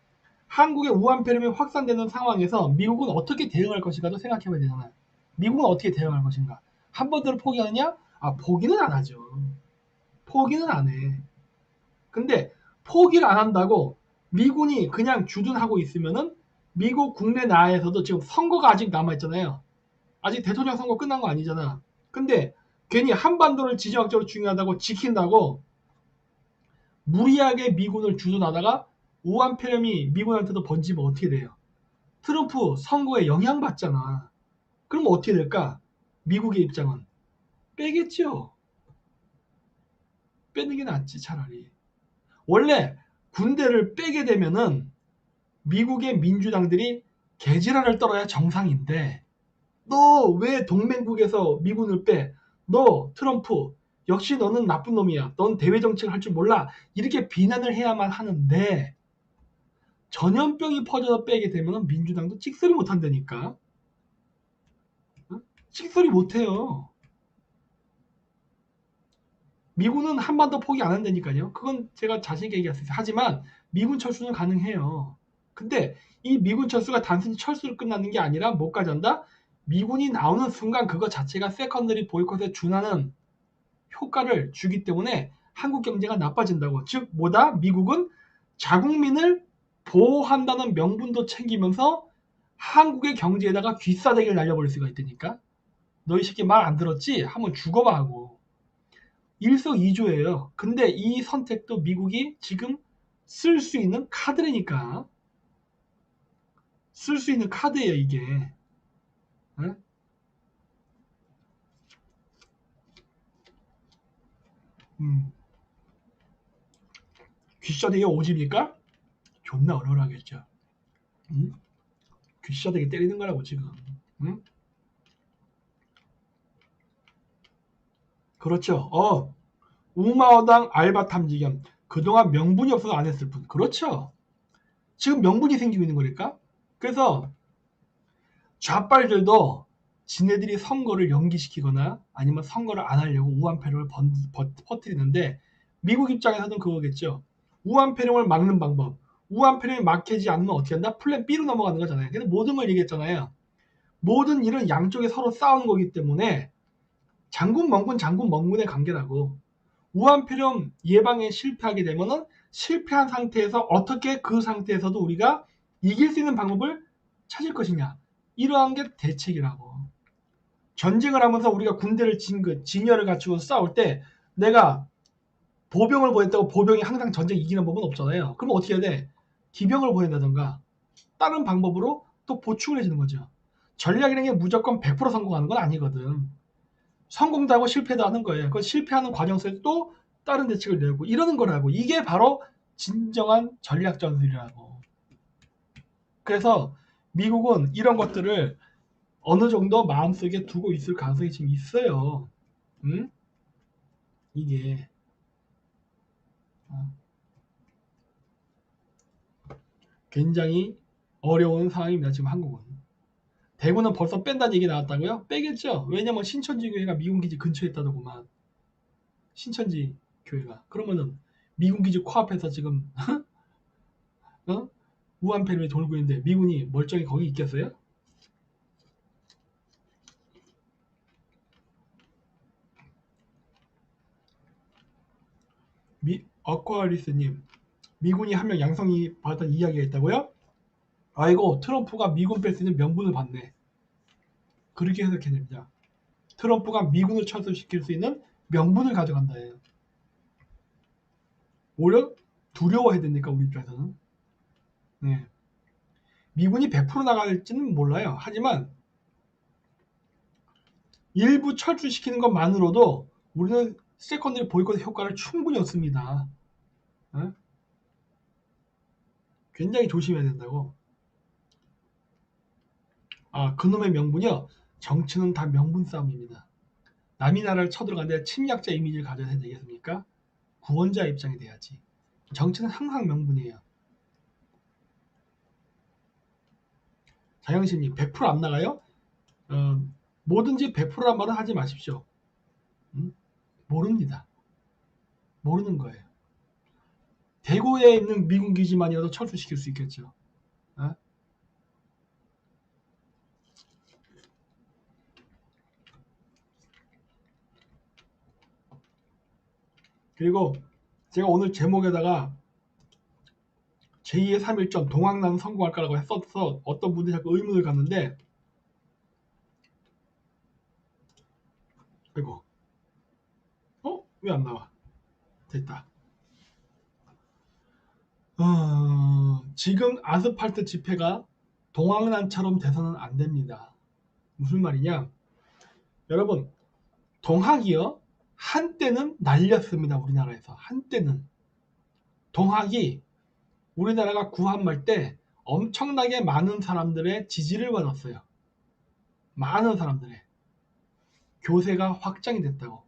Speaker 1: 한국에 우한폐렴이 확산되는 상황에서 미국은 어떻게 대응할 것인가도 생각해봐야 되잖아요. 미국은 어떻게 대응할 것인가. 한 번대로 포기하느냐? 아, 포기는 안 하죠. 포기는 안 해. 근데 포기를 안 한다고 미군이 그냥 주둔하고 있으면은 미국 국내 내에서도 지금 선거가 아직 남아있잖아요. 아직 대통령 선거 끝난 거 아니잖아. 근데 괜히 한반도를 지정학적으로 중요하다고 지킨다고 무리하게 미군을 주둔하다가 우한폐렴이 미군한테도 번지면 어떻게 돼요? 트럼프 선거에 영향받잖아. 그럼 어떻게 될까? 미국의 입장은 빼겠죠. 빼는 게 낫지 차라리. 원래 군대를 빼게 되면은 미국의 민주당들이 개지랄을 떨어야 정상인데 너 왜 동맹국에서 미군을 빼? 너 트럼프 역시 너는 나쁜 놈이야. 넌 대외 정책을 할 줄 몰라. 이렇게 비난을 해야만 하는데 전염병이 퍼져서 빼게 되면 민주당도 찍소리 못한다니까. 찍소리 못해요. 미군은 한반도 포기 안 한다니까요. 그건 제가 자신있게 얘기할 수 있어요. 하지만 미군 철수는 가능해요. 근데 이 미군 철수가 단순히 철수로 끝나는 게 아니라 뭐까지 한다? 미군이 나오는 순간 그거 자체가 세컨더리 보이콧에 준하는 효과를 주기 때문에 한국 경제가 나빠진다고. 즉 뭐다? 미국은 자국민을 보호한다는 명분도 챙기면서 한국의 경제에다가 귀싸대기를 날려버릴 수가 있다니까. 너희 새끼 말 안 들었지? 한번 죽어봐 하고. 일석이조예요. 근데 이 선택도 미국이 지금 쓸 수 있는 카드라니까. 쓸 수 있는 카드예요 이게. 응? 귀싸대기가 오집니까? 존나 얼얼하겠죠. 응? 귀싸대기 때리는 거라고 지금. 응? 그렇죠. 우마어당 알바 탐지견. 그동안 명분이 없어서 안 했을 뿐. 그렇죠. 지금 명분이 생기고 있는 거니까. 그래서 좌빨들도 지네들이 선거를 연기시키거나 아니면 선거를 안 하려고 우한폐렴을 퍼뜨리는데 미국 입장에서는 그거겠죠. 우한폐렴을 막는 방법. 우한폐렴이 막히지 않으면 어떻게 한다? 플랜 B로 넘어가는 거잖아요. 근데 모든 걸 얘기했잖아요. 모든 일은 양쪽이 서로 싸우는 거기 때문에 장군 멍군 장군 멍군의 관계라고. 우한폐렴 예방에 실패하게 되면은 실패한 상태에서 어떻게 그 상태에서도 우리가 이길 수 있는 방법을 찾을 것이냐. 이러한 게 대책이라고. 전쟁을 하면서 우리가 군대를 진열을 갖추고 싸울 때 내가 보병을 보냈다고 보병이 항상 전쟁 이기는 법은 없잖아요. 그럼 어떻게 해야 돼? 기병을 보낸다던가 다른 방법으로 또 보충을 해주는 거죠. 전략이라는 게 무조건 100% 성공하는 건 아니거든. 성공도 하고 실패도 하는 거예요. 그 실패하는 과정 속에서 또 다른 대책을 내고 이러는 거라고. 이게 바로 진정한 전략 전술이라고. 그래서 미국은 이런 것들을 어느 정도 마음속에 두고 있을 가능성이 지금 있어요. 응? 이게 굉장히 어려운 상황입니다. 지금 한국은. 대구는 벌써 뺀다는 얘기 나왔다고요? 빼겠죠. 왜냐면 신천지 교회가 미군 기지 근처에 있다더구만. 신천지 교회가. 그러면은 미군 기지 코앞에서 지금 우한폐렴이 돌고 있는데 미군이 멀쩡히 거기 있겠어요? 어쿠아리스님, 미군이 한 명 양성이 받았다는 이야기가 있다고요? 아이고, 트럼프가 미군 뺄 수 있는 명분을 받네. 그렇게 해석해야 됩니다. 트럼프가 미군을 철수시킬 수 있는 명분을 가져간다예요. 오히려 두려워해야 되니까 우리 입장에서는. 네. 미군이 100% 나갈지는 몰라요. 하지만 일부 철수시키는 것만으로도 우리는 세컨더리 보이콧 효과를 충분히 얻습니다. 네? 굉장히 조심해야 된다고. 그놈의 명분이요. 정치는 다 명분 싸움입니다. 남이 나라를 쳐들어가는데 침략자 이미지를 가져야 되겠습니까? 구원자 입장이 돼야지. 정치는 항상 명분이에요. 자영신님 100% 안 나가요? 뭐든지 100%란 말은 하지 마십시오. 모릅니다. 모르는 거예요. 대구에 있는 미군 기지만이라도 철수시킬 수 있겠죠. 어? 그리고 제가 오늘 제목에다가 제2의 3.1전 동학난 성공할까라고 했어서 어떤 분들이 자꾸 의문을 갖는데, 아이고, 왜 안 나와? 됐다. 지금 아스팔트 집회가 동학난처럼 돼서는 안 됩니다. 무슨 말이냐? 여러분, 동학이요, 한때는 날렸습니다. 우리나라에서. 한때는. 동학이 우리나라가 구한말 때 엄청나게 많은 사람들의 지지를 받았어요. 많은 사람들의. 교세가 확장이 됐다고.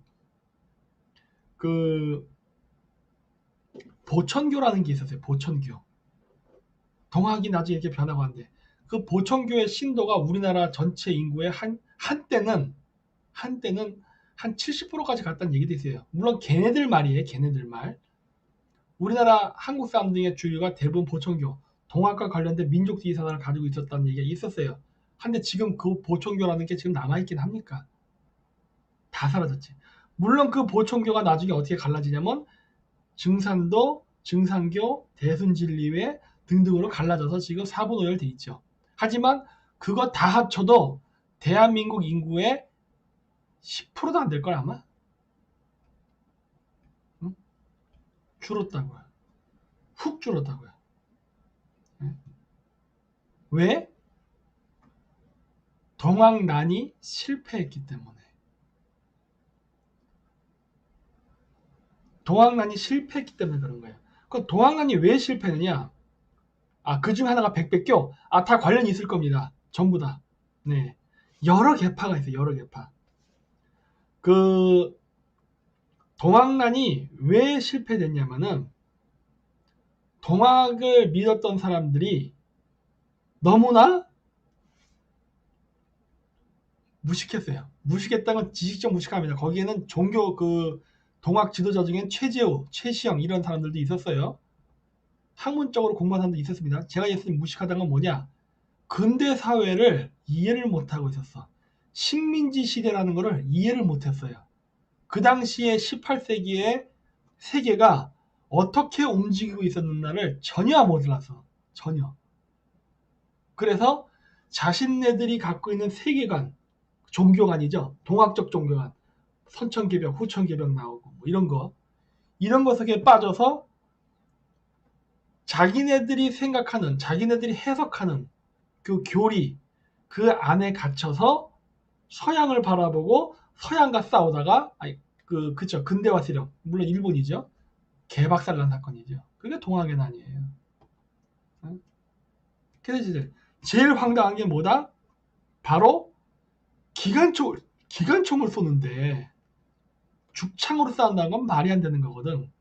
Speaker 1: 그 보천교라는 게 있었어요. 보천교. 동학이 나중에 이렇게 변하고 한데, 그 보천교의 신도가 우리나라 전체 인구의 한때는 한 70%까지 갔다는 얘기도 있어요. 물론 걔네들 말이에요. 걔네들 말. 우리나라 한국 사람들의 주류가 대부분 보천교, 동학과 관련된 민족주의 사상을 가지고 있었다는 얘기가 있었어요. 근데 지금 그 보천교라는 게 지금 남아있긴 합니까? 다 사라졌지. 물론 그 보천교가 나중에 어떻게 갈라지냐면 증산도, 증산교, 대순진리회 등등으로 갈라져서 지금 사분오열돼 있죠. 하지만 그거 다 합쳐도 대한민국 인구의 10%도 안 될 걸 아마? 응? 줄었다고요. 훅 줄었다고요. 응? 왜? 동학난이 실패했기 때문에. 동학난이 실패했기 때문에 그런 거예요. 그럼 동학난이 왜 실패했느냐? 그 중 하나가 백백교? 다 관련이 있을 겁니다. 전부 다. 네. 여러 계파가 있어요. 여러 계파. 그 동학난이 왜 실패됐냐면은 동학을 믿었던 사람들이 너무나 무식했어요. 무식했다는 건 지식적 무식합니다. 거기에는 종교 동학 지도자 중엔 최재우, 최시영 이런 사람들도 있었어요. 학문적으로 공부한 사람도 있었습니다. 제가 예수님 무식하다는 건 뭐냐? 근대 사회를 이해를 못하고 있었어. 식민지 시대라는 것을 이해를 못했어요. 그 당시에 18세기의 세계가 어떻게 움직이고 있었는가를 전혀 몰랐어. 전혀. 그래서 자신네들이 갖고 있는 세계관, 종교관이죠. 동학적 종교관. 선천개벽, 후천개벽 나오고 뭐 이런 것 속에 빠져서 자기네들이 생각하는, 자기네들이 해석하는 그 교리, 그 안에 갇혀서 서양을 바라보고 서양과 싸우다가 그쵸, 근대화 세력, 물론 일본이죠. 개박살난 사건이죠. 그게 동학의 난이에요. 그래서 제일 황당한 게 뭐다? 바로 기관총을 쏘는데 죽창으로 싸운다는 건 말이 안 되는 거거든.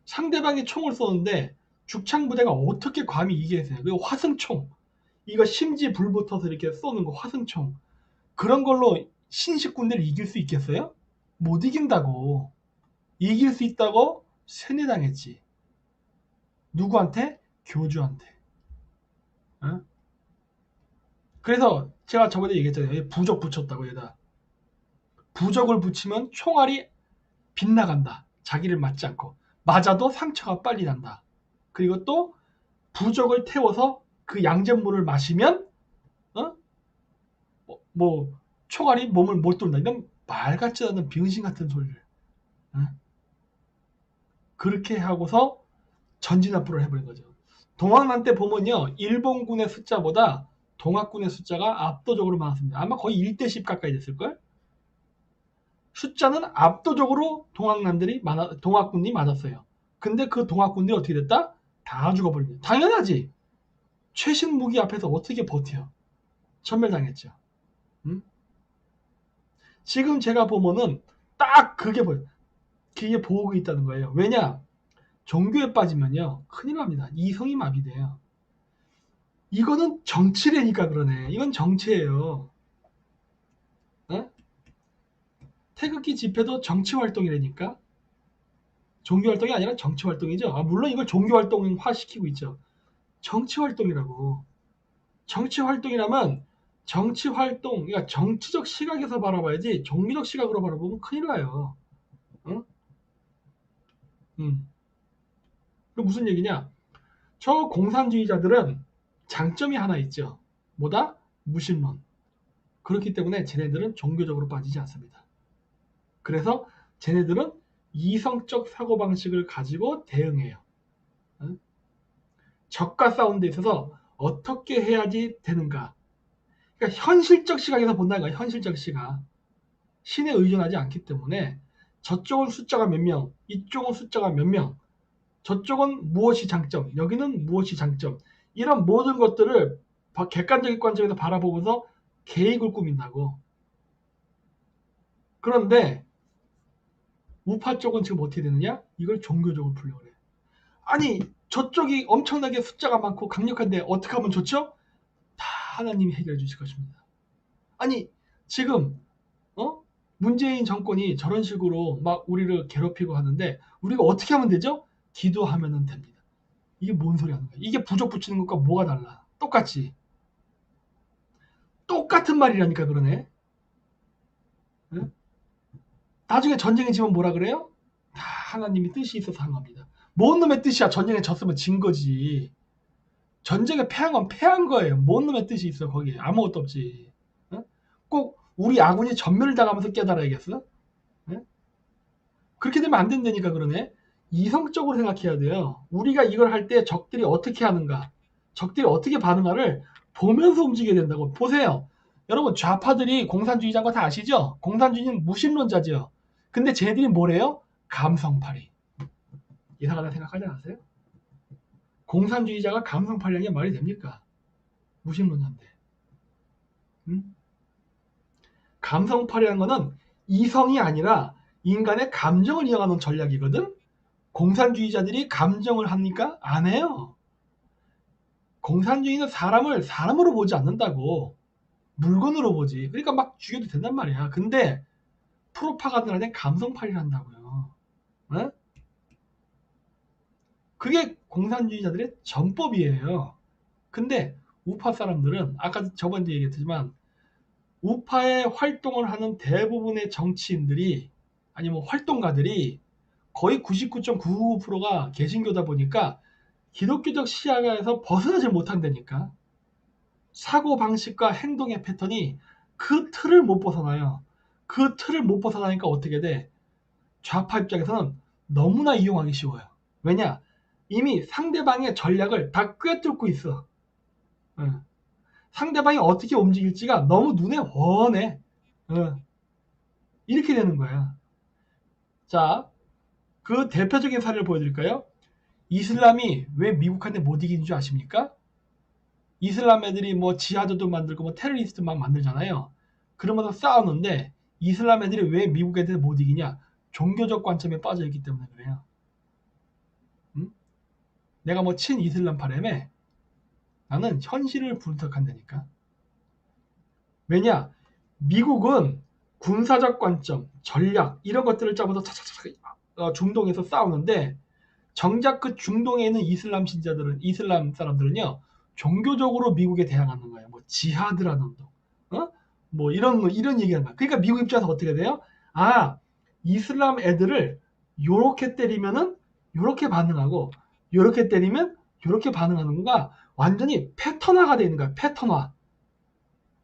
Speaker 1: 상대방이 총을 쏘는데 죽창 부대가 어떻게 감히 이기겠어요? 그리고 화승총, 이거 심지 불 붙어서 이렇게 쏘는 거, 화승총, 그런 걸로 신식 군대를 이길 수 있겠어요? 못 이긴다고. 이길 수 있다고 세뇌당했지. 누구한테? 교주한테. 어? 그래서 제가 저번에 얘기했잖아요. 부적 붙였다고. 얘다 부적을 붙이면 총알이 빗나간다. 자기를 맞지 않고. 맞아도 상처가 빨리 난다. 그리고 또 부적을 태워서 그 양잿물을 마시면 총알이 몸을 못 뚫는다. 이런 말 같지 않은 병신 같은 소리를 그렇게 하고서 전진압부를 해버린 거죠. 동학난 때 보면요, 일본군의 숫자보다 동학군의 숫자가 압도적으로 많았습니다. 아마 거의 1대10 가까이 됐을걸? 숫자는 압도적으로 동학군이 많았어요. 근데 그 동학군들이 어떻게 됐다? 다 죽어버립니다. 당연하지. 최신 무기 앞에서 어떻게 버텨? 전멸당했죠. 지금 제가 보면은 딱 그게 보여요. 그게 보고 있다는 거예요. 왜냐? 종교에 빠지면요, 큰일 납니다. 이성이 마비돼요. 이거는 정치래니까 그러네. 이건 정치예요. 어? 태극기 집회도 정치 활동이라니까. 종교 활동이 아니라 정치 활동이죠. 물론 이걸 종교 활동화 시키고 있죠. 정치 활동이라고. 정치 활동이라면 정치 활동, 그러니까 정치적 시각에서 바라봐야지 종교적 시각으로 바라보면 큰일 나요. 응? 그 무슨 얘기냐? 저 공산주의자들은 장점이 하나 있죠. 뭐다? 무신론. 그렇기 때문에 쟤네들은 종교적으로 빠지지 않습니다. 그래서 쟤네들은 이성적 사고방식을 가지고 대응해요. 응? 적과 싸우는 데 있어서 어떻게 해야지 되는가. 그러니까 현실적 시각에서 본다는 거야. 현실적 시각. 신에 의존하지 않기 때문에 저쪽은 숫자가 몇 명, 이쪽은 숫자가 몇 명, 저쪽은 무엇이 장점, 여기는 무엇이 장점. 이런 모든 것들을 객관적인 관점에서 바라보면서 계획을 꾸민다고. 그런데 우파 쪽은 지금 어떻게 되느냐? 이걸 종교적으로 풀려고 그래. 아니 저쪽이 엄청나게 숫자가 많고 강력한데 어떻게 하면 좋죠? 다 하나님이 해결해 주실 것입니다. 아니 지금 문재인 정권이 저런 식으로 막 우리를 괴롭히고 하는데 우리가 어떻게 하면 되죠? 기도하면 됩니다. 이게 뭔 소리 하는 거야? 이게 부족 붙이는 것과 뭐가 달라? 똑같지. 똑같은 말이라니까 그러네. 응? 나중에 전쟁에 지면 뭐라 그래요? 다 하나님이 뜻이 있어서 한 겁니다. 뭔 놈의 뜻이야? 전쟁에 졌으면 진 거지. 전쟁에 패한 건 패한 거예요. 뭔 놈의 뜻이 있어 거기에. 아무것도 없지. 응? 꼭 우리 아군이 전멸을 당하면서 깨달아야겠어? 응? 그렇게 되면 안 된다니까 그러네. 이성적으로 생각해야 돼요. 우리가 이걸 할 때 적들이 어떻게 하는가, 적들이 어떻게 반응하를 보면서 움직여야 된다고. 보세요. 여러분 좌파들이 공산주의자인 거 다 아시죠? 공산주의는 무신론자죠. 근데 쟤들이 뭐래요? 감성팔이. 이상하다 생각하지 않으세요? 공산주의자가 감성팔이라는 게 말이 됩니까? 무신론자인데. 응? 감성팔이라는 거는 이성이 아니라 인간의 감정을 이용하는 전략이거든. 공산주의자들이 감정을 합니까? 안 해요. 공산주의는 사람을 사람으로 보지 않는다고. 물건으로 보지. 그러니까 막 죽여도 된단 말이야. 근데 프로파간다를 땐 감성팔이를 한다고요. 어? 그게 공산주의자들의 전법이에요. 근데 우파 사람들은 아까 저번에 얘기했지만 우파의 활동을 하는 대부분의 정치인들이 아니면 활동가들이 거의 99.99%가 개신교다 보니까 기독교적 시야에서 벗어나지 못한다니까. 사고방식과 행동의 패턴이 그 틀을 못 벗어나요. 그 틀을 못 벗어나니까 어떻게 돼? 좌파 입장에서는 너무나 이용하기 쉬워요. 왜냐? 이미 상대방의 전략을 다 꿰뚫고 있어. 상대방이 어떻게 움직일지가 너무 눈에 훤해. 이렇게 되는 거야. 자, 그 대표적인 사례를 보여드릴까요? 이슬람이 왜 미국한테 못 이기는 줄 아십니까? 이슬람 애들이 뭐 지하드도 만들고 뭐 테러리스트 막 만들잖아요. 그러면서 싸우는데 이슬람 애들이 왜 미국 애들 못 이기냐? 종교적 관점에 빠져 있기 때문에 그래요. 응? 내가 뭐 친이슬람파라며? 나는 현실을 분석한다니까. 왜냐? 미국은 군사적 관점, 전략 이런 것들을 짜면서 차차차 중동에서 싸우는데 정작 그 중동에 있는 이슬람 신자들은 이슬람 사람들은요 종교적으로 미국에 대항하는 거예요. 뭐 지하드라는 운동, 뭐 이런 얘기하는 거야. 그러니까 미국 입장에서 어떻게 돼요? 이슬람 애들을 요렇게 때리면은 요렇게 반응하고 요렇게 때리면 요렇게 반응하는가 완전히 패턴화가 되는 거야. 패턴화.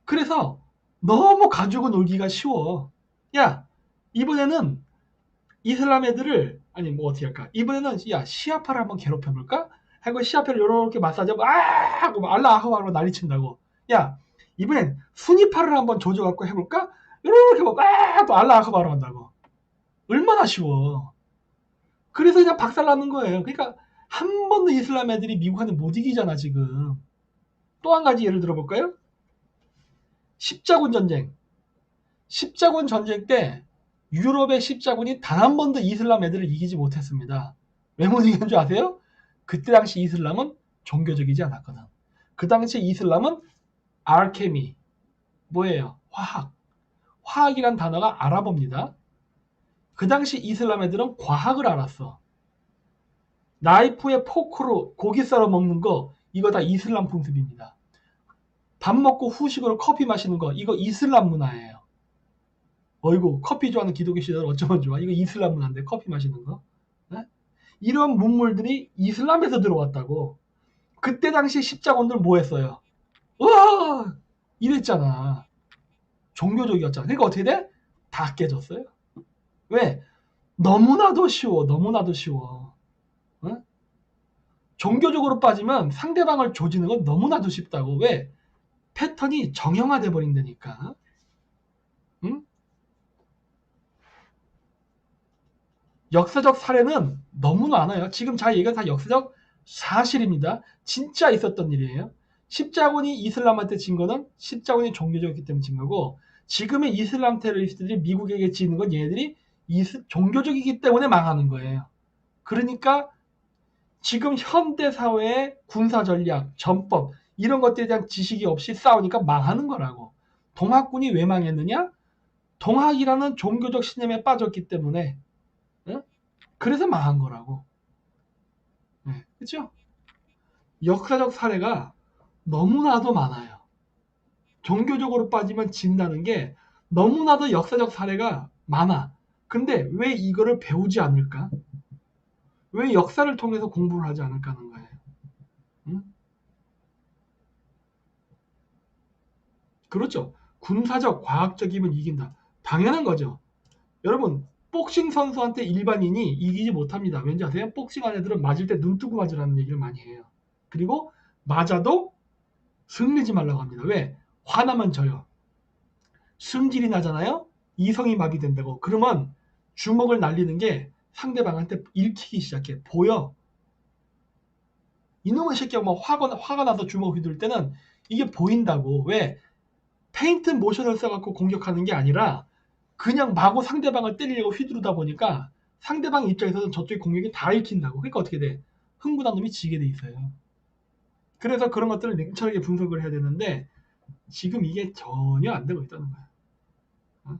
Speaker 1: 그래서 너무 가지고 놀기가 쉬워. 야 이번에는 이슬람 애들을 아니 뭐 어떻게 할까? 이번에는 야 시아파를 한번 괴롭혀볼까? 하고 시아파를 요렇게 마사지하고 하고 알라하고 하고 난리친다고. 야 이번엔 순위파를 한번 조져갖고 해볼까? 요렇게 막 또 알라하고 바로 한다고. 얼마나 쉬워. 그래서 그냥 박살나는 거예요. 그러니까 한 번도 이슬람 애들이 미국한테 못 이기잖아 지금. 또 한 가지 예를 들어볼까요? 십자군 전쟁. 십자군 전쟁 때 유럽의 십자군이 단 한 번도 이슬람 애들을 이기지 못했습니다. 왜 못 이긴 줄 아세요? 그때 당시 이슬람은 종교적이지 않았거든. 그 당시 이슬람은 알케미, 뭐예요? 화학. 화학이란 단어가 아랍어입니다. 그 당시 이슬람 애들은 과학을 알았어. 나이프에 포크로 고기 썰어 먹는 거, 이거 다 이슬람 풍습입니다. 밥 먹고 후식으로 커피 마시는 거, 이거 이슬람 문화예요. 어이구, 커피 좋아하는 기독교 시절 어쩌면 좋아. 이거 이슬람 문화인데, 커피 마시는 거. 네? 이런 문물들이 이슬람에서 들어왔다고. 그때 당시 십자군들 뭐 했어요? 우와! 이랬잖아. 종교적이었잖아. 그러니까 어떻게 돼? 다 깨졌어요. 왜? 너무나도 쉬워. 너무나도 쉬워. 어? 종교적으로 빠지면 상대방을 조지는 건 너무나도 쉽다고. 왜? 패턴이 정형화돼 버린다니까. 응? 역사적 사례는 너무 많아요. 지금 잘 얘기한 다 역사적 사실입니다. 진짜 있었던 일이에요. 십자군이 이슬람한테 진 거는 십자군이 종교적이기 때문에 진 거고, 지금의 이슬람 테러리스트들이 미국에게 지는 건 얘네들이 종교적이기 때문에 망하는 거예요. 그러니까 지금 현대 사회의 군사 전략, 전법 이런 것들에 대한 지식이 없이 싸우니까 망하는 거라고. 동학군이 왜 망했느냐? 동학이라는 종교적 신념에 빠졌기 때문에. 응? 그래서 망한 거라고. 네, 그렇죠? 역사적 사례가 너무나도 많아요. 종교적으로 빠지면 진다는 게 너무나도 역사적 사례가 많아. 근데 왜 이거를 배우지 않을까? 왜 역사를 통해서 공부를 하지 않을까 하는 거예요. 응? 그렇죠. 군사적, 과학적이면 이긴다. 당연한 거죠. 여러분, 복싱 선수한테 일반인이 이기지 못합니다. 왠지 아세요? 복싱하는 애들은 맞을 때 눈 뜨고 맞으라는 얘기를 많이 해요. 그리고 맞아도 승리지 말라고 합니다. 왜? 화나면 져요. 승질이 나잖아요? 이성이 마비된다고. 그러면 주먹을 날리는 게 상대방한테 읽히기 시작해. 보여. 이놈의 새끼가 막 화가 나서 주먹 휘둘 때는 이게 보인다고. 왜? 페인트 모션을 써갖고 공격하는 게 아니라 그냥 마구 상대방을 때리려고 휘두르다 보니까 상대방 입장에서는 저쪽의 공격이 다 읽힌다고. 그러니까 어떻게 돼? 흥분한 놈이 지게 돼 있어요. 그래서 그런 것들을 냉철하게 분석을 해야 되는데 지금 이게 전혀 안 되고 있다는 거야. 어?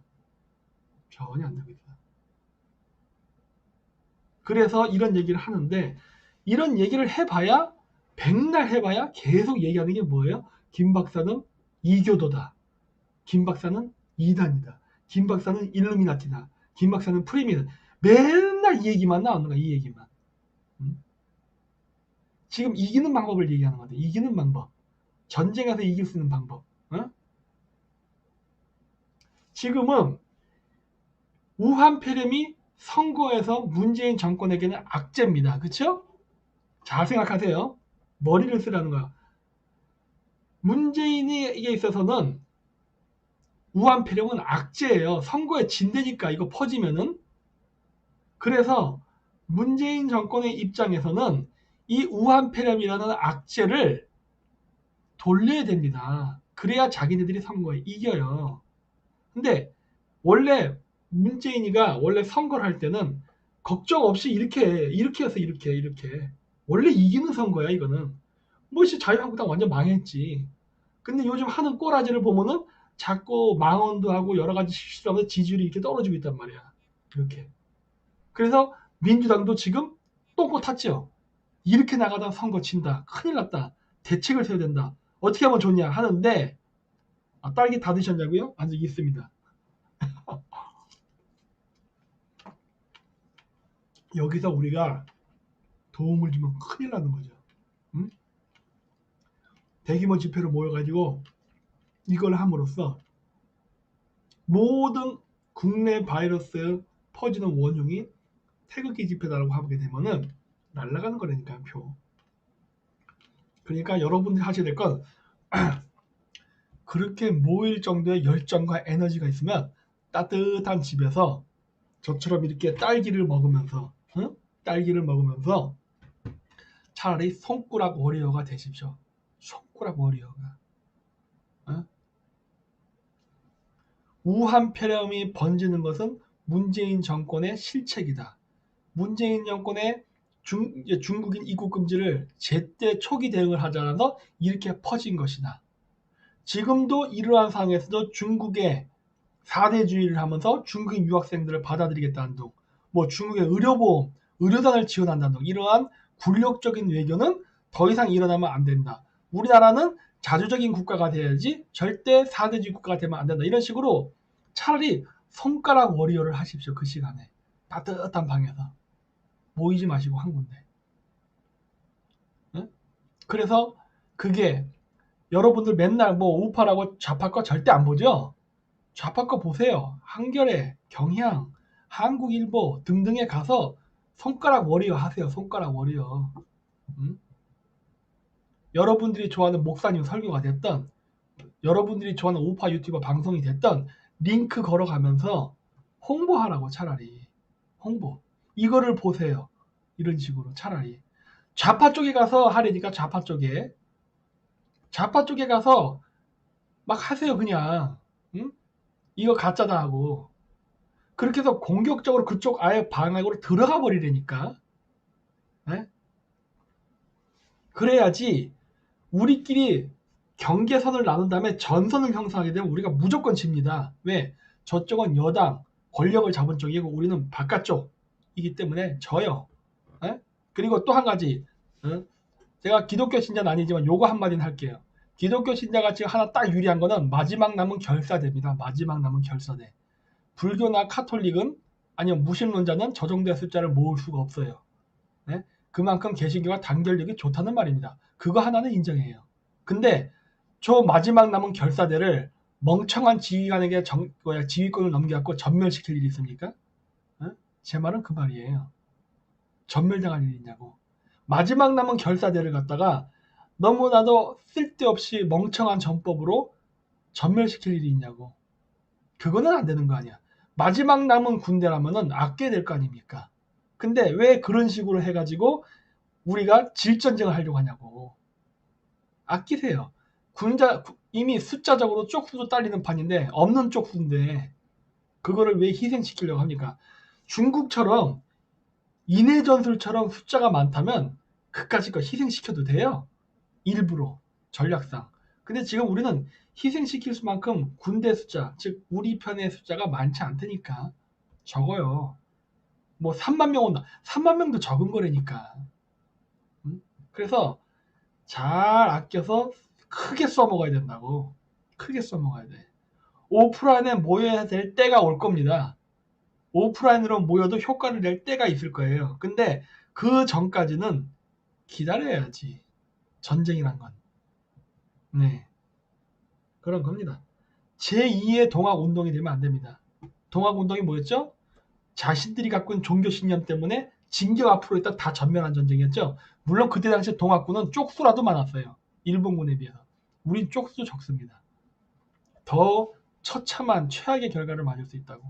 Speaker 1: 전혀 안 되고 있어. 그래서 이런 얘기를 하는데 이런 얘기를 해봐야 백날 해봐야 계속 얘기하는 게 뭐예요? 김 박사는 이교도다. 김 박사는 이단이다. 김 박사는 일루미나티다. 김 박사는 프리미다. 맨날 이 얘기만 나오는 거야. 이 얘기만. 지금 이기는 방법을 얘기하는 건데 이기는 방법. 전쟁에서 이길 수 있는 방법. 어? 지금은 우한 폐렴이 선거에서 문재인 정권에게는 악재입니다. 그렇죠? 잘 생각하세요. 머리를 쓰라는 거야. 문재인에게 있어서는 우한 폐렴은 악재예요. 선거에 진대니까 이거 퍼지면은. 그래서 문재인 정권의 입장에서는 이 우한 폐렴이라는 악재를 돌려야 됩니다. 그래야 자기네들이 선거에 이겨요. 근데 원래 문재인이가 원래 선거를 할 때는 걱정 없이 이렇게 해서 이렇게 원래 이기는 선거야 이거는. 뭐 자유한국당 완전 망했지. 근데 요즘 하는 꼬라지를 보면은 자꾸 망언도 하고 여러 가지 실수를 하면서 지지율이 이렇게 떨어지고 있단 말이야. 이렇게. 그래서 민주당도 지금 똥꼬 탔죠. 이렇게 나가다 선거 친다. 큰일 났다. 대책을 세워야 된다. 어떻게 하면 좋냐 하는데 딸기 다 드셨냐고요? 아직 있습니다. 여기서 우리가 도움을 주면 큰일 나는 거죠. 응? 대규모 집회로 모여가지고 이걸 함으로써 모든 국내 바이러스 퍼지는 원흉이 태극기 집회다라고 하게 되면은 날아가는 거라니까요, 표. 그러니까 여러분들이 하셔야 될 건 그렇게 모일 정도의 열정과 에너지가 있으면 따뜻한 집에서 저처럼 이렇게 딸기를 먹으면서 응? 딸기를 먹으면서 차라리 손가락 워리어가 되십시오. 손가락 워리어가. 어? 우한 폐렴이 번지는 것은 문재인 정권의 실책이다. 문재인 정권의 이제 중국인 입국 금지를 제때 초기 대응을 하지 않아서 이렇게 퍼진 것이다. 지금도 이러한 상황에서도 중국의 4대주의를 하면서 중국인 유학생들을 받아들이겠다는 등, 뭐 중국의 의료보험, 의료단을 지원한다는 등 이러한 굴욕적인 외교는 더 이상 일어나면 안 된다. 우리나라는 자주적인 국가가 돼야지 절대 4대주의 국가가 되면 안 된다. 이런 식으로 차라리 손가락 워리어를 하십시오. 그 시간에. 따뜻한 방에서. 모이지 마시고 한 군데. 응? 그래서 그게 여러분들 맨날 뭐 우파라고 좌파 거 절대 안 보죠? 좌파 거 보세요. 한겨레, 경향, 한국일보 등등에 가서 손가락 워리어 하세요. 손가락 워리어. 응? 여러분들이 좋아하는 목사님 설교가 됐던, 여러분들이 좋아하는 우파 유튜버 방송이 됐던 링크 걸어가면서 홍보하라고. 차라리 홍보 이거를 보세요. 이런 식으로 차라리 좌파 쪽에 가서 하려니까 좌파 쪽에 가서 막 하세요. 그냥 응? 이거 가짜다 하고 그렇게 해서 공격적으로 그쪽 아예 방향으로 들어가 버리려니까. 네? 그래야지 우리끼리 경계선을 나눈 다음에 전선을 형성하게 되면 우리가 무조건 집니다. 왜? 저쪽은 여당 권력을 잡은 쪽이고 우리는 바깥쪽이기 때문에 져요. 에? 그리고 또 한 가지, 제가 기독교 신자는 아니지만 요거 한마디는 할게요. 기독교 신자가 지금 하나 딱 유리한 거는 마지막 남은 결사대입니다. 마지막 남은 결사대. 불교나 카톨릭은 아니면 무신론자는 저 정도의 숫자를 모을 수가 없어요. 네? 그만큼 개신교가 단결력이 좋다는 말입니다. 그거 하나는 인정해요. 근데 저 마지막 남은 결사대를 멍청한 지휘관에게 지휘권을 넘겨갖고 전멸시킬 일이 있습니까? 제 말은 그 말이에요. 전멸당할 일이 있냐고. 마지막 남은 결사대를 갖다가 너무나도 쓸데없이 멍청한 전법으로 전멸시킬 일이 있냐고. 그거는 안 되는 거 아니야. 마지막 남은 군대라면은 아껴야 될 거 아닙니까? 근데 왜 그런 식으로 해가지고 우리가 질전쟁을 하려고 하냐고. 아끼세요. 이미 숫자적으로 쪽수도 딸리는 판인데 없는 쪽수인데 그거를 왜 희생시키려고 합니까? 중국처럼 인해 전술처럼 숫자가 많다면 그까짓 거 희생시켜도 돼요. 일부러 전략상. 근데 지금 우리는 희생시킬 수만큼 군대 숫자, 즉 우리 편의 숫자가 많지 않다니까. 적어요. 뭐 3만 명 온다. 3만 명도 적은 거라니까. 그래서 잘 아껴서 크게 써먹어야 된다고. 크게 써먹어야 돼. 오프라인에 모여야 될 때가 올 겁니다. 오프라인으로 모여도 효과를 낼 때가 있을 거예요. 근데 그 전까지는 기다려야지. 전쟁이란 건. 네. 그런 겁니다. 제2의 동학운동이 되면 안 됩니다. 동학운동이 뭐였죠? 자신들이 갖고 있는 종교 신념 때문에 진격 앞으로 일단 다 전면한 전쟁이었죠. 물론 그때 당시 동학군은 쪽수라도 많았어요. 일본군에 비해서. 우린 쪽수 적습니다. 더 처참한 최악의 결과를 맞을 수 있다고.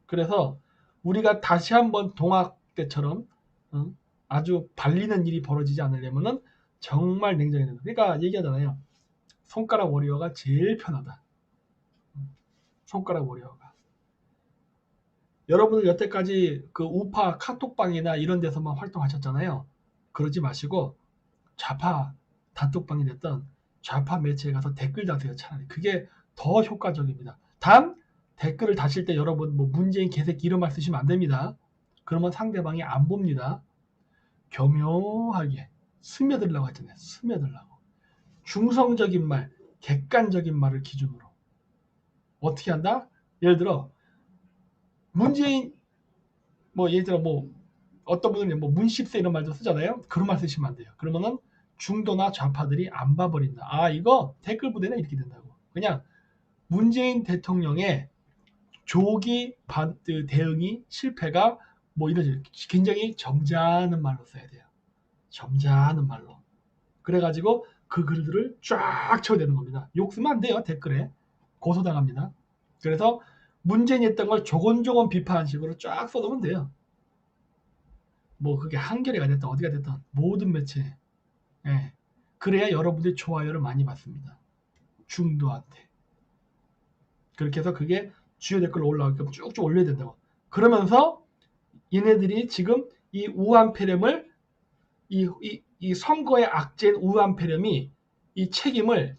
Speaker 1: 그래서 우리가 다시 한번 동학 때처럼 아주 발리는 일이 벌어지지 않으려면은 정말 냉정해야 된다. 그러니까 얘기하잖아요. 손가락 워리어가 제일 편하다. 손가락 워리어가. 여러분들 여태까지 그 우파 카톡방이나 이런 데서만 활동하셨잖아요. 그러지 마시고 좌파 단톡방이 됐던 좌파 매체에 가서 댓글 다세요. 차라리 그게 더 효과적입니다. 단 댓글을 다실 때 여러분 뭐 문재인 개새끼 이런 말 쓰시면 안 됩니다. 그러면 상대방이 안 봅니다. 교묘하게 스며들라고 했잖아요. 스며들라고. 중성적인 말, 객관적인 말을 기준으로. 어떻게 한다? 예를 들어 문재인 뭐 예를 들어 뭐 어떤 분은 뭐 문십세 이런 말도 쓰잖아요. 그런 말 쓰시면 안 돼요. 그러면은 중도나 좌파들이 안 봐버린다. 아 이거 댓글 부대는 이렇게 된다고. 그냥 문재인 대통령의 조기 대응이 실패가 뭐 이러지. 굉장히 점잖은 말로 써야 돼요. 점잖은 말로. 그래가지고 그 글들을 쫙 쳐대는 겁니다. 욕 쓰면 안 돼요. 댓글에. 고소당합니다. 그래서 문재인이 했던 걸 조곤조곤 비판한 식으로 쫙 써놓으면 돼요. 뭐 그게 한겨레가 됐든 어디가 됐든 모든 매체. 예. 그래야 여러분들이 좋아요를 많이 받습니다. 중도한테. 그렇게 해서 그게 주요 댓글로 올라가게끔 쭉쭉 올려야 된다고. 그러면서 얘네들이 지금 이 우한폐렴을 이 선거의 악재인 우한폐렴이 이 책임을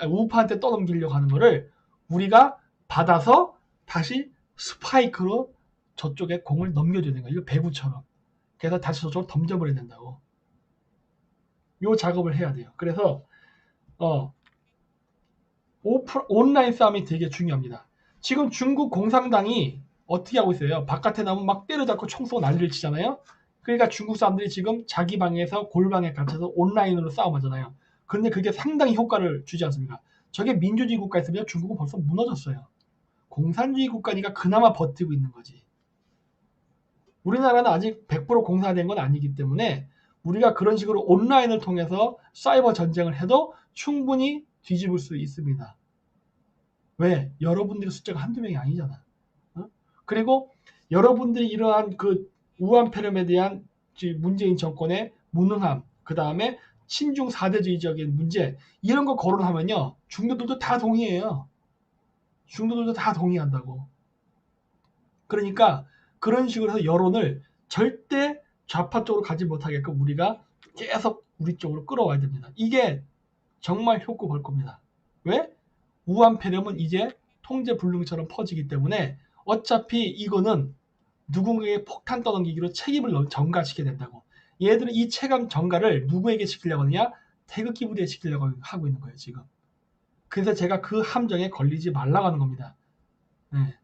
Speaker 1: 우파한테 떠넘기려고 하는 거를 우리가 받아서 다시 스파이크로 저쪽에 공을 넘겨줘야 되는 거예요. 이거 배구처럼. 그래서 다시 저쪽으로 던져버려야 된다고. 요 작업을 해야 돼요. 그래서 온라인 싸움이 되게 중요합니다. 지금 중국 공산당이 어떻게 하고 있어요? 바깥에 나오면 막 때려잡고 총 쏘고 난리를 치잖아요. 그러니까 중국 사람들이 지금 자기 방에서 골방에 갇혀서 온라인으로 싸움하잖아요. 그런데 그게 상당히 효과를 주지 않습니까? 저게 민주주의 국가였으면 중국은 벌써 무너졌어요. 공산주의 국가니까 그나마 버티고 있는 거지. 우리나라는 아직 100% 공산화된 건 아니기 때문에 우리가 그런 식으로 온라인을 통해서 사이버 전쟁을 해도 충분히 뒤집을 수 있습니다. 왜? 여러분들의 숫자가 한두 명이 아니잖아. 그리고 여러분들이 이러한 그 우한폐렴에 대한 문재인 정권의 무능함, 그 다음에 친중 사대주의적인 문제, 이런 거 거론하면요, 중도들도 다 동의해요. 중도들도 다 동의한다고. 그러니까 그런 식으로 해서 여론을 절대 좌파 쪽으로 가지 못하게끔 우리가 계속 우리 쪽으로 끌어와야 됩니다. 이게 정말 효과 볼 겁니다. 왜? 우한폐렴은 이제 통제불능처럼 퍼지기 때문에 어차피 이거는 누군가에게 폭탄 떠넘기기로 책임을 전가시켜야 된다고. 얘들은 이 책임 전가를 누구에게 시키려고 하느냐? 태극기 부대에 시키려고 하고 있는 거예요, 지금. 그래서 제가 그 함정에 걸리지 말라고 하는 겁니다. 네.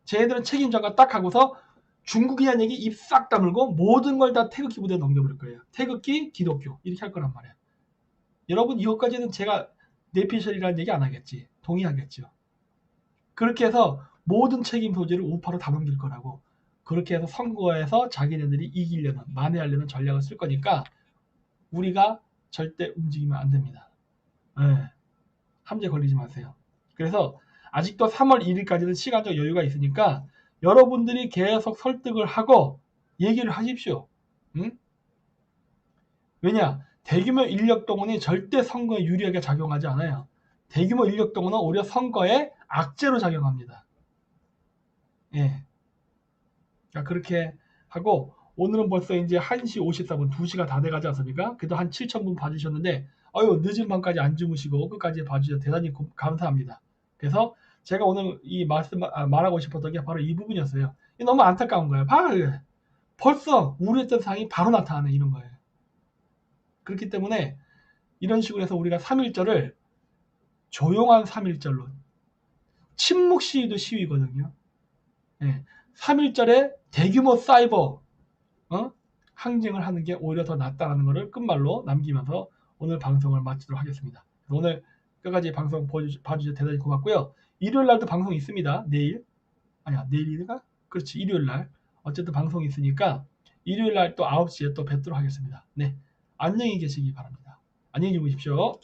Speaker 1: 쟤네들은 책임 전가 딱 하고서 중국이라는 얘기 입 싹 다물고 모든 걸 다 태극기 부대에 넘겨버릴 거예요. 태극기, 기독교 이렇게 할 거란 말이에요. 여러분 이것까지는 제가 내피셜이라는 얘기 안 하겠지. 동의하겠죠. 그렇게 해서 모든 책임 소재를 우파로 다 넘길 거라고. 그렇게 해서 선거에서 자기네들이 이기려는, 만회하려는 전략을 쓸 거니까 우리가 절대 움직이면 안 됩니다. 네. 함정에 걸리지 마세요. 그래서 아직도 3월 1일까지는 시간적 여유가 있으니까 여러분들이 계속 설득을 하고 얘기를 하십시오. 응? 왜냐? 대규모 인력 동원이 절대 선거에 유리하게 작용하지 않아요. 대규모 인력 동원은 오히려 선거에 악재로 작용합니다. 예. 그러니까 그렇게 하고 오늘은 벌써 이제 1시 54분, 2시가 다 돼가지 않습니까? 그래도 한 7,000분 봐주셨는데 늦은 밤까지 안 주무시고 끝까지 봐주셔서 대단히 감사합니다. 그래서 제가 오늘 이 말하고 싶었던 게 바로 이 부분이었어요. 너무 안타까운 거예요. 벌써 우려했던 상황이 바로 나타나네 이런 거예요. 그렇기 때문에 이런 식으로 해서 우리가 3.1절을 조용한 3.1절로 침묵 시위도 시위거든요. 네. 3.1절에 대규모 사이버 항쟁을 하는 게 오히려 더 낫다는 것을 끝말로 남기면서 오늘 방송을 마치도록 하겠습니다. 오늘 끝까지 방송 봐주셔서 대단히 고맙고요. 일요일 날도 방송 있습니다. 내일인가? 그렇지, 일요일 날. 어쨌든 방송이 있으니까 일요일 날 또 9시에 또 뵙도록 하겠습니다. 네, 안녕히 계시기 바랍니다. 안녕히 주무십시오.